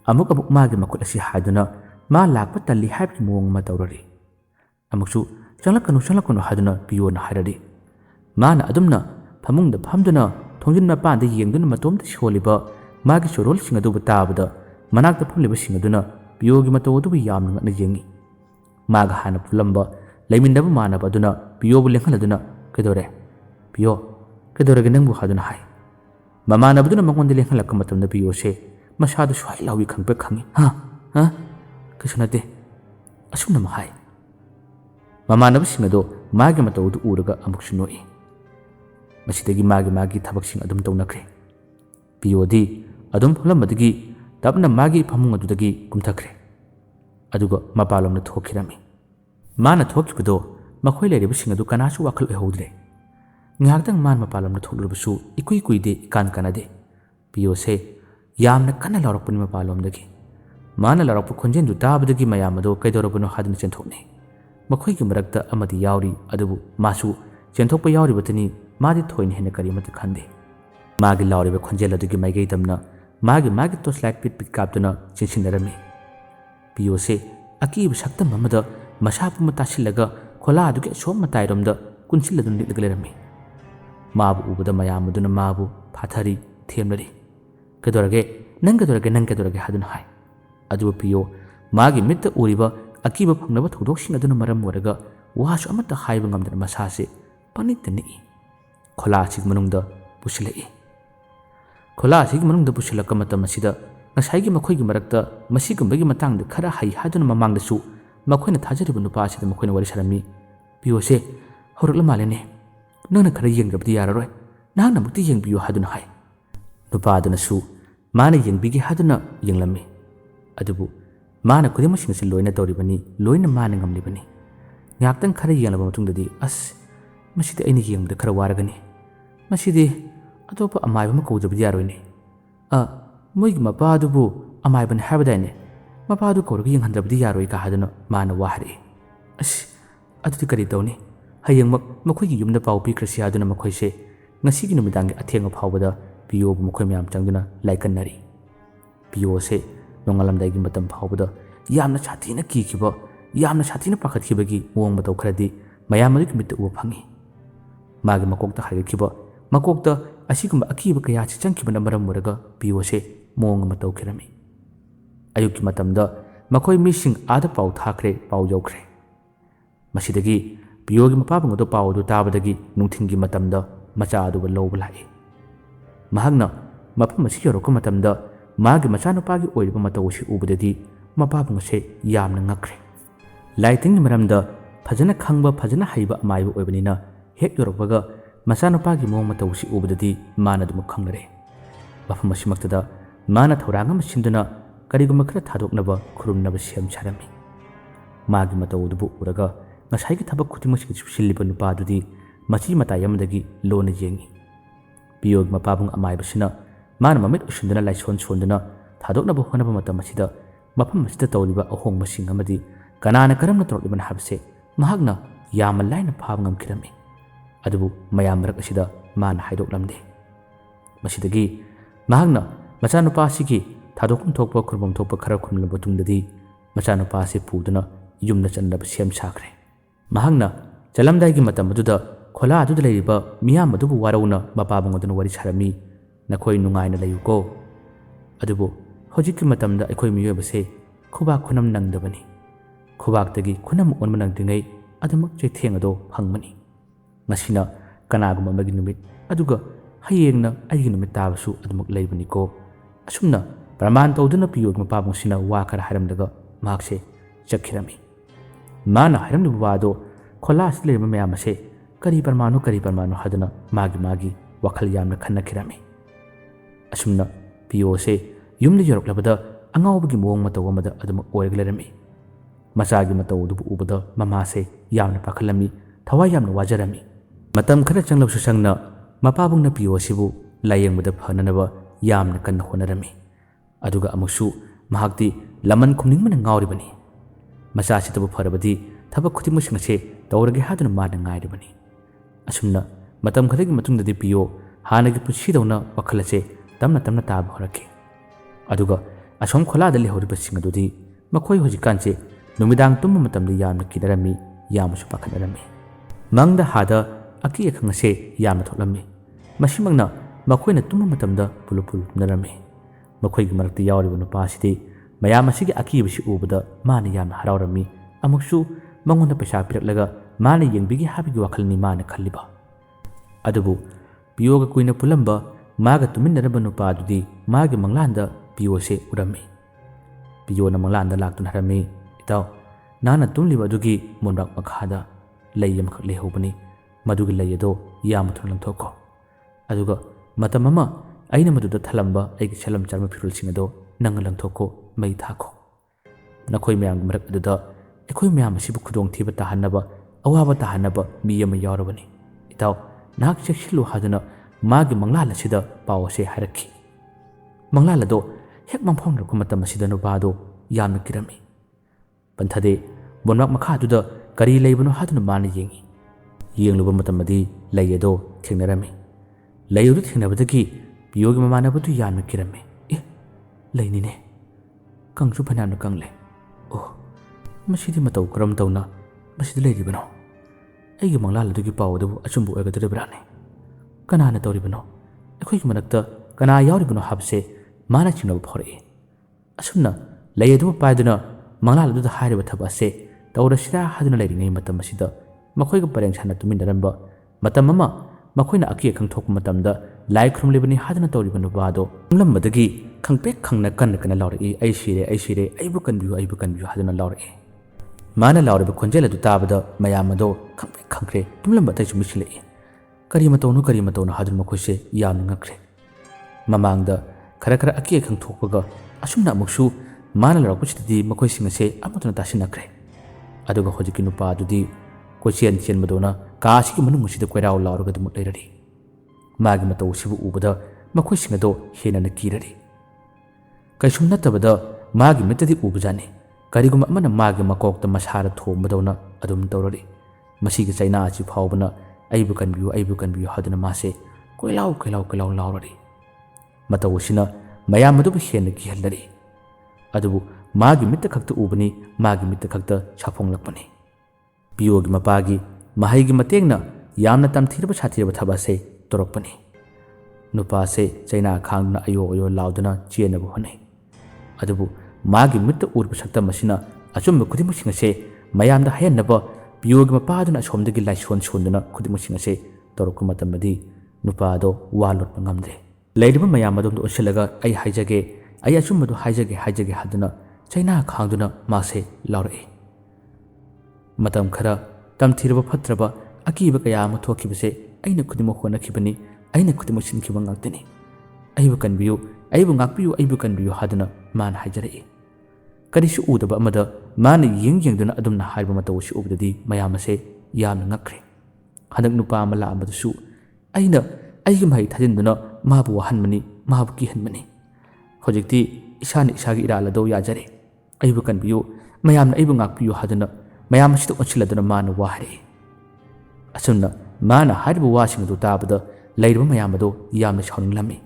amuk magi makut asi haduna ma lakpa talli habki mong ma tawrari amuksu changlakanu haduna Pio na harari mana adumna phamungda phamduna thongjin mapanda yengduna matomda sholiba magi sorol singadu batabada manakta phamliba singaduna Pio gi matodu yamna na yengi maga hana pulamba leimindaba manaba aduna Pio bu lenghaladuna kedore Pio kedore ge nangbu haduna hai mamanabduna mangonde lenghalakka matamda Pio se masadu swai lawi khangpe khangi ha kasunate asumna mahai mamanaba singado magi matodu uraga amuksu noi masidagi magi thabaksing adum tawnakre Pio di adum phulammadagi tapna magi phamung adudagi kumthakre aduga mapalomna thokhirami mana thokhibado makhoi leribasing adu kanasu wakhal ehodre nghaktang man mapalomna thoklubasu ikuide kan kanade Pio se yamna kana laropuni mapalomdagi mana laropu khonjen du tabadagi mayamado kaidorobano hadna chenthokne makhoi gi marakta amadi yauri adubu masu chenthokpa yauri batani madi thoin hena karimata khande magi lauriba khonjel adugi maigai tamna magi to slide pit kaptuna chinsinarami Pio se akib saktam amada masapu matasilaga khola adugi som matairomda kunsiladun litlagarami mabu ubada mayamaduna mabu phathari themlari kedorage nang kedorage haduna hai adu Pio magi mitta uriba akiba phangnaba thodoksin aduna maram waraga wasu amata haiba ngamdana masase panitani khola sig manungda pusilai khola sig manungda pusilaka matam asida ngasai makhoi gi marakta masigambagi matangda khara hai haduna mamangda su makhoina thajariba nupa asida makhoina wari sarami Pio se horukla malene nana khara yengrabdi yararoi nahna mukti yengbiyo haduna hai nupa aduna su mana yengbigi haduna yenglami adubu mana kudimasing si loina tawribani loina mana ngamlibani ngaktang khara yenglaba matungdadi as masidi aini yengda khara waragani masidi atopa amaiba makawjabdi yaroine moigi mapaadubu amaiban habadaine mapadu kawraga yenghandrabdi yaroi ka haduna mana wahari as adudi kari tawni hayengmak makhoigi yumda paw pikrasi haduna makhoise ngasigi numidangi athenga phawbada Pio bu makhoi myam changduna laikannari Pio se nongalamdaigi matam phawbada yamna chathina kikiba yamna chathina pakhatkibagi mowang mataw kharadi mayamari kimitta uba phangi magi makokta haikiba makokta asigumba akiba kaya changkibana maram waraga Pio se mowang mataw khirami ayuki matamda makhoi mising ada paw thakre paw yawkhre masidagi Pio gi mapabang ado paw adu tabadagi nungthingi matamda macha aduba lawba lai mahagna mapam asi yorokka matamda magi machanupagi oiriba matawsi ubadadi mapabang se yamna ngakre laiting maramda phajana khangba phajana haiba amaiba oibanina hek yorokbaga machanupagi mong matawsi ubadadi mana dum khangnare mafam asimaktada mana thoranga masinduna kariguma khara thadoknaba khurumnaba siam charami magi matawdubu uraga ngasai gi thabak khutimasi chipsilliba nupa adudi machi matayamdagi lona yengi Pio gi mapabung amaibasina mana mamit usundana laison sondana thadoknaba honaba matam asida mafam asida tawliba ahong masing amadi kanana karamna torliban habse mahagna yama laina phawngam kirami adubu mayam marak asida mana haidoklamde masidagi mahagna machanupa asigi thadokkum thokpa khurbam thokpa khara khumla batungdadi machanupa ase puduna yumna chanlaba sem sakre mahagna chalamdai gi matam aduda khola aduda leiba miyam adubu warauna mapabang aduna wari sarami nakhoi nungaina layuko adubu hojikki matamda akhoi miyobase khubak khunam nangdabani khubak tagi khunam onma nangdingai adamak chetheng ado phangmani ngasina kanaguma amagi numit aduga hayengna aigi numit tabasu adumuk leibaniko asumna praman tawduna piyogi mapabungsina wa khara haramdaga mahakse chakhirami mana haramni wado kholas leba mayamase kari parmanu haduna magi wakhal yamna khanna khirami asumna piyo se yumni yorok labada angawbagi mawong mataw amada aduma oirglerami masagi mataw du ubada mama se yamna pakhalami thawai yamna wajarami matam khara changlaw susangna mapabungna piyo sibu layengmada phananaba yamna kanna honarami aduga amusu mahakti laman khumningmana ngawribani masa sitabu pharabadi thaba khutimusing se tawrage haduna mana ngairibani asumna matam khadagi matungdadi piyo hanagi pusidawna wakhalase tamna taab horake aduga asom kholada lehoribasing adudi makhoi hojikanse numidang tumma matamda yamna kidarami yamusu pakhadarami mangda hada aki akhangase yamna tholami masimangna makhoina tumma matamda pulupul narami makhoi gi marakti yawriba nupasidi mayam asigi akibasi ubada mana yamna harawrami amuksu mangonda paisa piraklaga mana yengbigi habigi wakhalni mana khalliba adubu piyoga kuina pulamba maga tuminnaraba nupa adudi magi manglanda piyo se urami piyo na manglanda laktun harami itaw nana tumliba adugi monrak makhada layam khak lehobani madugi layado yam thurlang thoko aduga matamama aina maduda thalamba aigi salam charma phirul singado nangalang thoko mai thako nakhoi mayam marak aduda ekhoi mayam asibu khudong thiba tahanaba awaba tahanaba miyama yawrabani itaw nak cheksilu haduna magi manglala sida pawase harakhi manglala do hek mangphong ru matam asida no bado yamna kirami panthade bonmak makha duda kari leibano haduna mana yengi yengluba matamadi layado thengnarami layodu thengnabadagi piyogi mamana badu yamna kirami e lainine kangsu phanana kangle oh masidi mataw karam tawna masidi leiribano aigi manglala dugi pawdu achumbu egadrebrane kanana tawribano ekhoi manakta kana yawribano habse mana chingna phore asumna layadu paiduna manglala du hairiba thabase tawrasira haduna leiringai matam asida makhoi ga pareng sana tumindaramba matam mama makhoina aki khangthok matamda lai khrum lebani haduna tawribano bado lammadagi khangpek khangna kana lawri ai sire aibu kanbiu haduna lawri mana lawriba khonjela du tabada mayamado khangpek khangkre tumlamba tai chumisile kari matawno hadun makhose yamna ngakre mamangda khara aki khang thokpaga asumna amuksu mana larakpuchidi makhoi singase amutuna tasinakre aduga hojiki nupa adudi kochen chenmadona kaasiki manungusida koiraw lawraga dum leirari magi mataw sibu ubada makhoi singado hena na kirari kaisum natabada magi metadi ubujani kariguma amana magi makokta masara thombadona adum tawrari masigi chaina achi phawbana aibu kanbiu haduna mase koilaw lawrari matawusina mayam adu hena ki hallari adubu magi mitta khakta ubani magi mitta khakta chaponglakpani piyogi mapagi mahaigi matengna yamna tamthirba sathirba thabase torokpani nupa se chaina khangna ayo lauduna chenabu honai adubu magi mitta urba sakta masina achumba kudimusing se mayamda hayanaba piyogi mapaduna somdagi laison sonduna kudimusing se torokku matamadi nupa do walot ngamde leiriba mayam adum oselaga ai haijage ai achumba do haijage haduna chaina khangduna mase lawre matam khara tamthirba phatraba akiba kaya ma thokibase aina khudimo khona khibani aina khudimo sin khiba ngakteni aibu kanbiu aibu kanbiu haduna man hajare karisu udaba amada man yengduna adumna haiba matawsi ubdadi mayamase yamna ngakre hadak nupa amala amadasu aina aigi mai thajinduna mabu hanmani mabu ki hanmani hojikti isagi irala do yajare aibu kanbiu mayamna aibu ngakbiu haduna mayam asitu onchiladuna mana wahre asumna mana haribu wasing du tabada leiruba mayam ado yamna shauninglami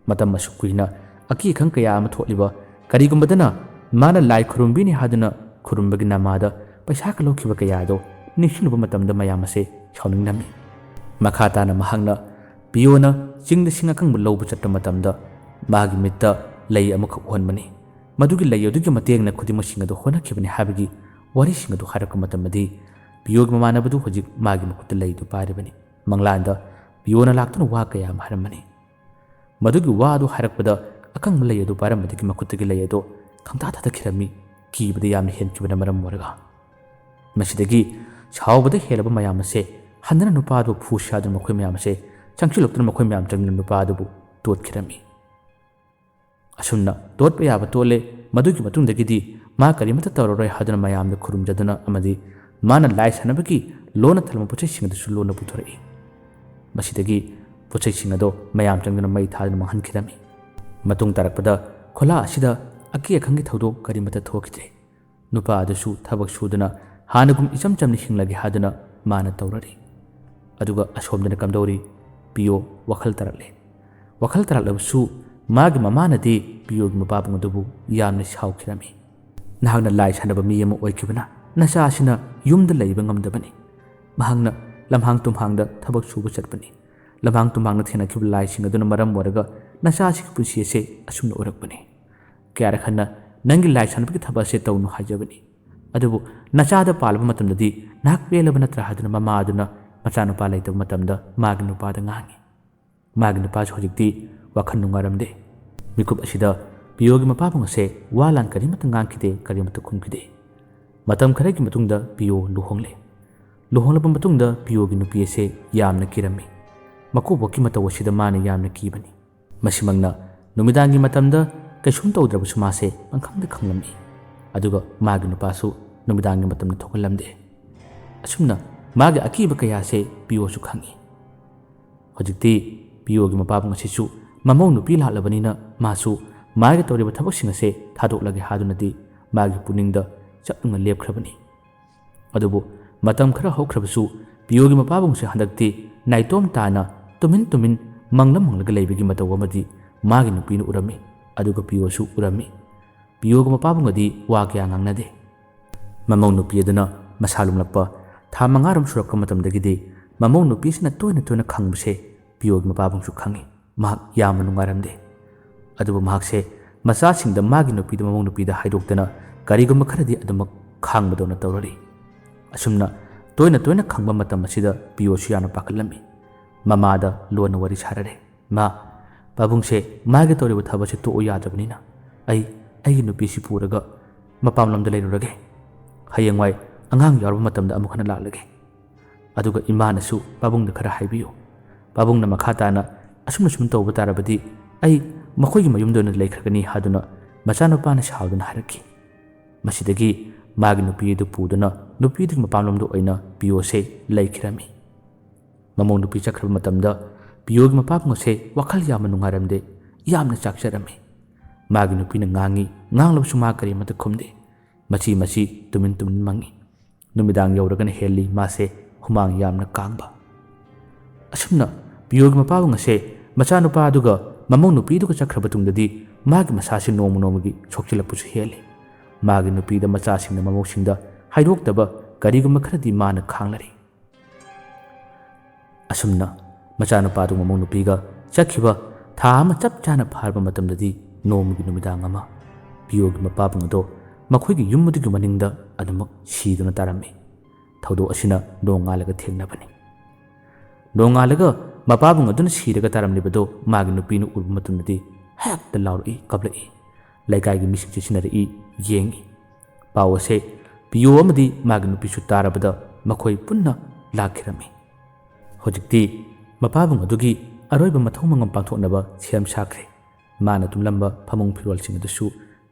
matam masukuina aki khang kaya ama tholiba karigumbadana mana lai khurumbini haduna khurumbagi namada paisa ka lokhiba kaya do nishinuba matamda mayam ase shauninglami makhata na mahangna piona jingda singa kang lobu chatta matamda magi mitta lei amukha honmani madugi lei adugi matengna khudima singa do hona khibani habigi wari singa do haraka matamadi ꯄꯤꯌꯣꯒꯤ ꯃꯃꯥꯟꯅꯕꯗꯨ ꯍꯧꯖꯤꯛ ꯃꯥꯒꯤ ꯃꯈꯨꯠꯇ ꯂꯩꯗꯨ ꯄꯥꯏꯔꯤꯕꯅꯤ꯫ ꯃꯪꯂꯥꯟꯗ ꯄꯤꯌꯣꯅ ꯂꯥꯛꯇꯨꯅ ꯋꯥ ꯀꯌꯥ ꯑꯃ ꯍꯥꯏꯔꯝꯕꯅꯤ꯫ ꯃꯗꯨꯒꯤ ꯋꯥ ꯑꯗꯨ ꯍꯥꯏꯔꯛꯄꯗ ꯑꯀꯪꯕ ꯂꯩ ꯑꯗꯨ ꯄꯥꯏꯔꯝꯕꯗꯒꯤ ꯃꯈꯨꯠꯇꯒꯤ ꯂꯩ ꯑꯗꯨ ꯈꯪꯊꯥ ꯊꯥꯗꯈꯤꯔꯝꯃꯤ, ꯀꯤꯕꯗ ꯌꯥꯝꯅ ꯍꯦꯟꯈꯤꯕꯅ ꯃꯔꯝ ꯑꯣꯏꯔꯒ꯫ ꯃꯁꯤꯗꯒꯤ ꯁꯥꯎꯕꯗ ꯍꯦꯜꯂꯕ ꯃꯌꯥꯝ ꯑꯁꯦ ꯍꯟꯗꯅ ꯅꯨꯄꯥ ꯑꯗꯨ ꯐꯨ ꯁꯥꯗꯨꯅ ꯃꯈꯣꯏ ꯃꯌꯥꯝ ꯑꯁꯦ ꯆꯪꯁꯤꯜꯂꯛꯇꯨꯅ ꯃꯈꯣꯏ ꯃꯌꯥꯝ ꯆꯪꯗꯨꯅ ꯅꯨꯄꯥ ꯑꯗꯨꯕꯨ ꯇꯣꯠꯈꯤꯔꯝꯃꯤ꯫ ꯑꯁꯨꯝꯅ ꯇꯣꯠꯄ ꯌꯥꯕ ꯇꯣꯠꯂꯦ꯫ ꯃꯗꯨꯒꯤ ꯃꯇꯨꯡꯗꯒꯤꯗꯤ ꯃꯥ ꯀꯔꯤꯃꯠꯇ ꯇꯧꯔꯔꯣꯏ ꯍꯥꯏꯗꯨꯅ ꯃꯌꯥꯝꯗ ꯈꯨꯔꯨꯝꯖꯗꯨꯅ ꯑꯃꯗꯤ ꯃꯥꯅ ꯂꯥꯏ ꯁꯥꯟꯅꯕꯒꯤ ꯂꯣꯟꯅ ꯊꯜꯂꯝꯕ ꯄꯣꯠꯆꯩꯁꯤꯡ ꯑꯗꯨꯁꯨ ꯂꯣꯟꯅ ꯄꯨꯊꯣꯔꯛꯏ꯫ ꯃꯁꯤꯗꯒꯤ ꯄꯣꯠꯆꯩꯁꯤꯡ ꯑꯗꯣ ꯃꯌꯥꯝ ꯆꯪꯗꯨꯅ ꯃꯩ ꯊꯥꯗꯨꯅ ꯃꯥꯡꯍꯟꯈꯤꯔꯝꯃꯤ꯫ ꯃꯇꯨꯡ ꯇꯥꯔꯛꯄꯗ ꯈꯣꯂꯥ ꯑꯁꯤꯗ ꯑꯀꯤ ꯑꯈꯪꯒꯤ ꯊꯧꯗꯣꯛ ꯀꯔꯤꯃꯠꯇ ꯊꯣꯛꯈꯤꯗ꯭ꯔꯦ꯫ ꯅꯨꯄꯥ ꯑꯗꯨꯁꯨ ꯊꯕꯛ ꯁꯨꯗꯨꯅ ꯍꯥꯟꯅꯒꯨꯝ ꯏꯆꯝ ꯆꯝꯅ ꯍꯤꯡꯂꯒꯦ ꯍꯥꯏꯗꯨꯅ ꯃꯥꯅ ꯇꯧꯔꯔꯤ꯫ ꯑꯗꯨꯒ ꯑꯁꯣꯝꯗꯅ ꯀꯝꯗꯧꯔꯤ? ꯄꯤꯌꯣ ꯋꯥꯈꯜ ꯇꯥꯔꯛꯂꯦ꯫ ꯋꯥꯈꯜ ꯇꯥꯔꯛꯂꯕꯁꯨ ꯃꯥꯒꯤ ꯃꯃꯥꯅꯗꯤ ꯄꯤꯌꯣꯒꯤ ꯃꯄꯥꯕꯨꯡ ꯑꯗꯨꯕꯨ ꯌꯥꯝꯅ ꯁꯥꯎꯈꯤꯔꯝꯃꯤ꯫ ꯅꯍꯥꯛꯅ ꯂꯥꯏ ꯁꯥꯟꯅꯕ ꯃꯤ ꯑꯃ ꯑꯣꯏꯈꯤꯕꯅ ꯅꯆꯥ ꯑꯁꯤꯅ ꯌꯨꯝꯗ ꯂꯩꯕ ꯉꯝꯗꯕꯅꯤ꯫ ꯃꯍꯥꯛꯅ ꯂꯝꯍꯥꯡ ꯇꯨꯝꯍꯥꯡꯗ ꯊꯕꯛ ꯁꯨꯕ ꯆꯠꯄꯅꯤ꯫ ꯂꯝꯍꯥꯡ ꯇꯨꯝꯍꯥꯡꯗ ꯊꯦꯡꯅꯈꯤꯕ ꯂꯥꯏꯁꯤꯡ ꯑꯗꯨꯅ ꯃꯔꯝ ꯑꯣꯏꯔꯒ ꯅꯆꯥ ꯑꯁꯤꯒꯤ ꯄꯨꯟꯁꯤ ꯑꯁꯦ ꯑꯁꯨꯝꯅ ꯑꯣꯏꯔꯛꯄꯅꯤ꯫ ꯀꯌꯥꯔꯛ ꯍꯟꯅ ꯅꯪꯒꯤ ꯂꯥꯏ ꯁꯥꯟꯅꯕꯒꯤ ꯊꯕꯛ ꯑꯁꯦ ꯇꯧꯅꯨ ꯍꯥꯏꯖꯕꯅꯤ꯫ ꯑꯗꯨꯕꯨ ꯅꯆꯥꯗ ꯄꯥꯜꯂꯕ ꯃꯇꯝꯗꯗꯤ ꯅꯍꯥꯛ ꯄꯦꯜꯂꯕ ꯅꯠꯇ꯭ꯔꯥ ꯍꯥꯏꯗꯨꯅ ꯃꯃꯥ ꯑꯗꯨꯅ ꯃꯆꯥꯅꯨꯄꯥ ꯂꯩꯇꯕ ꯃꯇꯝꯗ ꯃꯥꯒꯤ ꯅꯨꯄꯥꯗ ꯉꯥꯡꯉꯤ꯫ ꯃꯥꯒꯤ ꯅꯨꯄꯥꯁꯨ ꯍꯧꯖꯤꯛꯇꯤ ꯋꯥꯈꯜ ꯅꯨꯡꯉꯥꯏꯔꯝꯗꯦ꯫ ꯃꯤꯀꯨꯞ ꯑꯁꯤꯗ ꯄꯤꯌꯣꯒꯤ ꯃꯄꯥꯕꯨꯡ ꯑꯁꯦ ꯋꯥ ꯂꯥꯟ ꯀꯔꯤꯃꯠꯇ ꯉꯥꯡꯈꯤꯗꯦ, ꯀꯔꯤꯃꯠꯇ ꯈꯨꯝꯈꯤꯗꯦ꯫ ꯃꯇꯝ ꯈꯔꯒꯤ ꯃꯇꯨꯡꯗ ꯄꯤꯌꯣ ꯂꯨꯍꯣꯡꯂꯦ꯫ ꯂꯨꯍꯣꯡꯂꯕ ꯃꯇꯨꯡꯗ ꯄꯤꯌꯣꯒꯤ ꯅꯨꯄꯤ ꯑꯁꯦ ꯌꯥꯝꯅ ꯀꯤꯔꯝꯃꯤ꯫ ꯃꯀꯨꯕꯣꯛꯀꯤ ꯃꯇꯧ ꯑꯁꯤꯗ ꯃꯥꯅ ꯌꯥꯝꯅ ꯀꯤꯕꯅꯤ꯫ ꯃꯁꯤꯃꯛꯅ ꯅꯨꯃꯤꯗꯥꯡꯒꯤ ꯃꯇꯝꯗ ꯀꯩꯁꯨꯝ ꯇꯧꯗ꯭ꯔꯕꯁꯨ ꯃꯥꯁꯦ ꯄꯪꯈꯪꯗ ꯈꯪꯂꯝꯃꯤ꯫ ꯑꯗꯨꯒ ꯃꯥꯒꯤ ꯅꯨꯄꯥꯁꯨ ꯅꯨꯃꯤꯗꯥꯡꯒꯤ ꯃꯇꯝꯗ ꯊꯣꯛꯍꯜꯂꯝꯗꯦ꯫ ꯑꯁꯨꯝꯅ ꯃꯥꯒꯤ ꯑꯀꯤꯕ ꯀꯌꯥꯁꯦ ꯄꯤꯌꯣꯁꯨ ꯈꯪꯉꯤ꯫ ꯍꯧꯖꯤꯛꯇꯤ ꯄꯤꯌꯣꯒꯤ ꯃꯄꯥꯕꯨꯡ ꯑꯁꯤꯁꯨ ꯃꯃꯧ ꯅꯨꯄꯤ ꯂꯥꯛꯂꯕꯅꯤꯅ ꯃꯥꯁꯨ ꯃꯥꯒꯤ ꯇꯧꯔꯤꯕ ꯊꯕꯛꯁꯤꯡ ꯑꯁꯦ ꯊꯥꯗꯣꯛꯂꯒꯦ ꯍꯥꯏꯗꯨꯅꯗꯤ ꯃꯥꯒꯤ ꯄꯨꯛꯅꯤꯡꯗ ꯆꯞꯅ ꯂꯦꯞꯈ꯭ꯔꯕꯅꯤ꯫ ꯑꯗꯨꯕꯨ ꯃꯇꯝ ꯈꯔ ꯍꯧꯈ꯭ꯔꯕꯁꯨ ꯄꯤꯌꯣꯒꯤ ꯃꯄꯥꯕꯨꯡꯁꯦ ꯍꯟꯗꯛꯇꯤ ꯅꯥꯏꯇꯣꯝ ꯇꯥꯅ ꯇꯨꯃꯤꯟ ꯇꯨꯃꯤꯟ ꯃꯪꯂꯒ ꯂꯩꯕꯒꯤ ꯃꯇꯧ ꯑꯃꯗꯤ ꯃꯥꯒꯤ ꯅꯨꯄꯤꯅ ꯎꯔꯝꯃꯤ꯫ ꯑꯗꯨꯒ ꯄꯤꯌꯣꯁꯨ ꯎꯔꯝꯃꯤ꯫ ꯄꯤꯌꯣꯒ ꯃꯄꯥꯕꯨꯡꯒꯗꯤ ꯋꯥ ꯀꯌꯥ ꯉꯥꯡꯅꯗꯦ꯫ ꯃꯃꯧ ꯅꯨꯄꯤ ꯑꯗꯨꯅ ꯃꯁꯥ ꯂꯨꯝꯂꯛꯄ ꯊꯥ 5 ꯁꯨꯔꯛꯄ ꯃꯇꯝꯗꯒꯤꯗꯤ ꯃꯃꯧ ꯅꯨꯄꯤꯁꯤꯅ ꯇꯣꯏꯅ ꯈꯪꯕꯁꯦ ꯄꯤꯌꯣꯒꯤ ꯃꯄꯥꯕꯨꯡꯁꯨ ꯈꯪꯉꯤ꯫ ꯃꯍꯥꯛ ꯌꯥꯝꯅ ꯅꯨꯡꯉꯥꯏꯔꯝꯗꯦ꯫ ꯑꯗꯨꯕꯨ ꯃꯍꯥꯛꯁꯦ ꯃꯆꯥꯁꯤꯡꯗ ꯃꯥꯒꯤ ꯅꯨꯄꯤꯗ ꯃꯃꯧ ꯅꯨꯄꯤꯗ ꯍꯥꯏꯗꯣꯛꯇꯅ ꯀꯔꯤꯒꯨꯝꯕ ꯈꯔꯗꯤ ꯑꯗꯨꯃꯛ ꯈꯥꯡꯕꯗꯧꯅ ꯇꯧꯔꯔꯤ꯫ ꯑꯁꯨꯝꯅ ꯇꯣꯏꯅ ꯈꯪꯕ ꯃꯇꯝ ꯑꯁꯤꯗ ꯄꯤꯌꯣꯁꯨ ꯌꯥꯝꯅ ꯄꯥꯈꯠꯂꯝꯃꯤ꯫ ꯃꯃꯥꯗ ꯂꯣꯟꯅ ꯋꯥꯔꯤ ꯁꯥꯔꯔꯦ꯫ ꯃꯥ, ꯄꯥꯕꯨꯡꯁꯦ ꯃꯥꯒꯤ ꯇꯧꯔꯤꯕ ꯊꯕꯛꯁꯦ ꯇꯣꯛꯎ ꯌꯥꯗ꯭ꯔꯕꯅꯤꯅ ꯑꯩꯒꯤ ꯅꯨꯄꯤꯁꯤ ꯄꯨꯔꯒ ꯃꯄꯥꯝꯂꯣꯝꯗ ꯂꯩꯔꯨꯔꯒꯦ꯫ ꯍꯌꯦꯡꯋꯥꯏ ꯑꯉꯥꯡ ꯌꯥꯎꯔꯕ ꯃꯇꯝꯗ ꯑꯃꯨꯛ ꯍꯟꯅ ꯂꯥꯛꯂꯒꯦ꯫ ꯑꯗꯨꯒ ꯏꯃꯥꯅꯁꯨ ꯄꯥꯕꯨꯡꯗ ꯈꯔ ꯍꯥꯏꯕꯤꯌꯨ꯫ ꯄꯥꯕꯨꯡꯅ ꯃꯈꯥ ꯇꯥꯅ ꯑꯁꯨꯝ ꯇꯧꯕ ꯇꯥꯔꯕꯗꯤ ꯑꯩ ꯃꯈꯣꯏꯒꯤ ꯃꯌꯨꯝꯗ ꯑꯣꯏꯅ ꯂꯩꯈ꯭ꯔꯒꯅꯤ ꯍꯥꯏꯗꯨꯅ ꯃꯆꯥꯅꯨꯄꯥꯅ ꯁꯥꯎꯗꯨꯅ ꯍꯥꯏꯔꯛꯈꯤ꯫ ꯃꯁꯤꯗꯒꯤ ꯃꯥꯒꯤ ꯅꯨꯄꯤ ꯑꯗꯨ ꯄꯨꯗꯨꯅ ꯅꯨꯄꯤꯗꯨꯒꯤ ꯃꯄꯥꯝꯂꯣꯝꯗ ꯑꯣꯏꯅ ꯄꯤꯌꯣꯁꯦ ꯂꯩꯈꯤꯔꯝꯃꯤ꯫ ꯃꯃꯧ ꯅꯨꯄꯤ ꯆꯠꯈ꯭ꯔꯕ ꯃꯇꯝꯗ ꯄꯤꯌꯣꯒꯤ ꯃꯄꯥꯕꯨꯡ ꯑꯁꯦ ꯋꯥꯈꯜ ꯌꯥꯝꯅ ꯅꯨꯡꯉꯥꯏꯔꯝꯗꯦ, ꯌꯥꯝꯅ ꯆꯥꯛꯆꯔꯝꯃꯤ꯫ ꯃꯥꯒꯤ ꯅꯨꯄꯤꯅ ꯉꯥꯡꯂꯕꯁꯨ ꯃꯥ ꯀꯔꯤꯃꯠꯇ ꯈꯨꯝꯗꯦ꯫ ꯃꯆꯤ ꯇꯨꯃꯤꯟ ꯃꯪꯉꯤ꯫ ꯅꯨꯃꯤꯗꯥꯡ ꯌꯧꯔꯒꯅ ꯍꯦꯜꯂꯤ ꯃꯥꯁꯦ ꯍꯨꯃꯥꯡ ꯌꯥꯝꯅ ꯀꯥꯡꯕ꯫ ꯑꯁꯨꯝꯅ ꯄꯤꯌꯣꯒꯤ ꯃꯄꯥꯕꯨꯡ ꯑꯁꯦ ꯃꯆꯥꯅꯨꯄꯥ ꯑꯗꯨꯒ ꯃꯃꯧ ꯅꯨꯄꯤꯗꯨꯒ ꯆꯠꯈ꯭ꯔꯕ ꯇꯨꯡꯗꯗꯤ ꯃꯥꯒꯤ ꯃꯁꯥꯁꯤ ꯅꯣꯡꯃꯒꯤ ꯁꯣꯛꯆꯤꯜꯂꯛꯄꯁꯨ ꯍꯦꯜꯂꯤ꯫ ꯃꯥꯒꯤ ꯅꯨꯄꯤꯗ ꯃꯆꯥꯁꯤꯡꯅ ꯃꯃꯧꯁꯤꯡꯗ ꯍꯥꯏꯗꯣꯛꯇꯕ ꯀꯔꯤꯒꯨꯝꯕ ꯈꯔꯗꯤ ꯃꯥꯅ ꯈꯥꯡꯂꯔꯤ꯫ ꯑꯁꯨꯝꯅ ꯃꯆꯥꯅꯨꯄꯥꯗꯨ ꯃꯃꯧ ꯅꯨꯄꯤꯒ ꯆꯠꯈꯤꯕ ꯊꯥ ꯑꯃ ꯆꯞ ꯆꯥꯅ ꯐꯥꯔꯕ ꯃꯇꯝꯗꯗꯤ ꯅꯣꯡꯃꯒꯤ ꯅꯨꯃꯤꯗꯥꯡ ꯑꯃ ꯄꯤꯌꯣꯒꯤ ꯃꯄꯥꯕꯨꯡ ꯑꯗꯣ ꯃꯈꯣꯏꯒꯤ ꯌꯨꯝ ꯑꯗꯨꯒꯤ ꯃꯅꯤꯡꯗ ꯑꯗꯨꯃꯛ ꯁꯤꯗꯨꯅ ꯇꯥꯔꯝꯃꯤ꯫ ꯊꯧꯗꯣꯛ ꯑꯁꯤꯅ ꯅꯣꯡꯉꯥꯜꯂꯒ ꯊꯦꯡꯅꯕꯅꯤ꯫ ꯅꯣꯡꯉꯥꯜꯂꯒ ꯃꯄꯥꯕꯨꯡ ꯑꯗꯨꯅ ꯁꯤꯔꯒ ꯇꯥꯔꯝꯂꯤꯕꯗꯣ ꯃꯥꯒꯤ ꯅꯨꯄꯤꯅ ꯎꯔꯕ ꯃꯇꯝꯗꯗꯤ ꯍꯦꯛꯇ ꯂꯥꯎꯔꯛꯏ, ꯀꯞꯂꯛꯏ꯫ ꯂꯩꯀꯥꯏꯒꯤ ꯃꯤꯁꯤꯡ ꯆꯦꯟꯁꯤꯟꯅꯔꯛꯏ, ꯌꯦꯡꯉꯤ꯫ ꯄꯥꯎ ꯑꯁꯦ ꯄꯤꯌꯣ ꯑꯃꯗꯤ ꯃꯥꯒꯤ ꯅꯨꯄꯤꯁꯨ ꯇꯥꯔꯕꯗ ꯃꯈꯣꯏ ꯄꯨꯟꯅ ꯂꯥꯛꯈꯤꯔꯝꯃꯤ꯫ ꯍꯧꯖꯤꯛꯇꯤ ꯃꯄꯥꯕꯨꯡ ꯑꯗꯨꯒꯤ ꯑꯔꯣꯏꯕ ꯃꯊꯧ ꯃꯉꯝ ꯄꯥꯡꯊꯣꯛꯅꯕ ꯁꯦꯝ ꯁꯥꯈ꯭ꯔꯦ꯫ ꯃꯥꯅ ꯇꯨꯝꯂꯝꯕ ꯐꯃꯨꯡ ꯐꯤꯔꯣꯜꯁꯤꯡ ꯑꯗꯨꯁꯨ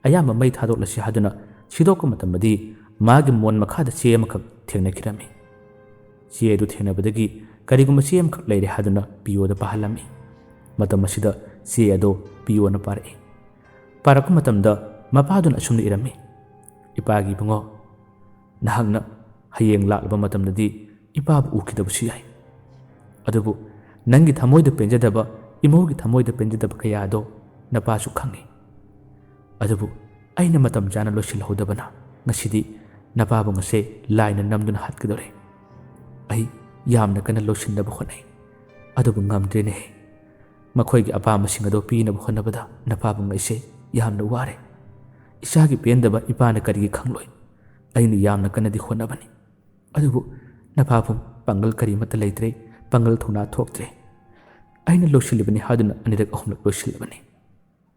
ꯑꯌꯥꯝꯕ ꯃꯩ ꯊꯥꯗꯣꯛꯂꯁꯤ ꯍꯥꯏꯗꯨꯅ ꯁꯤꯗꯣꯛꯄ ꯃꯇꯝꯗꯗꯤ ꯃꯥꯒꯤ ꯃꯣꯟ ꯃꯈꯥꯗ ꯆꯦ ꯑꯃꯈꯛ ꯊꯦꯡꯅꯈꯤꯔꯝꯃꯤ꯫ ꯆꯦ ꯑꯗꯨ ꯊꯦꯡꯅꯕꯗꯒꯤ ꯀꯔꯤꯒꯨꯝꯕ ꯆꯦ ꯑꯃꯈꯛ ꯂꯩꯔꯦ ꯍꯥꯏꯗꯨꯅ ꯄꯤꯌꯣꯗ ꯄꯥꯍꯜꯂꯝꯃꯤ꯫ ꯃꯇꯝ ꯑꯁꯤꯗ ꯆꯦ ꯑꯗꯣ ꯄꯤꯌꯣꯅ ꯄꯥꯔꯛꯏ꯫ ꯄꯥꯔꯛꯄ ꯃꯇꯝꯗ ꯃꯄꯥꯗꯨꯅ ꯑꯁꯨꯝꯅ ꯏꯔꯝꯃꯤ: ꯏꯄꯥꯒꯤ ꯏꯕꯨꯡꯉꯣ, ꯅꯍꯥꯛꯅ ꯍꯌꯦꯡ ꯂꯥꯛꯂꯕ ꯃꯇꯝꯗꯗꯤ ꯏꯄꯥꯕꯨ ꯎꯈꯤꯗꯕꯁꯨ ꯌꯥꯏ꯫ ꯑꯗꯨꯕꯨ ꯅꯪꯒꯤ ꯊꯃꯣꯏꯗ ꯄꯦꯟꯖꯗꯕ, ꯏꯃꯧꯒꯤ ꯊꯃꯣꯏꯗ ꯄꯦꯟꯖꯗꯕ ꯀꯌꯥ ꯑꯗꯣ ꯅꯄꯥꯁꯨ ꯈꯪꯉꯤ꯫ ꯑꯗꯨꯕꯨ ꯑꯩꯅ ꯃꯇꯝ ꯆꯥꯅ ꯂꯣꯏꯁꯤꯜꯍꯧꯗꯕꯅ ꯉꯁꯤꯗꯤ ꯅꯄꯥꯕꯨꯡ ꯑꯁꯦ ꯂꯥꯏꯅ ꯅꯝꯗꯨꯅ ꯍꯥꯠꯀꯗꯧꯔꯦ꯫ ꯑꯩ ꯌꯥꯝꯅ ꯀꯟꯅ ꯂꯣꯏꯁꯤꯟꯅꯕ ꯍꯣꯠꯅꯩ, ꯑꯗꯨꯕꯨ ꯉꯝꯗ꯭ꯔꯦꯅꯦꯍꯦ꯫ ꯃꯈꯣꯏꯒꯤ ꯑꯄꯥꯝꯕꯁꯤꯡ ꯑꯗꯣ ꯄꯤꯅꯕ ꯍꯣꯠꯅꯕꯗ ꯅꯄꯥꯕꯨꯡ ꯑꯩꯁꯦ ꯌꯥꯝꯅ ꯋꯥꯔꯦ꯫ ꯏꯆꯥꯒꯤ ꯄꯦꯟꯗꯕ ꯏꯄꯥꯅ ꯀꯔꯤꯒꯤ ꯈꯪꯂꯣꯏ? ꯑꯩꯅ ꯌꯥꯝꯅ ꯀꯟꯅꯗꯤ ꯍꯣꯠꯅꯕꯅꯤ, ꯑꯗꯨꯕꯨ ꯅꯄꯥꯕꯨꯡ ꯄꯥꯡꯒꯜ ꯀꯔꯤꯃꯠꯇ ꯂꯩꯇ꯭ꯔꯦ, ꯄꯥꯡꯒꯜ ꯊꯧꯅꯥ ꯊꯣꯛꯇ꯭ꯔꯦ. ꯑꯩꯅ ꯂꯣꯏꯁꯤꯜꯂꯤꯕꯅꯤ ꯍꯥꯏꯗꯨꯅ ꯑꯅꯤꯔꯛ ꯑꯍꯨꯝꯂꯛ ꯂꯣꯏꯁꯤꯜꯂꯕꯅꯤ.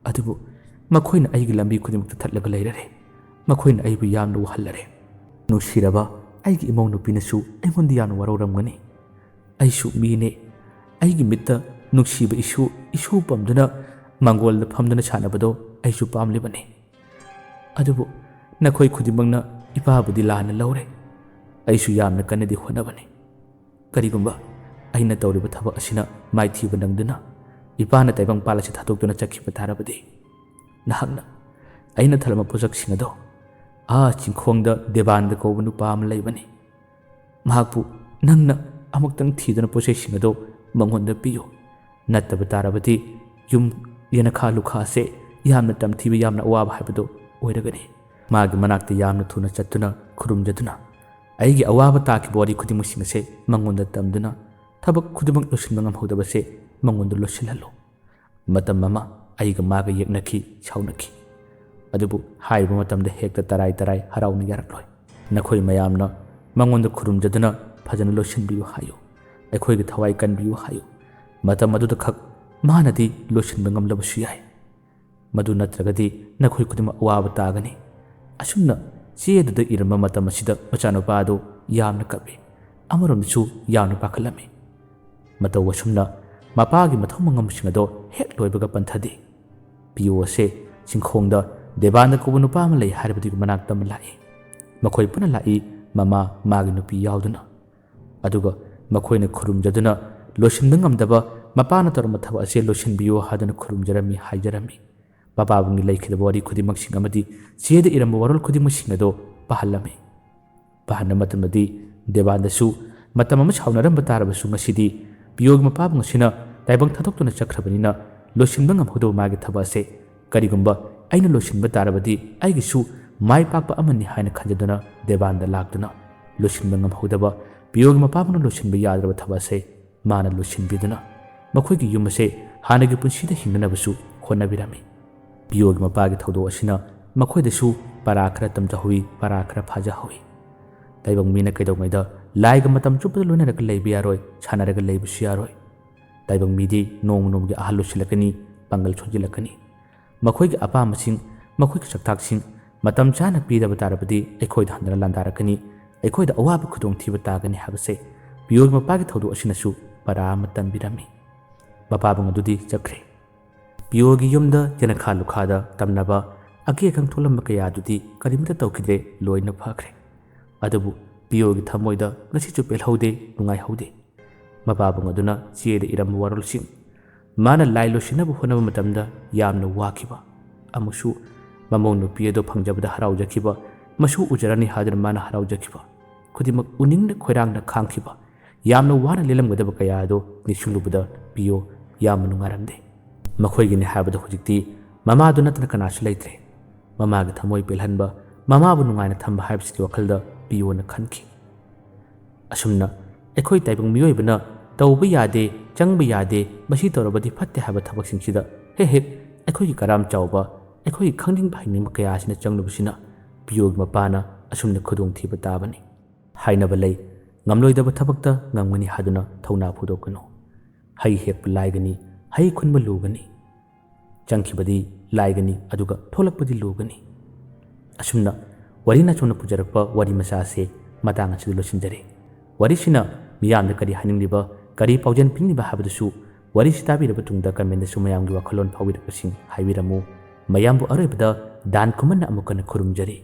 ꯑꯗꯨꯕꯨ ꯃꯈꯣꯏꯅ ꯑꯩꯒꯤ ꯂꯝꯕꯤ ꯈꯨꯗꯤꯡꯃꯛꯇ ꯊꯠꯂꯒ ꯂꯩꯔꯔꯦ. ꯃꯈꯣꯏꯅ ꯑꯩꯕꯨ ꯌꯥꯝꯅ ꯋꯥꯍꯜꯂꯔꯦ. ꯅꯨꯡꯁꯤꯔꯕ ꯑꯩꯒꯤ ꯏꯃꯧ ꯅꯨꯄꯤꯅꯁꯨ ꯑꯩꯉꯣꯟꯗ ꯌꯥꯝꯅ ꯋꯥꯔꯧꯔꯝꯒꯅꯤ. ꯑꯩꯁꯨ ꯃꯤꯅꯦ. ꯑꯩꯒꯤ ꯃꯤꯠꯇ ꯅꯨꯡꯁꯤꯕ ꯏꯁꯨ ꯄꯝꯗꯨꯅ ꯃꯥꯡꯒꯣꯜꯗ ꯐꯝꯗꯨꯅ ꯁꯥꯟꯅꯕꯗꯣ ꯑꯩꯁꯨ ꯄꯥꯝꯂꯤꯕꯅꯤ. ꯑꯗꯨꯕꯨ ꯅꯈꯣꯏ ꯈꯨꯗꯤꯡꯃꯛꯅ ꯏꯄꯥꯕꯨꯗꯤ ꯂꯥꯟꯅ ꯂꯧꯔꯦ. ꯑꯩꯁꯨ ꯌꯥꯝꯅ ꯀꯟꯅꯗꯤ ꯍꯣꯠꯅꯕꯅꯤ. ꯀꯔꯤꯒꯨꯝꯕ ꯑꯩꯅ ꯇꯧꯔꯤꯕ ꯊꯕꯛ ꯑꯁꯤꯅ ꯃꯥꯏꯊꯤꯕ ꯅꯪꯗꯨꯅ ꯏꯄꯥꯅ ꯇꯥꯏꯕꯪꯄꯥꯜ ꯑꯁꯤ ꯊꯥꯗꯣꯛꯇꯨꯅ ꯆꯠꯈꯤꯕ ꯇꯥꯔꯕꯗꯤ ꯅꯍꯥꯛꯅ ꯑꯩꯅ ꯊꯜꯂꯝꯕ ꯄꯣꯠꯁꯛꯁꯤꯡ ꯑꯗꯣ ꯆꯤꯡꯈꯣꯡꯗ ꯗꯦꯕꯥꯟꯗ ꯀꯧꯕ ꯅꯨꯄꯥ ꯑꯃ ꯂꯩꯕꯅꯤ. ꯃꯍꯥꯛꯄꯨ ꯅꯪꯅ ꯑꯃꯨꯛꯇꯪ ꯊꯤꯗꯨꯅ ꯄꯣꯠꯆꯩꯁꯤꯡ ꯑꯗꯣ ꯃꯉꯣꯟꯗ ꯄꯤꯌꯨ. ꯅꯠꯇꯕ ꯇꯥꯔꯕꯗꯤ ꯌꯨꯝ ꯌꯦꯅꯈꯥ ꯂꯨꯈꯥꯁꯦ ꯌꯥꯝꯅ ꯇꯝꯊꯤꯕ, ꯌꯥꯝꯅ ꯑꯋꯥꯕ ꯍꯥꯏꯕꯗꯣ ꯑꯣꯏꯔꯒꯅꯤ. ꯃꯥꯒꯤ ꯃꯅꯥꯛꯇ ꯌꯥꯝꯅ ꯊꯨꯅ ꯆꯠꯇꯨꯅ ꯈꯨꯔꯨꯝꯖꯗꯨꯅ ꯑꯩꯒꯤ ꯑꯋꯥꯕ ꯇꯥꯈꯤꯕ ꯋꯥꯔꯤ ꯈꯨꯗꯤꯡꯃꯛꯁꯤꯡ ꯑꯁꯦ ꯃꯉꯣꯟꯗ ꯇꯝꯗꯨꯅ ꯊꯕꯛ ꯈꯨꯗꯤꯡꯃꯛ ꯂꯣꯏꯁꯤꯟꯕ ꯉꯝꯍꯧꯗꯕꯁꯦ ꯃꯉꯣꯟꯗ ꯂꯣꯏꯁꯤꯜꯍꯜꯂꯨ. ꯃꯇꯝ ꯑꯃ ꯑꯩꯒ ꯃꯥꯒ ꯌꯦꯛꯅꯈꯤ, ꯁꯥꯎꯅꯈꯤ. ꯑꯗꯨꯕꯨ ꯍꯥꯏꯔꯤꯕ ꯃꯇꯝꯗ ꯍꯦꯛꯇ ꯇꯔꯥꯏ ꯍꯔꯥꯎꯅ ꯌꯥꯔꯛꯂꯣꯏ. ꯅꯈꯣꯏ ꯃꯌꯥꯝꯅ ꯃꯉꯣꯟꯗ ꯈꯨꯔꯨꯝꯖꯗꯨꯅ ꯐꯖꯅ ꯂꯣꯏꯁꯤꯟꯕꯤꯌꯨ ꯍꯥꯏꯌꯨ. ꯑꯩꯈꯣꯏꯒꯤ ꯊꯋꯥꯏ ꯀꯟꯕꯤꯌꯨ ꯍꯥꯏꯌꯨ. ꯃꯇꯝ ꯑꯗꯨꯗ ꯈꯛ ꯃꯥꯅꯗꯤ ꯂꯣꯏꯁꯤꯟꯕ ꯉꯝꯂꯕꯁꯨ ꯌꯥꯏ. ꯃꯗꯨ ꯅꯠꯇ꯭ꯔꯒꯗꯤ ꯅꯈꯣꯏ ꯈꯨꯗꯤꯡꯃꯛ ꯑꯋꯥꯕ ꯇꯥꯒꯅꯤ. ꯑꯁꯨꯝꯅ ꯆꯦꯗꯨꯗ ꯏꯔꯝꯕ ꯃꯇꯝ ꯑꯁꯤꯗ ꯃꯆꯥꯅꯨꯄꯥ ꯑꯗꯨ ꯌꯥꯝꯅ ꯀꯞꯄꯤ. ꯑꯃꯔꯣꯝꯗꯁꯨ ꯌꯥꯝꯅ ꯄꯥꯈꯠꯂꯝꯃꯤ. ꯃꯇꯧ ꯑꯁꯨꯝꯅ ꯃꯄꯥꯒꯤ ꯃꯊꯧ ꯃꯉꯝꯁꯤꯡ ꯑꯗꯣ ꯍꯦꯛ ꯂꯣꯏꯕꯒ ꯄꯟꯊꯗꯦ. ꯄꯤꯌꯣ ꯑꯁꯦ ꯆꯤꯡꯈꯣꯡꯗ ꯗꯦꯕꯥꯟꯗ ꯀꯧꯕ ꯅꯨꯄꯥ ꯑꯃ ꯂꯩ ꯍꯥꯏꯔꯕꯗꯨꯒꯤ ꯃꯅꯥꯛꯇ ꯑꯃ ꯂꯥꯛꯏ. ꯃꯈꯣꯏ ꯄꯨꯟꯅ ꯂꯥꯛꯏ, ꯃꯃꯥ, ꯃꯥꯒꯤ ꯅꯨꯄꯤ ꯌꯥꯎꯗꯨꯅ. ꯑꯗꯨꯒ ꯃꯈꯣꯏꯅ ꯈꯨꯔꯨꯝꯖꯗꯨꯅ ꯂꯣꯏꯁꯤꯟꯕ ꯉꯝꯗꯕ ꯃꯄꯥꯅ ꯇꯧꯔꯝꯕ ꯊꯕꯛ ꯑꯁꯤ ꯂꯣꯏꯁꯤꯟꯕꯤꯌꯨ ꯍꯥꯏꯗꯨꯅ ꯈꯨꯔꯨꯝꯖꯔꯝꯃꯤ, ꯍꯥꯏꯖꯔꯝꯃꯤ. ꯃꯄꯥꯕꯨꯡꯒꯤ ꯂꯩꯈꯤꯗꯕ ꯋꯥꯔꯤ ꯈꯨꯗꯤꯡꯃꯛꯁꯤꯡ ꯑꯃꯗꯤ ꯆꯦꯗ ꯏꯔꯝꯕ ꯋꯥꯔꯣꯜ ꯈꯨꯗꯤꯡꯃꯛꯁꯤꯡ ꯑꯗꯣ ꯄꯥꯍꯜꯂꯝꯃꯤ. ꯄꯥꯍꯟꯕ ꯃꯇꯝꯗꯗꯤ ꯗꯦꯕꯥꯟꯗꯁꯨ ꯃꯇꯝ ꯑꯃ ꯁꯥꯎꯅꯔꯝꯕ ꯇꯥꯔꯕꯁꯨ ꯉꯁꯤꯗꯤ ꯄꯤꯌꯣꯒꯤ ꯃꯄꯥꯕꯨꯡ ꯑꯁꯤꯅ ꯇꯥꯏꯕꯪ ꯊꯥꯗꯣꯛꯇꯨꯅ ꯆꯠꯈ꯭ꯔꯕꯅꯤꯅ ꯂꯣꯏꯁꯤꯟꯕ ꯉꯝꯍꯧꯗꯕ ꯃꯥꯒꯤ ꯊꯕꯛ ꯑꯁꯦ ꯀꯔꯤꯒꯨꯝꯕ ꯑꯩꯅ ꯂꯣꯏꯁꯤꯟꯕ ꯇꯥꯔꯕꯗꯤ ꯑꯩꯒꯤꯁꯨ ꯃꯥꯏ ꯄꯥꯛꯄ ꯑꯃꯅꯤ ꯍꯥꯏꯅ ꯈꯟꯖꯗꯨꯅ ꯗꯦꯕꯥꯟꯗ ꯂꯥꯛꯇꯨꯅ ꯂꯣꯏꯁꯤꯟꯕ ꯉꯝꯍꯧꯗꯕ ꯄꯤꯌꯣꯒꯤ ꯃꯄꯥꯕꯨꯡꯅ ꯂꯣꯏꯁꯤꯟꯕ ꯌꯥꯗ꯭ꯔꯕ ꯊꯕꯛ ꯑꯁꯦ ꯃꯥꯅ ꯂꯣꯏꯁꯤꯟꯕꯤꯗꯨꯅ ꯃꯈꯣꯏꯒꯤ ꯌꯨꯝ ꯑꯁꯦ ꯍꯥꯟꯅꯒꯤ ꯄꯨꯟꯁꯤꯗ ꯍꯤꯡꯅꯅꯕꯁꯨ ꯍꯣꯠꯅꯕꯤꯔꯝꯃꯤ. ꯄꯤꯌꯣꯒꯤ ꯃꯄꯥꯒꯤ ꯊꯧꯗꯣꯛ ꯑꯁꯤꯅ ꯃꯈꯣꯏꯗꯁꯨ ꯄꯔꯥ ꯈꯔ ꯇꯝꯖꯍꯧꯏ, ꯄꯔꯥ ꯈꯔ ꯐꯥꯖꯍꯧꯏ. ꯇꯥꯏꯕꯪ ꯃꯤꯅ ꯀꯩꯗꯧꯉꯩꯗ ꯂꯥꯏꯒ ꯃꯇꯝ ꯆꯨꯞꯄꯗ ꯂꯣꯏꯅꯔꯒ ꯂꯩꯕ ꯌꯥꯔꯣꯏ, ꯁꯥꯟꯅꯔꯒ ꯂꯩꯕꯁꯨ ꯌꯥꯔꯣꯏ. ꯇꯥꯏꯕꯪ ꯃꯤꯗꯤ ꯅꯣꯡꯃ ꯅꯣꯡꯃꯒꯤ ꯑꯍꯜ ꯂꯣꯏꯁꯤꯜꯂꯛꯀꯅꯤ, ꯄꯥꯡꯒꯜ ꯁꯣꯟꯖꯤꯜꯂꯛꯀꯅꯤ. ꯃꯈꯣꯏꯒꯤ ꯑꯄꯥꯝꯕꯁꯤꯡ, ꯃꯈꯣꯏꯒꯤ ꯁꯛꯇꯥꯛꯁꯤꯡ ꯃꯇꯝ ꯆꯥꯅ ꯄꯤꯗꯕ ꯇꯥꯔꯕꯗꯤ ꯑꯩꯈꯣꯏꯗ ꯍꯟꯗꯅ ꯂꯥꯟꯗꯥꯔꯛꯀꯅꯤ, ꯑꯩꯈꯣꯏꯗ ꯑꯋꯥꯕ ꯈꯨꯗꯣꯡꯊꯤꯕ ꯇꯥꯒꯅꯤ ꯍꯥꯏꯕꯁꯦ ꯄꯤꯌꯣꯒꯤ ꯃꯄꯥꯒꯤ ꯊꯧꯗꯣꯛ ꯑꯁꯤꯅꯁꯨ ꯄꯔꯥ ꯑꯃ ꯇꯝꯕꯤꯔꯝꯃꯤ. ꯃꯄꯥꯕꯨꯡ ꯑꯗꯨꯗꯤ ꯆꯠꯈ꯭ꯔꯦ. ꯄꯤꯌꯣꯒꯤ ꯌꯨꯝꯗ ꯌꯦꯅꯈꯥ ꯂꯨꯈꯥꯗ ꯇꯝꯅꯕ ꯑꯀꯤ ꯑꯈꯪ ꯊꯣꯛꯂꯝꯕ ꯀꯌꯥꯗꯨꯗꯤ ꯀꯔꯤꯃꯠꯇ ꯇꯧꯈꯤꯗ꯭ꯔꯦ, ꯂꯣꯏꯅ ꯐꯈ꯭ರೆ. ꯑꯗꯨꯕꯨ ꯄꯤꯌꯣꯒꯤ ꯊꯃꯣꯏꯗ ꯉꯁꯤꯁꯨ ꯄꯦꯜꯍꯧꯗꯦ, ꯅꯨꯡꯉꯥꯏꯍꯧꯗꯦ. ꯃꯄꯥꯕꯨꯡ ꯑꯗꯨꯅ ꯆꯦꯗ ꯏꯔꯝꯕ ꯋꯥꯔꯣꯜꯁꯤꯡ, ꯃꯥꯅ ꯂꯥꯏ ꯂꯣꯏꯁꯤꯟꯅꯕ ꯍꯣꯠꯅꯕ ꯃꯇꯝꯗ ꯌꯥꯝꯅ ꯋꯥꯈꯤꯕ, ꯑꯃꯁꯨ ꯃꯃꯧ ꯅꯨꯄꯤ ꯑꯗꯨ ꯐꯪꯖꯕꯗ ꯍꯔꯥꯎꯖꯈꯤꯕ, ꯃꯁꯨ ꯎꯖꯔꯅꯤ ꯍꯥꯏꯗꯨꯅ ꯃꯥꯅ ꯍꯔꯥꯎꯖꯈꯤꯕ, ꯈꯨꯗꯤꯡꯃꯛ ꯎꯅꯤꯡꯅ ꯈꯣꯏꯔꯥꯡꯅ ꯈꯥꯡꯈꯤꯕ, ꯌꯥꯝꯅ ꯋꯥꯅ ꯂꯦꯜꯂꯝꯒꯗꯕ ꯀꯌꯥ ꯑꯗꯣ ꯅꯤꯡꯁꯤꯡꯂꯨꯕꯗ ꯄꯤꯌꯣ ꯌꯥꯝꯅ ꯅꯨꯡꯉꯥꯏꯔꯝꯗꯦ. ꯃꯈꯣꯏꯒꯤꯅꯤ ꯍꯥꯏꯕꯗ ꯍꯧꯖꯤꯛꯇꯤ ꯃꯃꯥꯗꯨ ꯅꯠꯇꯅ ꯀꯅꯥꯁꯨ ꯂꯩꯇ꯭ꯔꯦ. ꯃꯃꯥꯒꯤ ꯊꯃꯣꯏ ꯄꯦꯜꯍꯟꯕ, ꯃꯃꯥꯕꯨ ꯅꯨꯡꯉꯥꯏꯅ ꯊꯝꯕ ꯍꯥꯏꯕꯁꯤꯒꯤ ꯋꯥꯈꯜꯗ ꯄꯤꯌꯣꯅ ꯈꯟꯈꯤ. ꯑꯁꯨꯝꯅ ꯑꯩꯈꯣꯏ ꯇꯥꯏꯕꯪ ꯃꯤꯑꯣꯏꯕꯅ ꯇꯧꯕ ꯌꯥꯗꯦ, ꯆꯪꯕ ꯌꯥꯗꯦ, ꯃꯁꯤ ꯇꯧꯔꯕꯗꯤ ꯐꯠꯇꯦ ꯍꯥꯏꯕ ꯊꯕꯛꯁꯤꯡꯁꯤꯗ ꯍꯦꯛ ꯑꯩꯈꯣꯏꯒꯤ ꯀꯔꯥꯝ ꯆꯥꯎꯕ, ꯑꯩꯈꯣꯏꯒꯤ ꯈꯪꯅꯤꯡꯕ ꯍꯩꯅꯤꯡꯕ ꯀꯌꯥ ꯑꯁꯤꯅ ꯆꯪꯂꯨꯕꯁꯤꯅ ꯄꯤꯌꯣꯒꯤ ꯃꯄꯥꯅ ꯑꯁꯨꯝꯅ ꯈꯨꯗꯣꯡꯊꯤꯕ ꯇꯥꯕꯅꯤ. ꯍꯥꯏꯅꯕ ꯂꯩ, ꯉꯝꯂꯣꯏꯗꯕ ꯊꯕꯛꯇ ꯉꯝꯒꯅꯤ ꯍꯥꯏꯗꯨꯅ ꯊꯧꯅꯥ ꯐꯨꯗꯣꯛꯀꯅꯨ. ꯍꯩ ꯍꯦꯛꯄ ꯂꯥꯏꯒꯅꯤ, ꯍꯩ ꯈꯨꯟꯕ ꯂꯨꯒꯅꯤ. ꯆꯪꯈꯤꯕꯗꯤ ꯂꯥꯏꯒꯅꯤ, ꯑꯗꯨꯒ ꯊꯣꯛꯂꯛꯄꯗꯤ ꯂꯨꯒꯅꯤ. ꯑꯁꯨꯝꯅ ꯋꯥꯔꯤ ꯅꯆꯣꯝꯅ ꯄꯨꯖꯔꯛꯄ ꯋꯥꯔꯤ ꯃꯆꯥ ꯑꯁꯤ ꯃꯇꯥꯡ ꯑꯁꯤꯗ ꯂꯣꯏꯁꯤꯟꯖꯔꯦ. ꯋꯥꯔꯤꯁꯤꯅ ꯃꯤꯌꯥꯝꯗ ꯀꯔꯤ ꯍꯥꯏꯅꯤꯡꯂꯤꯕ, ꯀꯔꯤ ꯄꯥꯎꯖꯦꯜ ꯄꯤꯅꯤꯡꯂꯤꯕ ꯍꯥꯏꯕꯗꯨꯁꯨ ꯋꯥꯔꯤꯁꯤ ꯇꯥꯕꯤꯔꯕ ꯇꯨꯡꯗ ꯀꯃꯦꯟꯗꯁꯨ ꯃꯌꯥꯝꯒꯤ ꯋꯥꯈꯜꯂꯣꯟ ꯐꯥꯎꯕꯤꯔꯛꯄꯁꯤꯡ ꯍꯥꯏꯕꯤꯔꯝꯃꯨ. ꯃꯌꯥꯝꯕꯨ ꯑꯔꯣꯏꯕꯗ ꯗꯥꯟ ꯈꯨꯃꯟꯅ ꯑꯃꯨꯛ ꯍꯟꯅ ꯈꯨꯔꯨꯝꯖꯔꯤ.